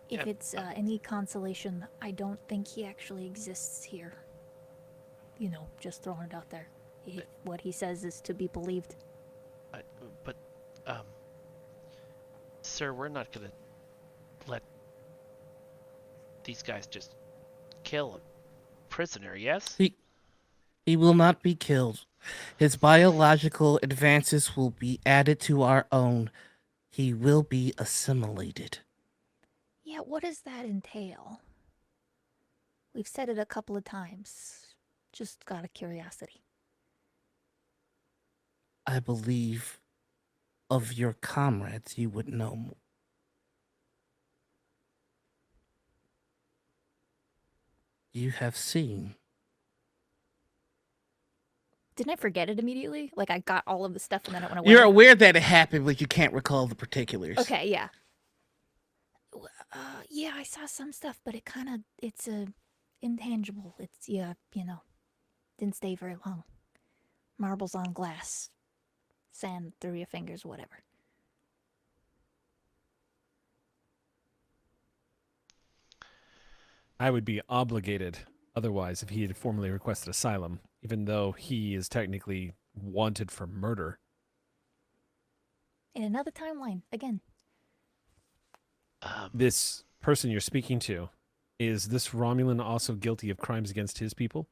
If it's any consolation, I don't think he actually exists here. You know, just throwing it out there. What he says is to be believed. But, sir, we're not gonna let these guys just kill a prisoner, yes? He will not be killed. His biological advances will be added to our own. He will be assimilated. Yeah, what does that entail? We've said it a couple of times. Just out of curiosity. I believe of your comrades, you would know more. You have seen. Didn't I forget it immediately? Like I got all of the stuff and then it went away. You're aware that it happened, but you can't recall the particulars. Okay, yeah. Yeah, I saw some stuff, but it's intangible. It's, didn't stay very long. Marbles on glass. Sand through your fingers, whatever. I would be obligated otherwise if he had formally requested asylum, even though he is technically wanted for murder. In another timeline, again. This person you're speaking to, is this Romulan also guilty of crimes against his people?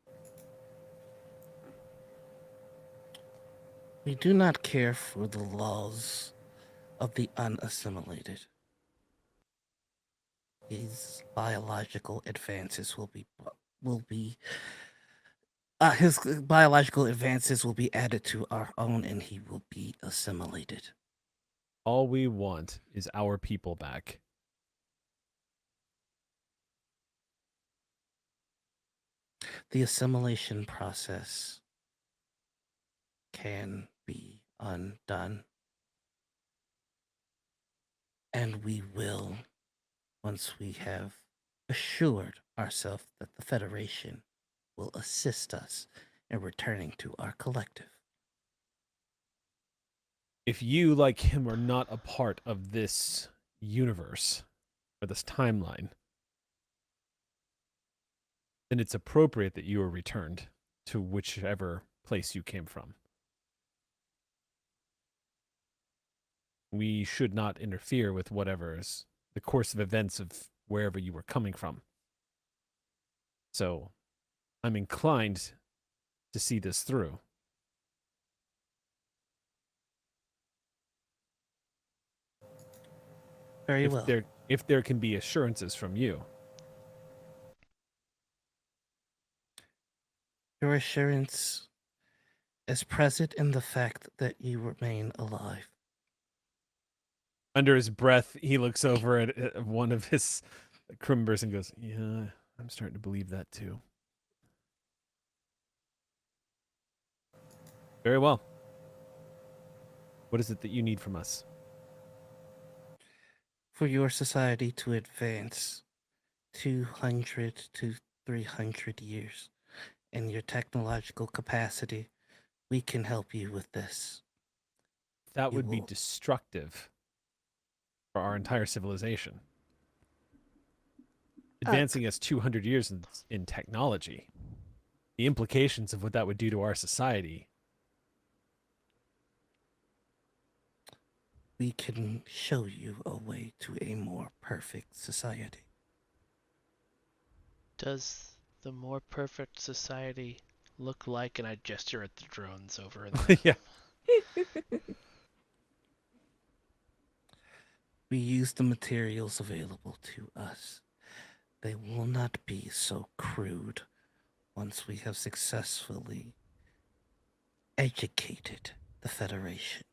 We do not care for the laws of the unassimilated. His biological advances his biological advances will be added to our own, and he will be assimilated. All we want is our people back. The assimilation process can be undone. And we will, once we have assured ourselves that the Federation will assist us in returning to our collective. If you, like him, are not a part of this universe, or this timeline, then it's appropriate that you are returned to whichever place you came from. We should not interfere with whatever is the course of events of wherever you were coming from. So, I'm inclined to see this through. Very well. If there can be assurances from you. Your assurance is present in the fact that you remain alive. Under his breath, he looks over at one of his crew members and goes, "Yeah, I'm starting to believe that too." Very well. What is it that you need from us? For your society to advance 200 to 300 years in your technological capacity, we can help you with this. That would be destructive for our entire civilization. Advancing us 200 years in technology, the implications of what that would do to our society. We can show you a way to a more perfect society. Does the more perfect society look like, and I gesture at the drones over in the... Yeah. We use the materials available to us. They will not be so crude once we have successfully educated the Federation.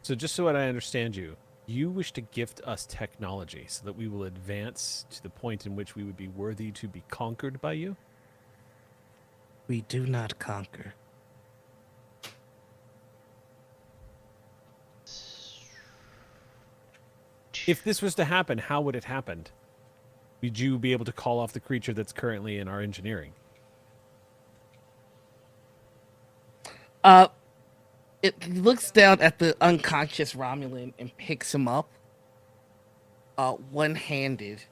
So just so that I understand you, you wish to gift us technology so that we will advance to the point in which we would be worthy to be conquered by you? We do not conquer. If this was to happen, how would it happen? Would you be able to call off the creature that's currently in our engineering? It looks down at the unconscious Romulan and picks him up, one-handed.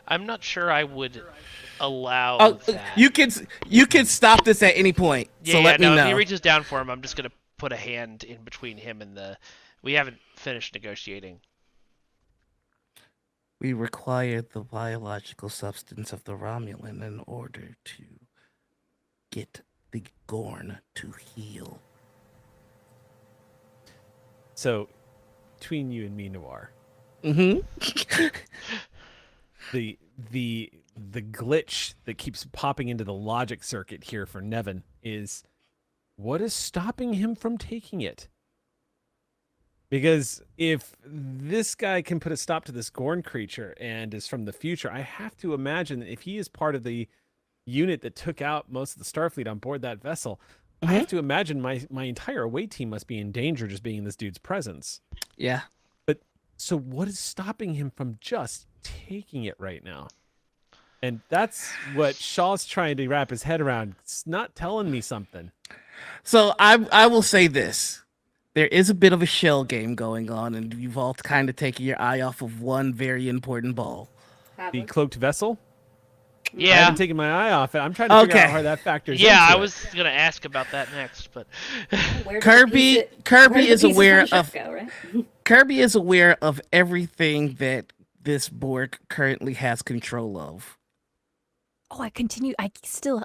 I'm not sure I would allow that. You can stop this at any point. So let me know. If he reaches down for him, I'm just gonna put a hand in between him and the. We haven't finished negotiating. We require the biological substance of the Romulan in order to get the Gorn to heal. So, between you and me, Noir, the the glitch that keeps popping into the logic circuit here for Nevin is, what is stopping him from taking it? Because if this guy can put a stop to this Gorn creature and is from the future, I have to imagine that if he is part of the unit that took out most of the Starfleet on board that vessel, I have to imagine my entire away team must be in danger just being in this dude's presence. Yeah. But so what is stopping him from just taking it right now? And that's what Shaw's trying to wrap his head around. It's not telling me something. So I will say this. There is a bit of a shell game going on, and you've all kind of taken your eye off of one very important ball. The cloaked vessel? Yeah. I haven't taken my eye off it. I'm trying to figure out how that factors into I it. was going to ask about that next, but Kirby is aware of Kirby is aware of everything that this Borg currently has control of. Oh, I'm still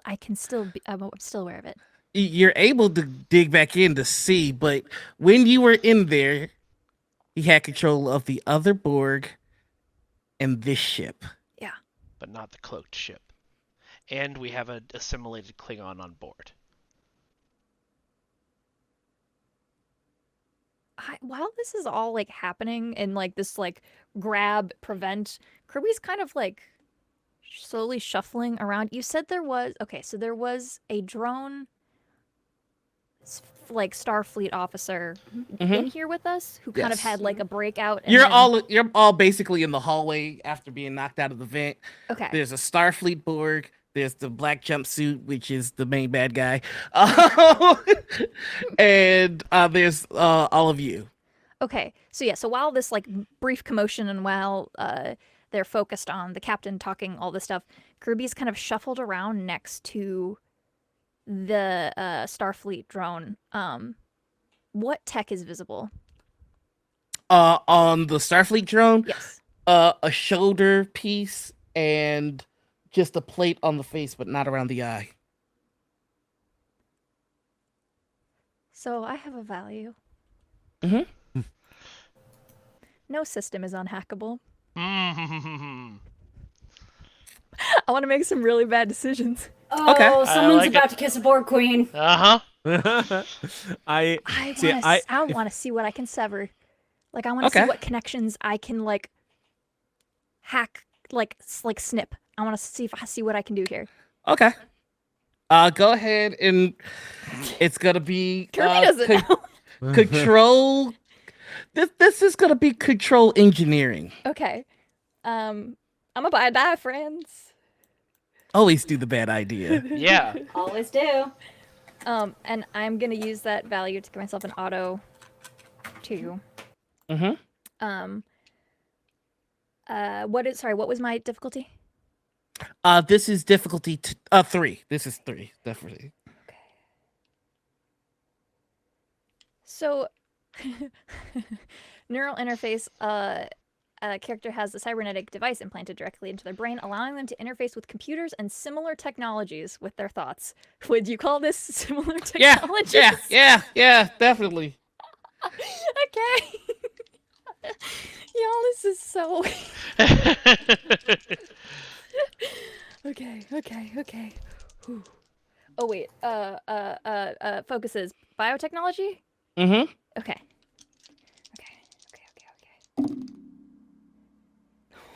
aware of it. You're able to dig back in to see, but when you were in there, he had control of the other Borg and this ship. Yeah. But not the cloaked ship. And we have an assimilated Klingon on board. While this is all like happening and like this like grab, prevent, Kirby's kind of like slowly shuffling around. You said there was a drone like Starfleet officer in here with us who kind of had like a breakout. And You're all basically in the hallway after being knocked out of the vent. Okay. There's a Starfleet Borg. There's the black jumpsuit, which is the main bad guy. And there's all of you. Okay. So while this like brief commotion and while they're focused on the captain talking all this stuff, Kirby's kind of shuffled around next to the Starfleet drone. What tech is visible? On the Starfleet drone? Yes. A shoulder piece and just a plate on the face, but not around the eye. So I have a value. Mm-hmm. No system is unhackable. I want to make some really bad decisions. Oh, Okay. someone's about to kiss a Borg queen. I want to see what I can sever. Like I want to see what connections I can like hack, like snip. I want to see what I can do here. Okay. Go ahead and it's gonna be Kirby doesn't know. Control. This is gonna be control engineering. Okay. I'm a bad die, friends. Always do the bad idea. Yeah. Always do. And I'm gonna use that value to give myself an auto 2. Mm-hmm. What was my difficulty? This is difficulty 3. This is 3, definitely. Okay. So, neural interface. A character has a cybernetic device implanted directly into their brain, allowing them to interface with computers and similar technologies with their thoughts. Would you call this similar technologies? Yeah, definitely. Okay. Y'all, this is so... Okay. Whew. Oh, wait. Focuses biotechnology? Mm-hmm. Okay.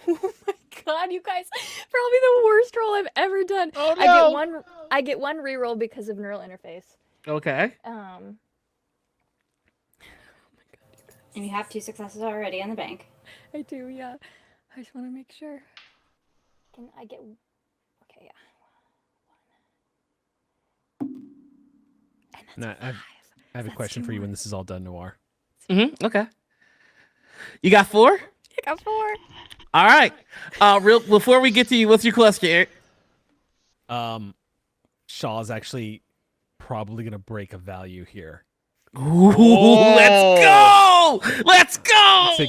Oh my god, you guys! Probably the worst roll I've ever done. Oh no! I get one reroll because of neural interface. Okay. Oh my god, you guys. And you have 2 successes already in the bank. I do, yeah. I just want to make sure. Can I get? Okay, yeah. And that's I have a question for you when this is all done, Noir. Mm-hmm. Okay. You got 4? I got 4. All right. Before we get to you, what's your question, Eric? Shaw's actually probably gonna break a value here. Ooh, let's go! Let's go! To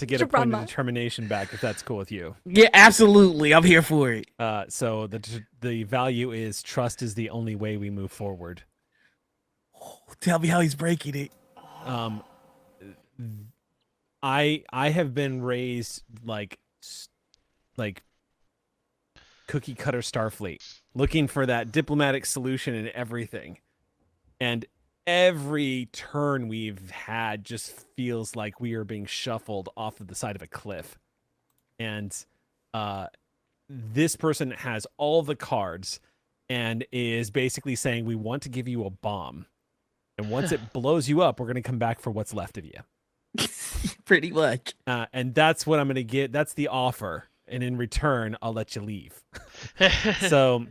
get a point of determination back, if that's cool with you. Yeah, absolutely. I'm here for it. So the value is trust is the only way we move forward. Oh, tell me how he's breaking it. I have been raised like cookie cutter Starfleet, looking for that diplomatic solution in everything. And every turn we've had just feels like we are being shuffled off of the side of a cliff. And this person has all the cards and is basically saying, we want to give you a bomb. And once it blows you up, we're going to come back for what's left of you. Pretty much. And that's what I'm going to get. That's the offer. And in return, I'll let you leave. So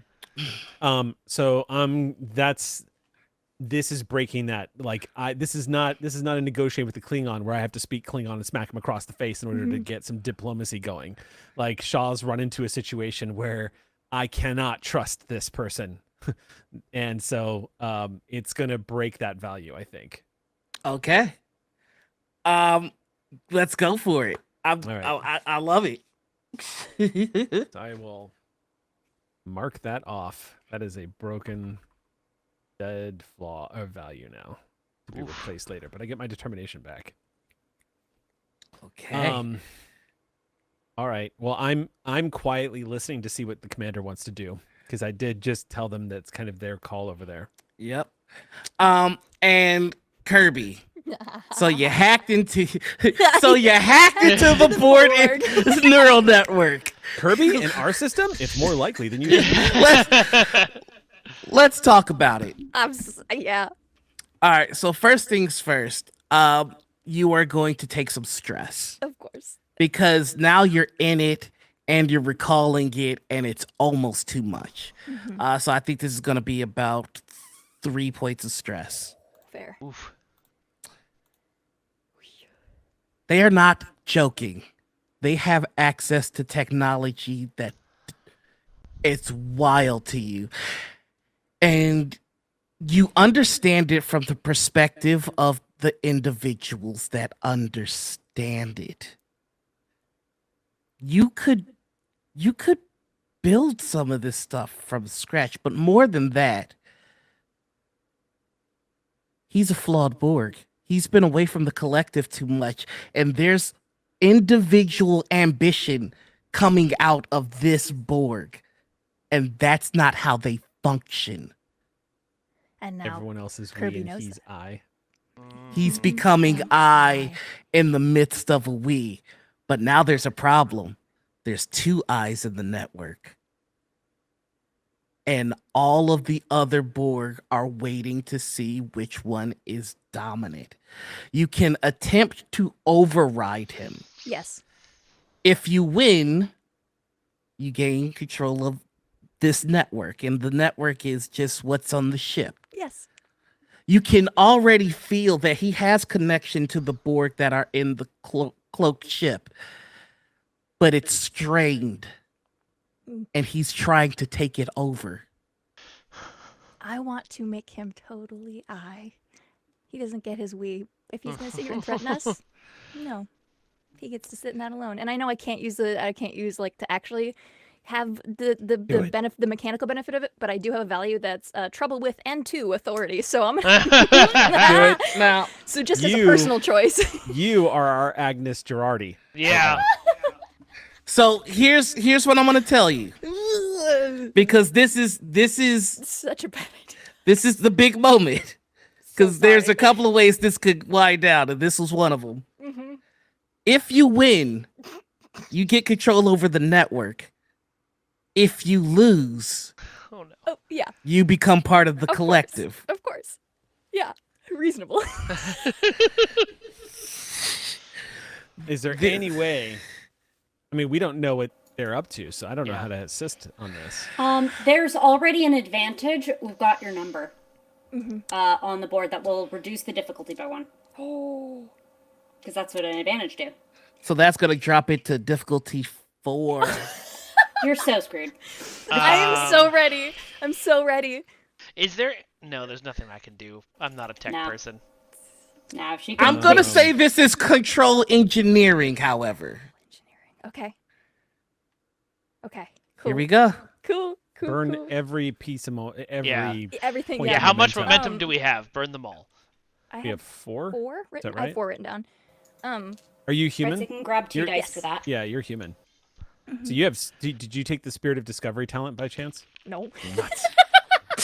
this is breaking that. Like, this is not a negotiation with the Klingon where I have to speak Klingon and smack him across the face in order to get some diplomacy going. Like, Shaw's run into a situation where I cannot trust this person. And so it's going to break that value, I think. Okay. Let's go for it. I love it. I will mark that off. That is a broken, dead flaw of value now to be replaced later. But I get my determination back. Okay. All right. Well, I'm quietly listening to see what the commander wants to do, because I did just tell them that's kind of their call over there. Yep. And Kirby. So you hacked into the board neural network. Kirby in our system? It's more likely than you. Let's talk about it. Yeah. All right. So first things first. You are going to take some stress. Of course. Because now you're in it and you're recalling it, and it's almost too much. So I think this is going to be about 3 points of stress. Fair. Oof. They are not joking. They have access to technology that it's wild to you. And you understand it from the perspective of the individuals that understand it. You could build some of this stuff from scratch, but more than that, he's a flawed Borg. He's been away from the collective too much, and there's individual ambition coming out of this Borg, and that's not how they function. And now everyone else is Kirby we and knows he's that. I. He's becoming I in the midst of a we, but now there's a problem. There's 2 eyes in the network. And all of the other Borg are waiting to see which one is dominant. You can attempt to override him. Yes. If you win, you gain control of this network, and the network is just what's on the ship. Yes. You can already feel that he has connection to the Borg that are in the cloaked ship, but it's strained. And he's trying to take it over. I want to make him totally I. He doesn't get his we. If he's going to sit here and threaten us, no. He gets to sit in that alone. And I know I can't use like to actually have the mechanical benefit of it, but I do have a value that's trouble with and 2 authority. So I'm Do it now. So just as a personal choice. You are our Agnes Girardi. Yeah. So here's what I'm gonna tell you, because this is such a bad idea. This is the big moment, because there's a couple of ways this could wind down, and this was one of them. If you win, you get control over the network. If you lose, yeah, you become part of the collective. Of course. Yeah, reasonable. Is there any way? I mean, we don't know what they're up to, so I don't know how to assist on this. There's already an advantage. We've got your number on the board that will reduce the difficulty by 1. Oh. Because that's what an advantage do. So that's gonna drop it to difficulty 4. You're so screwed. I am so ready. I'm so ready. Is there? No, there's nothing I can do. I'm not a tech person. No, she can. I'm gonna say this is control engineering, however. Okay. Okay. Cool. Here we go. Cool. Burn every piece of everything. point Yeah. of How much momentum do we have? Burn them all. We have 4. 4. Is that I have right? 4 written down. Are you human? You can grab 2 dice for that. Yeah, you're human. So you have. Did you take the Spirit of Discovery talent by chance? No. Nuts.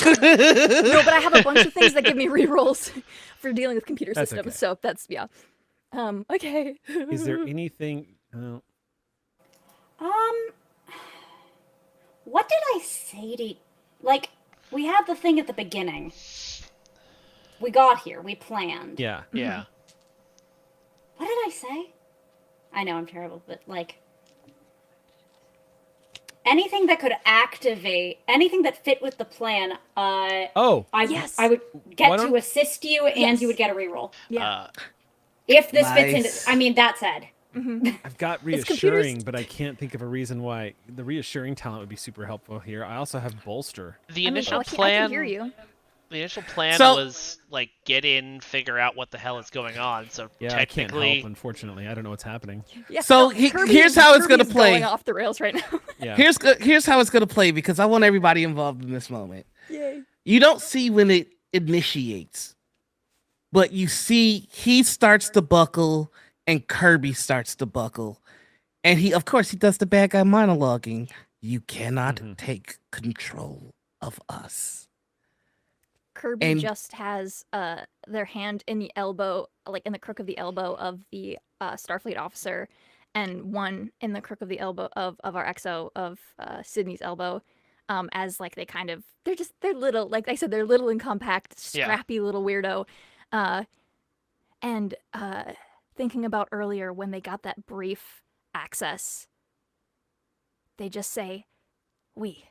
No, but I have a bunch of things that give me rerolls for dealing with computer That's systems. okay. So that's okay. Is there anything? What did I say to... Like, we had the thing at the beginning. We got here. We planned. Yeah. Yeah. What did I say? I know I'm terrible, but, like... Anything that could activate... Anything that fit with the plan, I would get to assist you, and you would get a reroll. Yeah. If this fits into... Nice. I mean, that said... I've got reassuring, but I can't think of a reason why the reassuring talent would be super helpful here. I also have bolster. The initial I plan. can hear you. The initial plan So- was like get in, figure out what the hell is going on. So Yeah, I can't technically, help. Unfortunately, I don't know what's happening. Yeah, So here's how it's gonna Kirby's play. Going off the rails right now. Yeah. Here's how it's gonna play because I want everybody involved in this moment. Yay. You don't see when it initiates, but you see he starts to buckle and Kirby starts to buckle, and he does the bad guy monologuing. You cannot take control of us. Kirby And- just has their hand in the elbow, like in the crook of the elbow of the Starfleet officer, and one in the crook of the elbow of our XO of Sydney's elbow. As like they're little, like I said, they're little and compact, scrappy little weirdo. And thinking about earlier when they got that brief access, they just say, "We."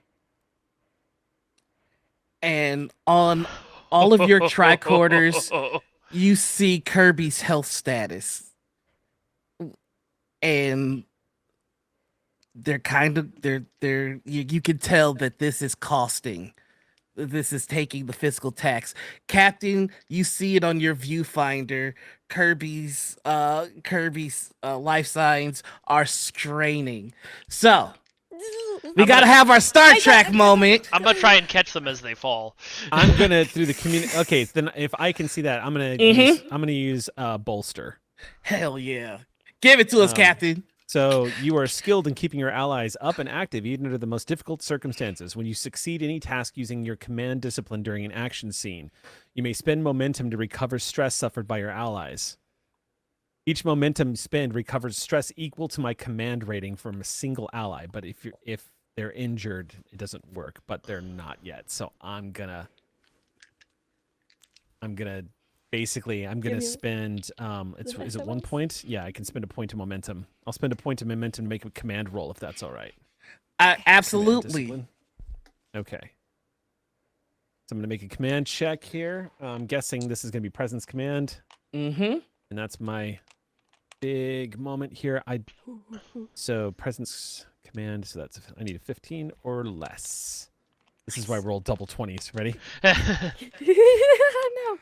And on all of your tricorders, you see Kirby's health status. And they're you can tell that this is costing. This is taking the fiscal tax. Captain, you see it on your viewfinder. Kirby's life signs are straining. So we gotta have our Star Trek moment. I'm gonna try and catch them as they fall. I'm gonna through the community. Okay, then if I can see that, I'm gonna use bolster. Hell yeah! Give it to us, Captain. So you are skilled in keeping your allies up and active even under the most difficult circumstances. When you succeed any task using your command discipline during an action scene, you may spend momentum to recover stress suffered by your allies. Each momentum spend recovers stress equal to my command rating from a single ally. But if they're injured, it doesn't work. But they're not yet. So I'm gonna spend is it 1 point? Yeah, I can spend a point of momentum. I'll spend a point of momentum to make a command roll if that's all right. Absolutely. Okay. So I'm gonna make a command check here. I'm guessing this is gonna be presence command. Mm-hmm. And that's my big moment here. So presence command. So I need a 15 or less. This is why I roll double 20s. Ready? No.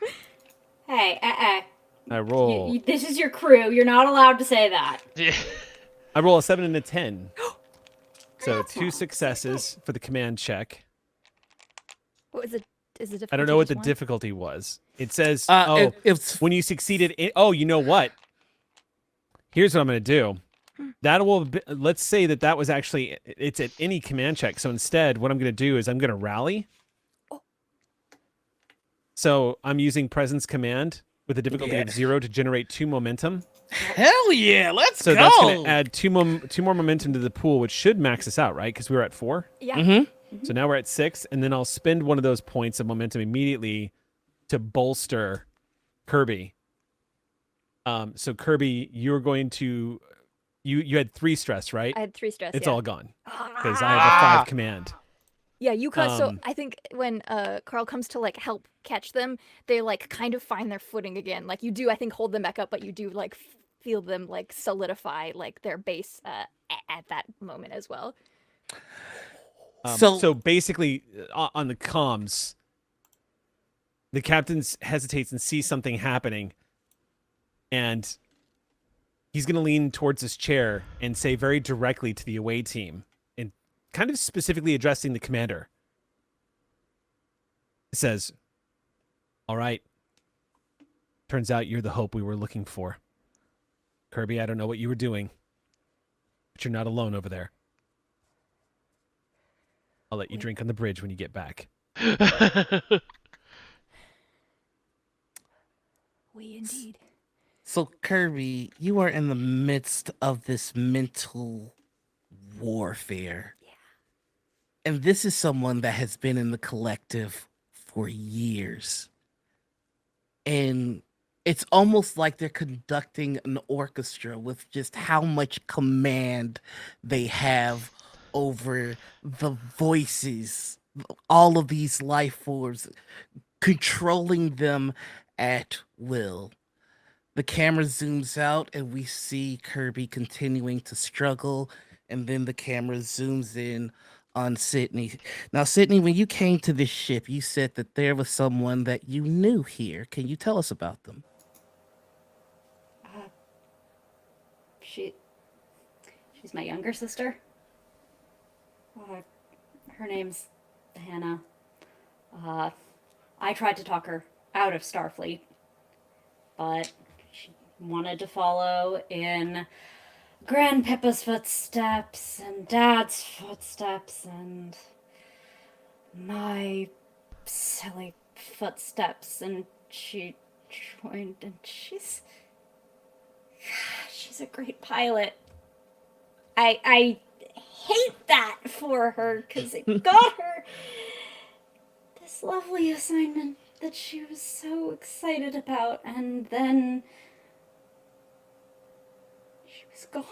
Hey, I roll. this is your crew. You're not allowed to say that. I roll a 7 and a 10. So 2 successes for the command check. What is it? Is it? I don't know what the difficulty was. It says, it's when you succeeded in, you know what? Here's what I'm going to do. That will, let's say that was actually, it's at any command check. So instead, what I'm going to do is I'm going to rally. So I'm using presence command with a difficulty of 0 to generate 2 momentum. Hell yeah, let's so go. That's going to add 2 more momentum to the pool, which should max us out, right? Because we were at 4. Yeah. Mm-hmm. So now we're at 6, and then I'll spend one of those points of momentum immediately to bolster Kirby. So Kirby, you're going to you had 3 stress, right? I had 3 stress. It's yeah. all gone because I have a 5 command. Yeah, you cut. So I think when Carl comes to like help catch them, they like kind of find their footing again. Like you do, I think, hold them back up, but you do like feel them like solidify like their base at that moment as well. So basically, on the comms, the captain hesitates and sees something happening, and he's going to lean towards his chair and say very directly to the away team, and kind of specifically addressing the commander. It says, "All right, turns out you're the hope we were looking for. Kirby, I don't know what you were doing, but you're not alone over there. I'll let you drink on the bridge when you get back. We indeed. So, Kirby, you are in the midst of this mental warfare. Yeah. And this is someone that has been in the collective for years. And it's almost like they're conducting an orchestra with just how much command they have over the voices, all of these life forms, controlling them at will. The camera zooms out and we see Kirby continuing to struggle, and then the camera zooms in on Sydney. Now, Sydney, when you came to this ship, you said that there was someone that you knew here. Can you tell us about them? She's my younger sister. Her name's Hannah. I tried to talk her out of Starfleet, but she wanted to follow in Grandpapa's footsteps and Dad's footsteps and my silly footsteps, and she joined, and she's a great pilot. I hate that for her, because it got her this lovely assignment that she was so excited about, and then she was gone.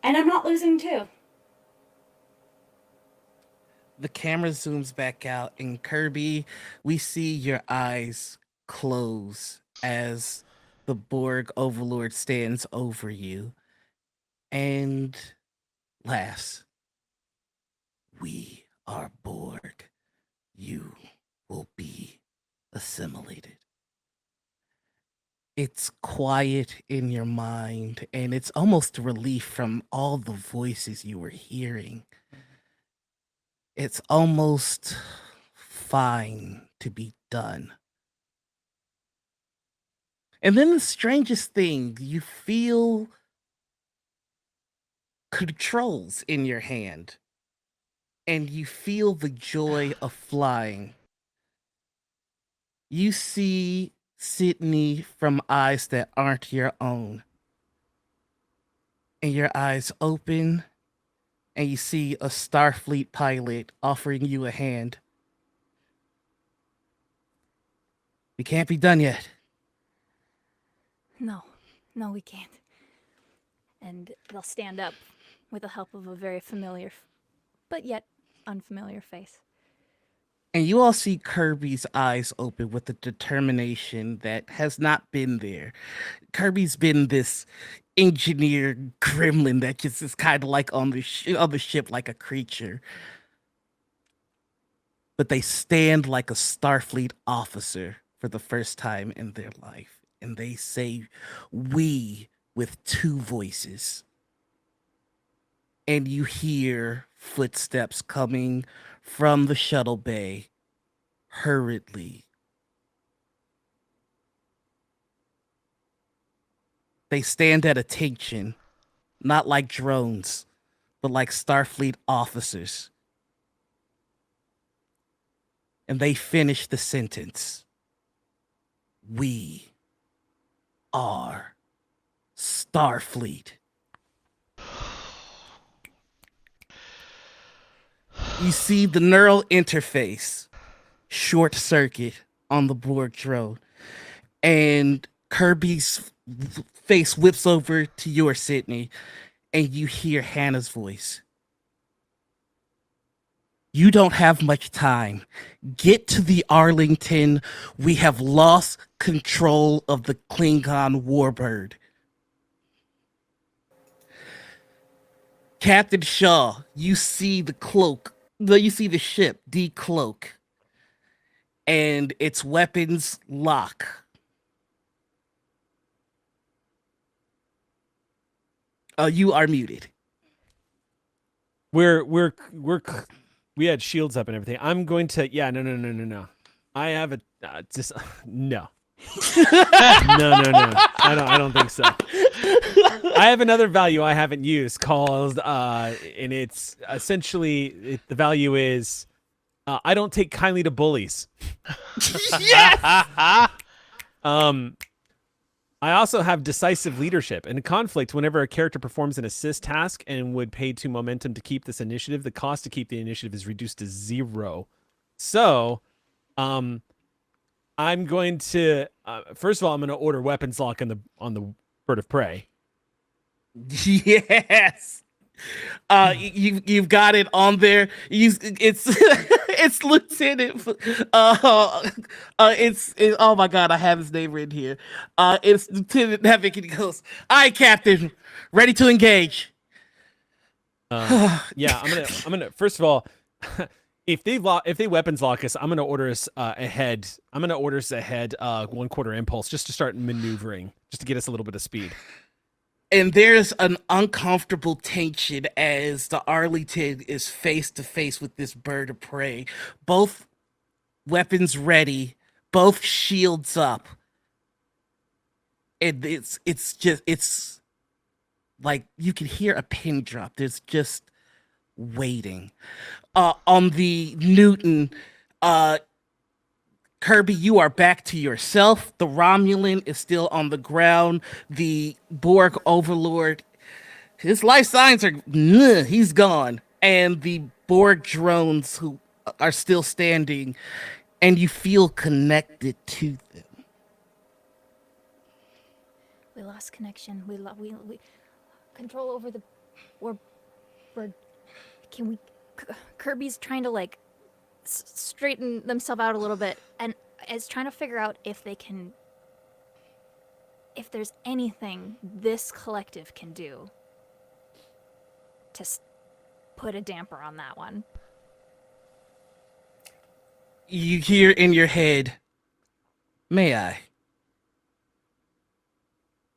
And I'm not losing too. The camera zooms back out, and Kirby, we see your eyes close as the Borg Overlord stands over you and laughs. We are Borg. You will be assimilated. It's quiet in your mind, and it's almost relief from all the voices you were hearing. It's almost fine to be done. And then the strangest thing, you feel controls in your hand, and you feel the joy of flying. You see Sydney from eyes that aren't your own. And your eyes open, and you see a Starfleet pilot offering you a hand. We can't be done yet. No, we can't. And they'll stand up with the help of a very familiar, but yet unfamiliar face. And you all see Kirby's eyes open with a determination that has not been there. Kirby's been this engineer gremlin that just is kind of like on the ship like a creature. But they stand like a Starfleet officer for the first time in their life. And they say, "We," with two voices. And you hear footsteps coming from the shuttle bay hurriedly. They stand at attention, not like drones, but like Starfleet officers. And they finish the sentence. We are Starfleet. You see the neural interface short circuit on the Borg drone, and Kirby's face whips over to your Sydney, and you hear Hannah's voice. You don't have much time. Get to the Arlington. We have lost control of the Klingon warbird. Captain Shaw, you see the cloak. You see the ship decloak, and its weapons lock. You are muted. We had shields up and everything. I'm going to no. I have a no. No. I don't think so. I have another value I haven't used called, and it's essentially the value is I don't take kindly to bullies. Yes. I also have decisive leadership. In a conflict, whenever a character performs an assist task and would pay 2 momentum to keep this initiative, the cost to keep the initiative is reduced to 0. So, I'm going to first of all, I'm going to order weapons lock on the bird of prey. Yes. You've got it on there. It's it's Lieutenant. Oh my god, I have his name written here. It's Lieutenant Havoc, and he goes, "All right, Captain, ready to engage." Yeah, I'm gonna first of all, if they weapons lock us, I'm gonna order us ahead. I'm gonna order us ahead 1/4 impulse just to start maneuvering, just to get us a little bit of speed. And there's an uncomfortable tension as the Arlington is face to face with this bird of prey. Both weapons ready, both shields up. And it's like you can hear a pin drop. There's just waiting. On the Newton, Kirby, you are back to yourself. The Romulan is still on the ground. The Borg overlord, his life signs are, he's gone. And the Borg drones who are still standing, and you feel connected to them. We lost connection. We control over the or can we Kirby's trying to like straighten themselves out a little bit and is trying to figure out if there's anything this collective can do to put a damper on that one. You hear in your head, "May I?"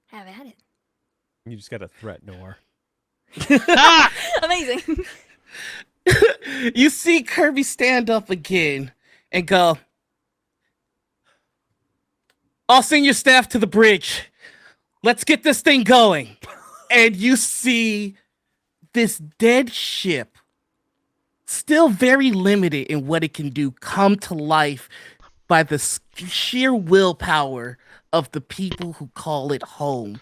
Have at it. You just got a threat, Noir. Amazing. You see Kirby stand up again and go, "I'll send your staff to the bridge. Let's get this thing going." And you see this dead ship, still very limited in what it can do, come to life by the sheer willpower of the people who call it home.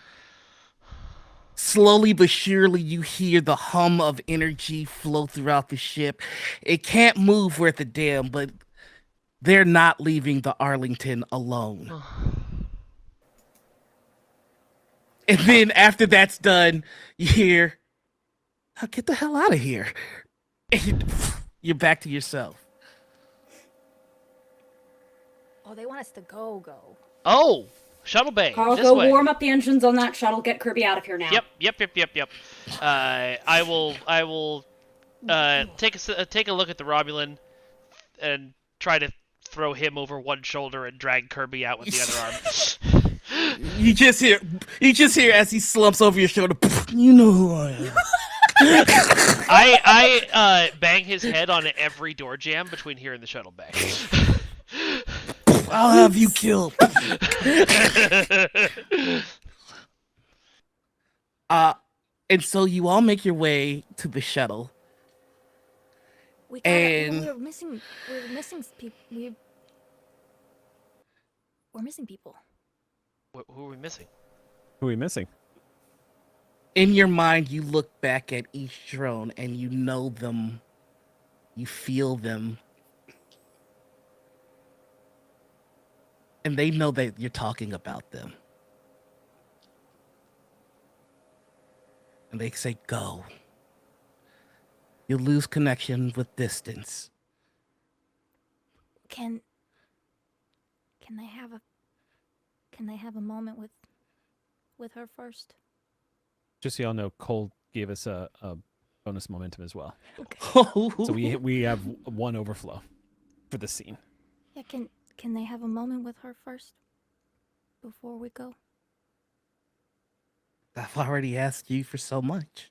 Slowly but surely, you hear the hum of energy flow throughout the ship. It can't move worth a damn, but they're not leaving the Arlington alone. And then after that's done, you hear, "Oh, get the hell out of here." And you're back to yourself. Oh, they want us to go. Oh, shuttle bay. Carl, this go way. warm up the engines on that shuttle. Get Kirby out of here now. Yep. I will take a look at the Romulan and try to throw him over one shoulder and drag Kirby out with the other arm. You just hear as he slumps over your shoulder, "You know who I am." I bang his head on every door jam between here and the shuttle bay. "I'll have you killed." And so you all make your way to the shuttle. We're missing people. We're missing people. Who are we missing? Who are we missing? In your mind, you look back at each drone and you know them. You feel them. And they know that you're talking about them. And they say, "Go." You lose connection with distance. Can they have a moment with her first? Just so y'all know, Cole gave us a bonus momentum as well. Okay. So we have one overflow for the scene. Yeah, can they have a moment with her first before we go? I've already asked you for so much.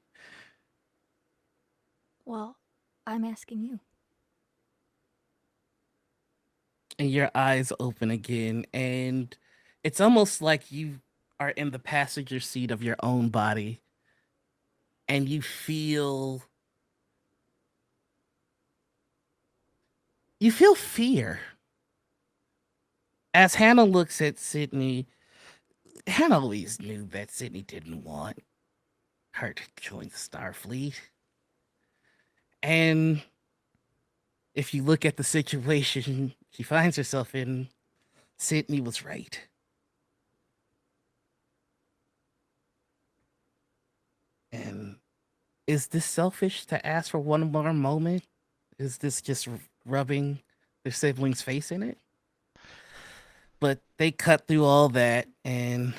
Well, I'm asking you. And your eyes open again, and it's almost like you are in the passenger seat of your own body, and you feel fear. As Hannah looks at Sydney, Hannah always knew that Sydney didn't want her to join the Starfleet. And if you look at the situation she finds herself in, Sydney was right. And is this selfish to ask for one more moment? Is this just rubbing their sibling's face in it? But they cut through all that and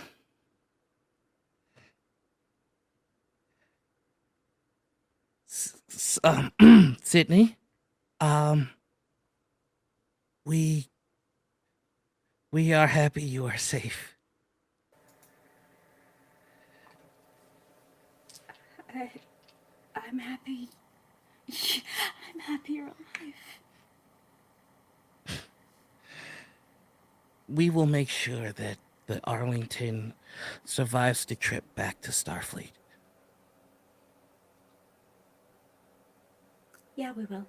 Sydney, we are happy you are safe. I'm happy. I'm happy you're alive. We will make sure that the Arlington survives the trip back to Starfleet. Yeah, we will.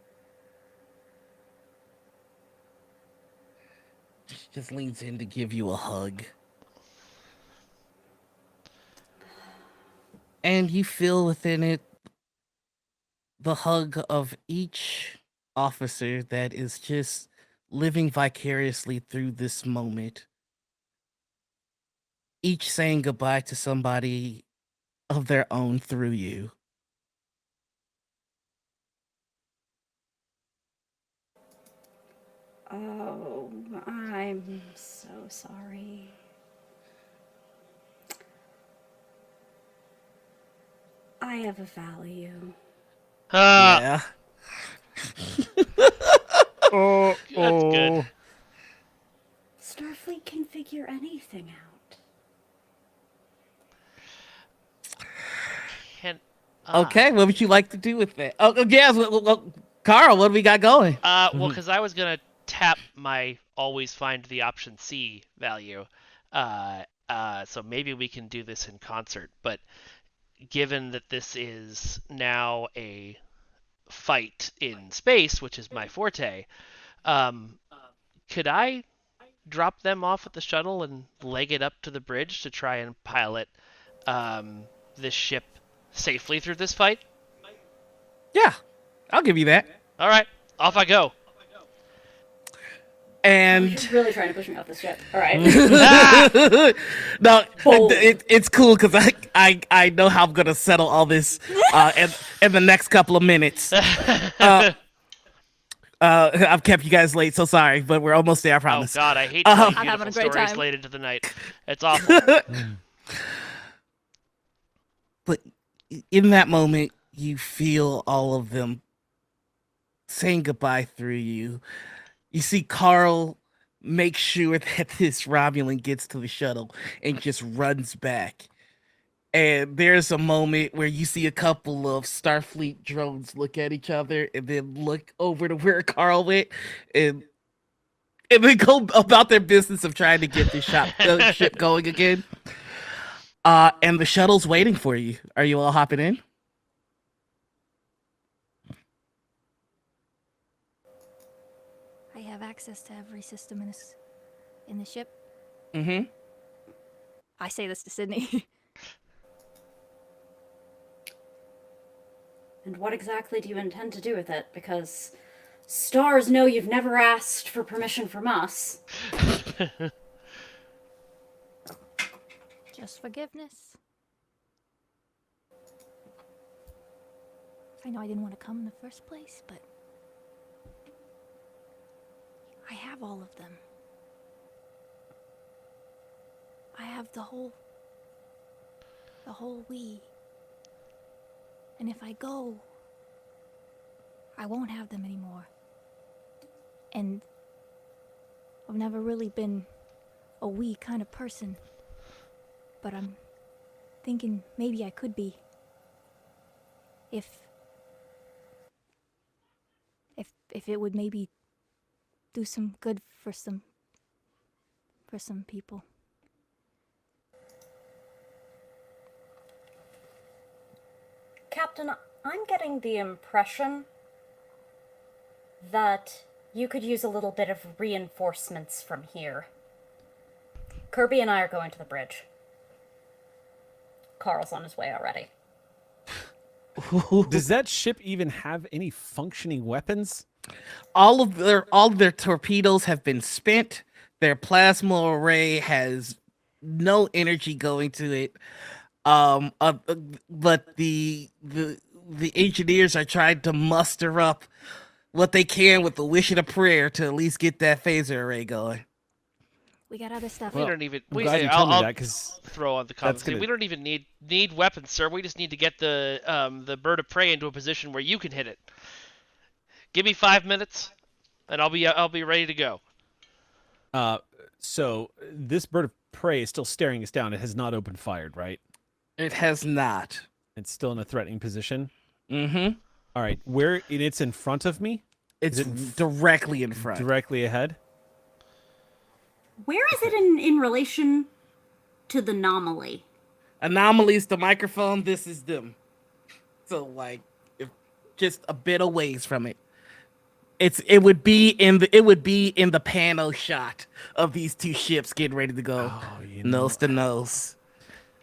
She just leans in to give you a hug. And you feel within it the hug of each officer that is just living vicariously through this moment. Each saying goodbye to somebody of their own through you. Oh, I'm so sorry. I have a value. Yeah. That's good. Starfleet can figure anything out. Okay, what would you like to do with that? Oh, yes, well, Carl, what do we got going? Well, because I was gonna tap my always find the option C value, so maybe we can do this in concert. But given that this is now a fight in space, which is my forte, could I drop them off at the shuttle and leg it up to the bridge to try and pilot this ship safely through this fight? Yeah, I'll give you that. All right, off I go. And you're really trying to push me off this ship. All right. No, it's cool because I know how I'm gonna settle all this in the next couple of minutes. I've kept you guys late, so sorry, but we're almost there. I promise. Oh God, I hate telling beautiful stories late into the night. It's awful. But in that moment, you feel all of them saying goodbye through you. You see Carl make sure that this Romulan gets to the shuttle and just runs back. And there's a moment where you see a couple of Starfleet drones look at each other and then look over to where Carl went and then go about their business of trying to get the ship going again. And the shuttle's waiting for you. Are you all hopping in? I have access to every system in the ship. Mm-hmm. I say this to Sydney. And what exactly do you intend to do with it? Because stars know you've never asked for permission from us. Just forgiveness. I know I didn't want to come in the first place, but I have all of them. I have the whole we. And if I go, I won't have them anymore. And I've never really been a we kind of person. But I'm thinking maybe I could be. If it would maybe do some good for some people. Captain, I'm getting the impression that you could use a little bit of reinforcements from here. Kirby and I are going to the bridge. Carl's on his way already. Does that ship even have any functioning weapons? All of their torpedoes have been spent. Their plasma array has no energy going to it. But the engineers are trying to muster up what they can with the wish and a prayer to at least get that phaser array going. We got other stuff. We don't even. I'm glad you told me that, 'cause throw on the comments. gonna... We don't even need weapons, sir. We just need to get the bird of prey into a position where you can hit it. Give me 5 minutes, and I'll be ready to go. So this bird of prey is still staring us down. It has not opened fired, right? It has not. It's still in a threatening position. Mm-hmm. All right, where it's in front of me? It's directly in front. Directly ahead. Where is it in relation to the anomaly? Anomaly's the microphone. This is them. So like, just a bit of ways from it. It would be in the panel shot of these two ships getting ready to go nose to nose.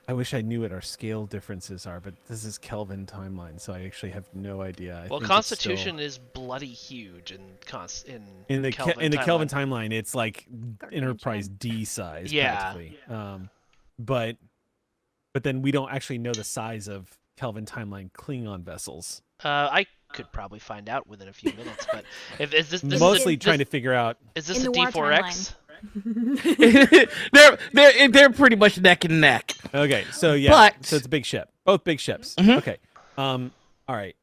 I wish I knew what our scale differences are, but this is Kelvin timeline, so I actually have no idea. Well, Constitution is bloody huge in the Kelvin timeline. It's like Enterprise giant. D size, Yeah. practically. But then we don't actually know the size of Kelvin timeline Klingon vessels. I could probably find out within a few minutes, but is this mostly trying to figure out? Is this In a the Noir D4X? they're pretty much neck and neck. Okay, so yeah, But- so it's a big ship, both big ships. Mhm. Okay, all right.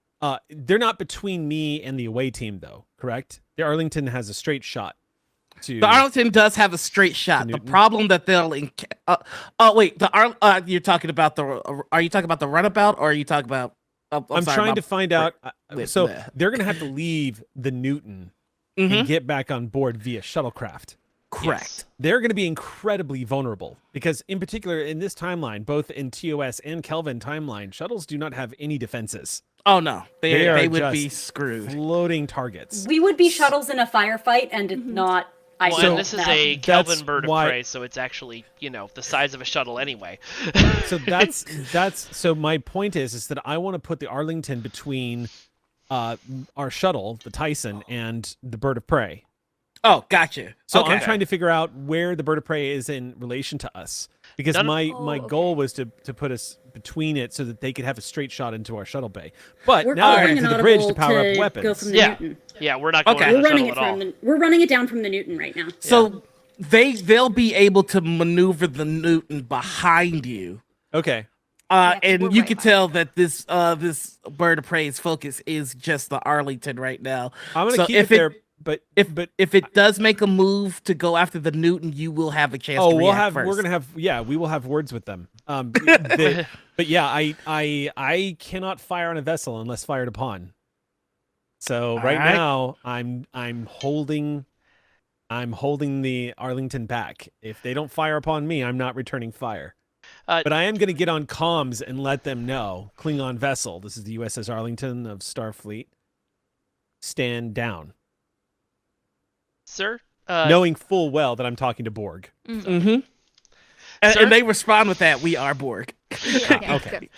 They're not between me and the away team, though, correct? The Arlington has a straight shot to. The Arlington does have a straight shot. The Newton. problem that they'll wait, you're talking about are you talking about the runabout or are you talking about I'm trying to find out. with So the- they're going to have to leave the Newton Mhm. and get back on board via shuttlecraft. Correct. They're going to be incredibly vulnerable because, in particular, in this timeline, both in TOS and Kelvin timeline, shuttles do not have any defenses. Oh no, they are would be just screwed. Floating targets. We would be shuttles in a firefight and not. Well, So and this is that- a that's Kelvin bird of why- prey, so it's actually the size of a shuttle anyway. So so my point is that I want to put the Arlington between our shuttle, the Tyson, and the bird of prey. Oh, gotcha. So Okay. I'm trying to figure out where the bird of prey is in relation to us, because my goal was to put us between it so that they could have a straight shot into our shuttle bay. But We're now we're calling going an to the bridge to audible power to up go weapons. from the Yeah. Newton. Yeah, we're not going Okay. to We're the running shuttle it at all. we're running it down from the Newton right now. So they'll be able to maneuver the Newton behind you. Okay. Yeah, 'cause And we're you right can tell that this bird of prey's focus is just the Arlington right now. I'm going to So keep if it there, but if it does make a move to go after the Newton, you will have a chance to we'll react have first. we're gonna have we will have words with them. But yeah, I cannot fire on a vessel unless fired upon. So right right. now I'm holding the Arlington back. If they don't fire upon me, I'm not returning fire. But I am going to get on comms and let them know. Klingon vessel. This is the USS Arlington of Starfleet. Stand down. Sir? Knowing full well that I'm talking to Borg. Mm-hmm. Sir? And they respond with that. We are Borg. Okay.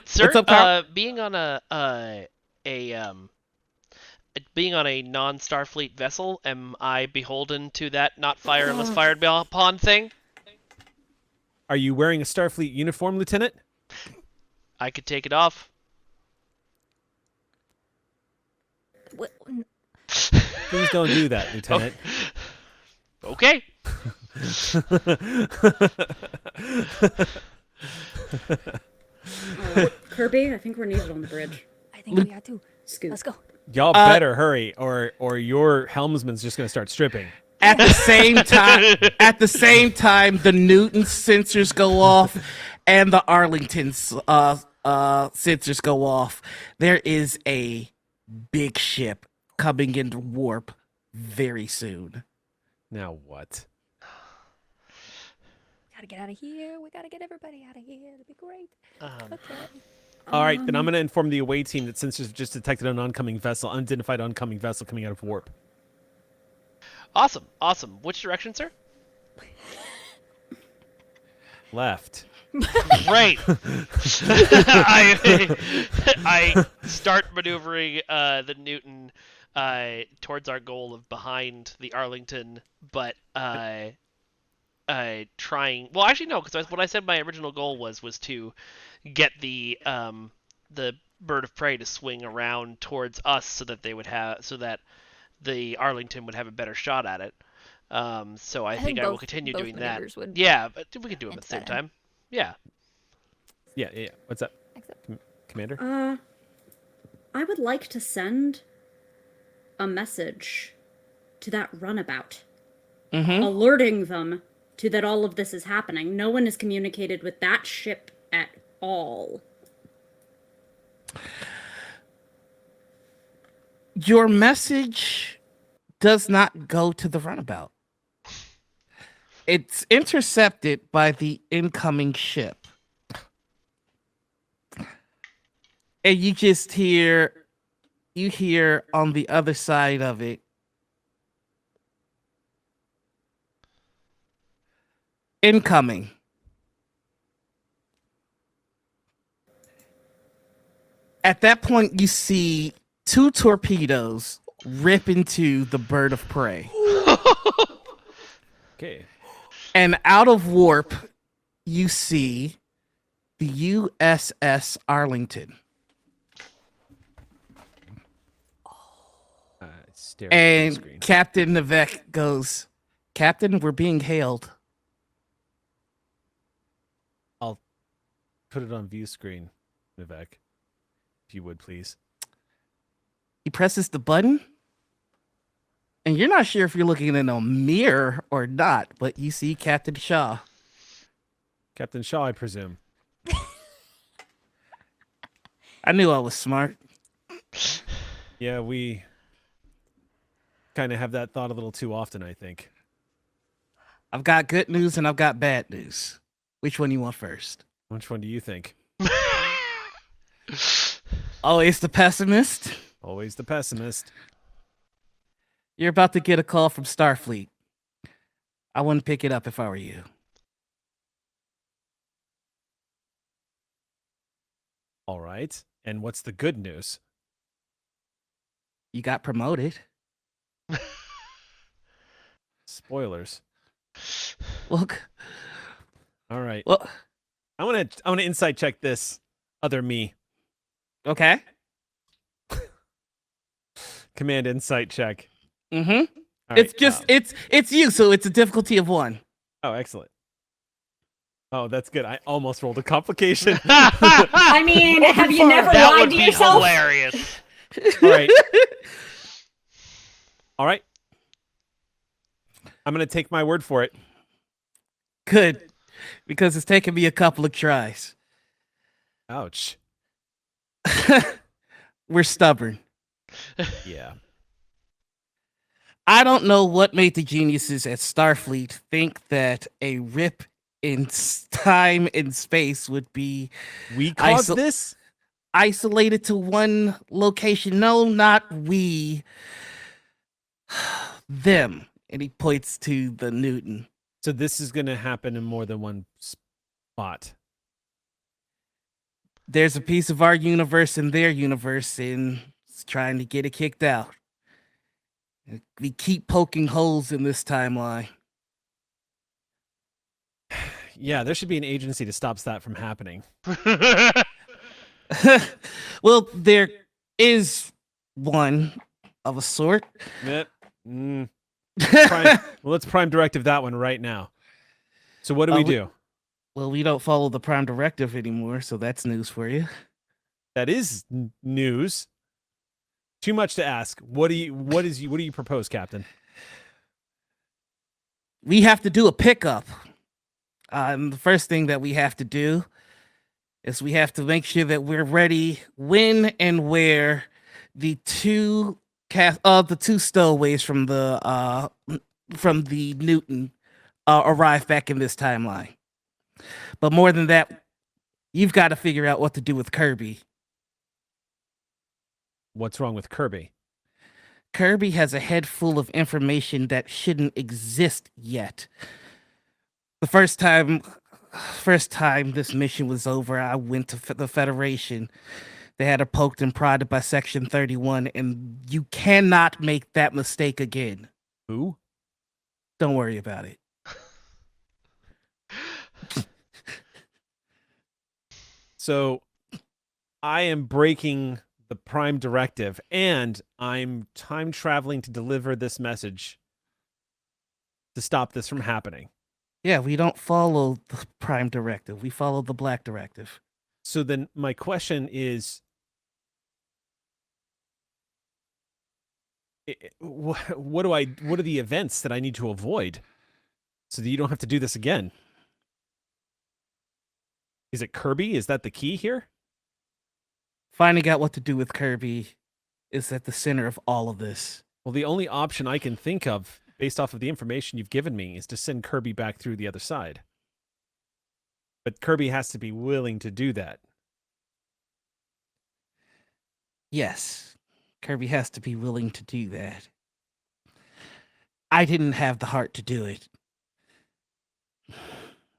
Sir, What's up, Carl? being on being on a non-Starfleet vessel, am I beholden to that not fire unless fired upon thing? Are you wearing a Starfleet uniform, Lieutenant? I could take it off. Please don't do that, Lieutenant. Okay. Kirby, I think we're needed on the bridge. I think we are too. Scoot. Let's go. Y'all better hurry, or your helmsman's just gonna start stripping. At the same time, the Newton sensors go off, and the Arlington's sensors go off. There is a big ship coming into warp very soon. Now what? Gotta get out of here. We gotta get everybody out of here. It'll be great. Okay. All right, then I'm going to inform the away team that since just detected an unidentified oncoming vessel coming out of warp. Awesome. Which direction, sir? Left. Great. I start maneuvering the Newton towards our goal of behind the Arlington, but trying. Well, actually, no, because what I said my original goal was to get the bird of prey to swing around towards us so that the Arlington would have a better shot at it. So I think I will continue doing that. Yeah, but we could do them at the same time. Yeah. Yeah. What's up, Commander? I would like to send a message to that runabout, alerting them to that all of this is happening. No one has communicated with that ship at all. Your message does not go to the runabout. It's intercepted by the incoming ship. And you just hear on the other side of it, incoming. At that point, you see 2 torpedoes rip into the bird of prey. Okay. And out of warp, you see the USS Arlington. And Captain Leve goes, "Captain, we're being hailed." I'll put it on view screen, Leve, if you would, please. He presses the button, and you're not sure if you're looking in a mirror or not, but you see Captain Shaw. Captain Shaw, I presume. I knew I was smart. Yeah, we kind of have that thought a little too often, I think. I've got good news and I've got bad news. Which one you want first? Which one do you think? Always the pessimist. Always the pessimist. You're about to get a call from Starfleet. I wouldn't pick it up if I were you. All right. And what's the good news? You got promoted. Spoilers. Look. All right. Well, I want to insight check this other me. Okay. Command insight check. Mm-hmm. Right, it's you, so it's a difficulty of 1. Oh, excellent. Oh, that's good. I almost rolled a complication. I mean, have you never that lied would to be yourself? Hilarious. All right. All right. I'm going to take my word for it. Good. Because it's taken me a couple of tries. Ouch. We're stubborn. Yeah. I don't know what made the geniuses at Starfleet think that a rip in time and space would be we caused this isolated to one location. No, not we. Them. And he points to the Newton. So this is going to happen in more than one spot. There's a piece of our universe in their universe, and it's trying to get it kicked out. We keep poking holes in this timeline. Yeah, there should be an agency to stop that from happening. Well, there is one of a sort. Yep. Well, let's prime directive that one right now. So what do we do? Well, we don't follow the prime directive anymore, so that's news for you. That is news. Too much to ask. What do you propose, Captain? We have to do a pickup. And the first thing that we have to do is we have to make sure that we're ready when and where the two stowaways from the Newton arrive back in this timeline. But more than that, You've got to figure out what to do with Kirby. What's wrong with Kirby? Kirby has a head full of information that shouldn't exist yet. The first time this mission was over, I went to the Federation. They had her poked and prodded by Section 31, and you cannot make that mistake again. Who? Don't worry about it. So, I am breaking the Prime Directive, and I'm time traveling to deliver this message to stop this from happening. Yeah, we don't follow the Prime Directive. We follow the Black Directive. So then my question is, what are the events that I need to avoid so that you don't have to do this again? Is it Kirby? Is that the key here? Finding out what to do with Kirby is at the center of all of this. Well, the only option I can think of, based off of the information you've given me, is to send Kirby back through the other side. But Kirby has to be willing to do that. Yes, Kirby has to be willing to do that. I didn't have the heart to do it.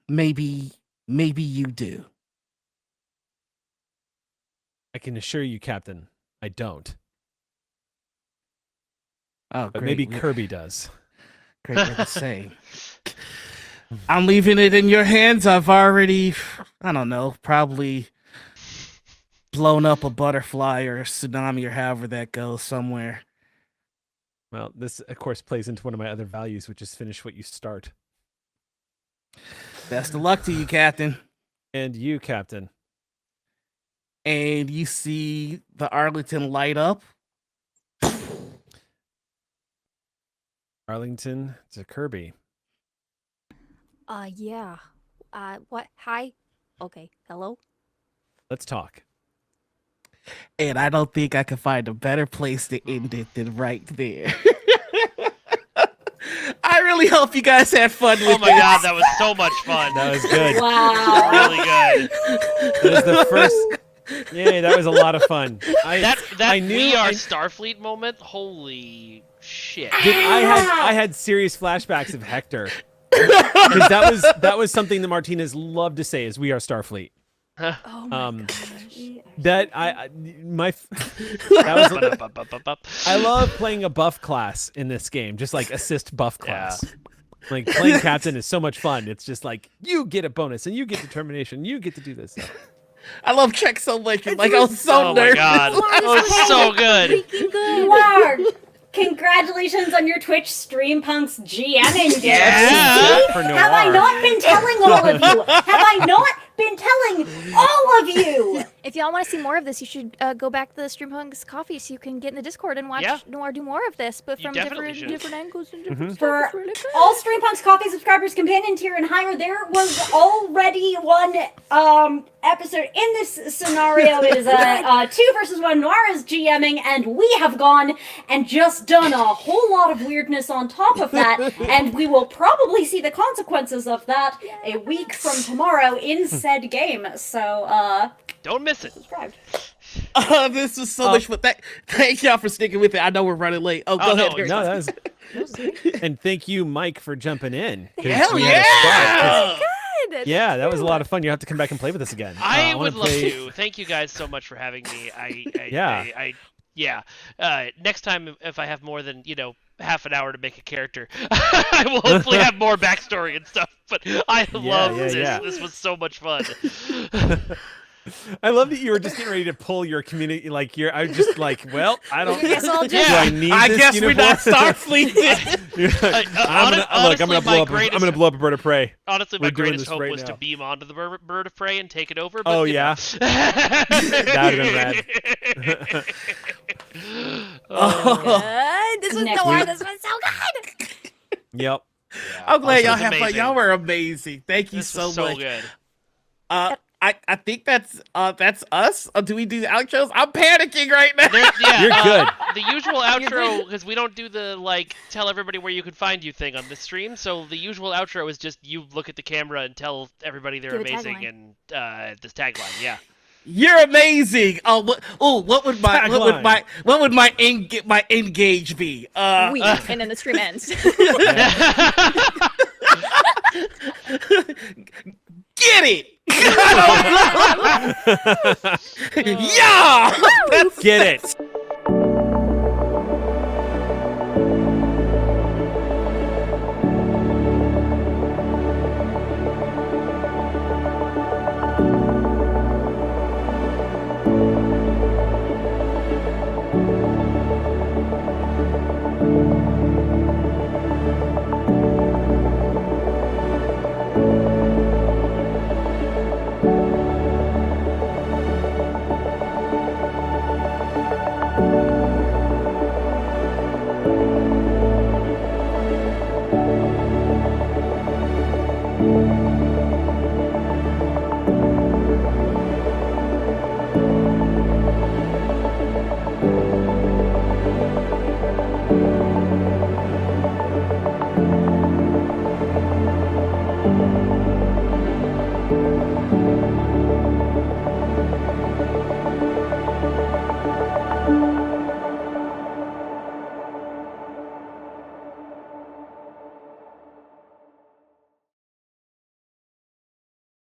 Maybe you do. I can assure you, Captain, I don't. Oh, but great. Maybe Kirby does. Great, we're the same. I'm leaving it in your hands. I've already, I don't know, probably blown up a butterfly or a tsunami or however that goes somewhere. Well, this, of course, plays into one of my other values, which is finish what you start. Best of luck to you, Captain. And you, Captain. And you see the Arlington light up. Arlington to Kirby. Yeah. What? Hi? Okay. Hello? Let's talk. And I don't think I can find a better place to end it than right there. I really hope you guys had fun with Oh my god, that was so much fun. That was good. Wow. Really good. That was the first... Yeah, that was a lot of fun. That I knew We Are Starfleet moment, holy shit. I had serious flashbacks of Hector. Because that was something that Martinez loved to say, is "We are Starfleet." Oh my gosh. That I love playing a buff class in this game, just like assist buff class. Yeah. Like playing captain is so much fun. It's just like you get a bonus and you get determination, you get to do this stuff. I love Trek so much. Like I was so nervous. Oh my god, that was so good. Noir, congratulations on your Twitch Streampunks GMing day. Yeah. Have I not been telling all of you? Have I not been telling all of you? If y'all want to see more of this, you should go back to the Streampunks Coffee so you can get in the Discord and watch Noir do more of this, but from different angles and different stuff. For It's really good. all Streampunks Coffee subscribers, companion tier and higher, there was already one episode in this scenario. It is a 2 versus 1. Noir is GMing, and we have gone and just done a whole lot of weirdness on top of that, and we will probably see the consequences of that a week from tomorrow in said game. So, don't miss it. Subscribe. This was so much fun. Thank y'all for sticking with it. I know we're running late. Go ahead. No, that was... And thank you, Mike, for jumping in. Hell yeah! Yeah, that was a lot of fun. You have to come back and play with us again. I would love to. Thank you guys so much for having me. Next time, if I have more than, half an hour to make a character, I will hopefully have more backstory and stuff. But I love this. Yeah. This was so much fun. I love that you were just getting ready to pull your community. I was just like, well, I don't. I guess I'll just. Do I need this guess uniform? we're not Starfleet. I'm gonna blow up a bird of prey. Honestly, my greatest hope was to beam onto the bird of prey and take it over. But, that would have been rad. This was Noir. This was so good. Yep. I'm glad y'all had fun. Y'all were amazing. Thank you so much. Good. I think that's us. Do we do the outros? I'm panicking right now. You're good. The usual outro, because we don't do the tell everybody where you can find you thing on the stream. So the usual outro is just you look at the camera and tell everybody they're amazing and this tagline. Yeah. You're amazing. What would my engage be? We, and then the stream ends. Get it. Yeah. Get it.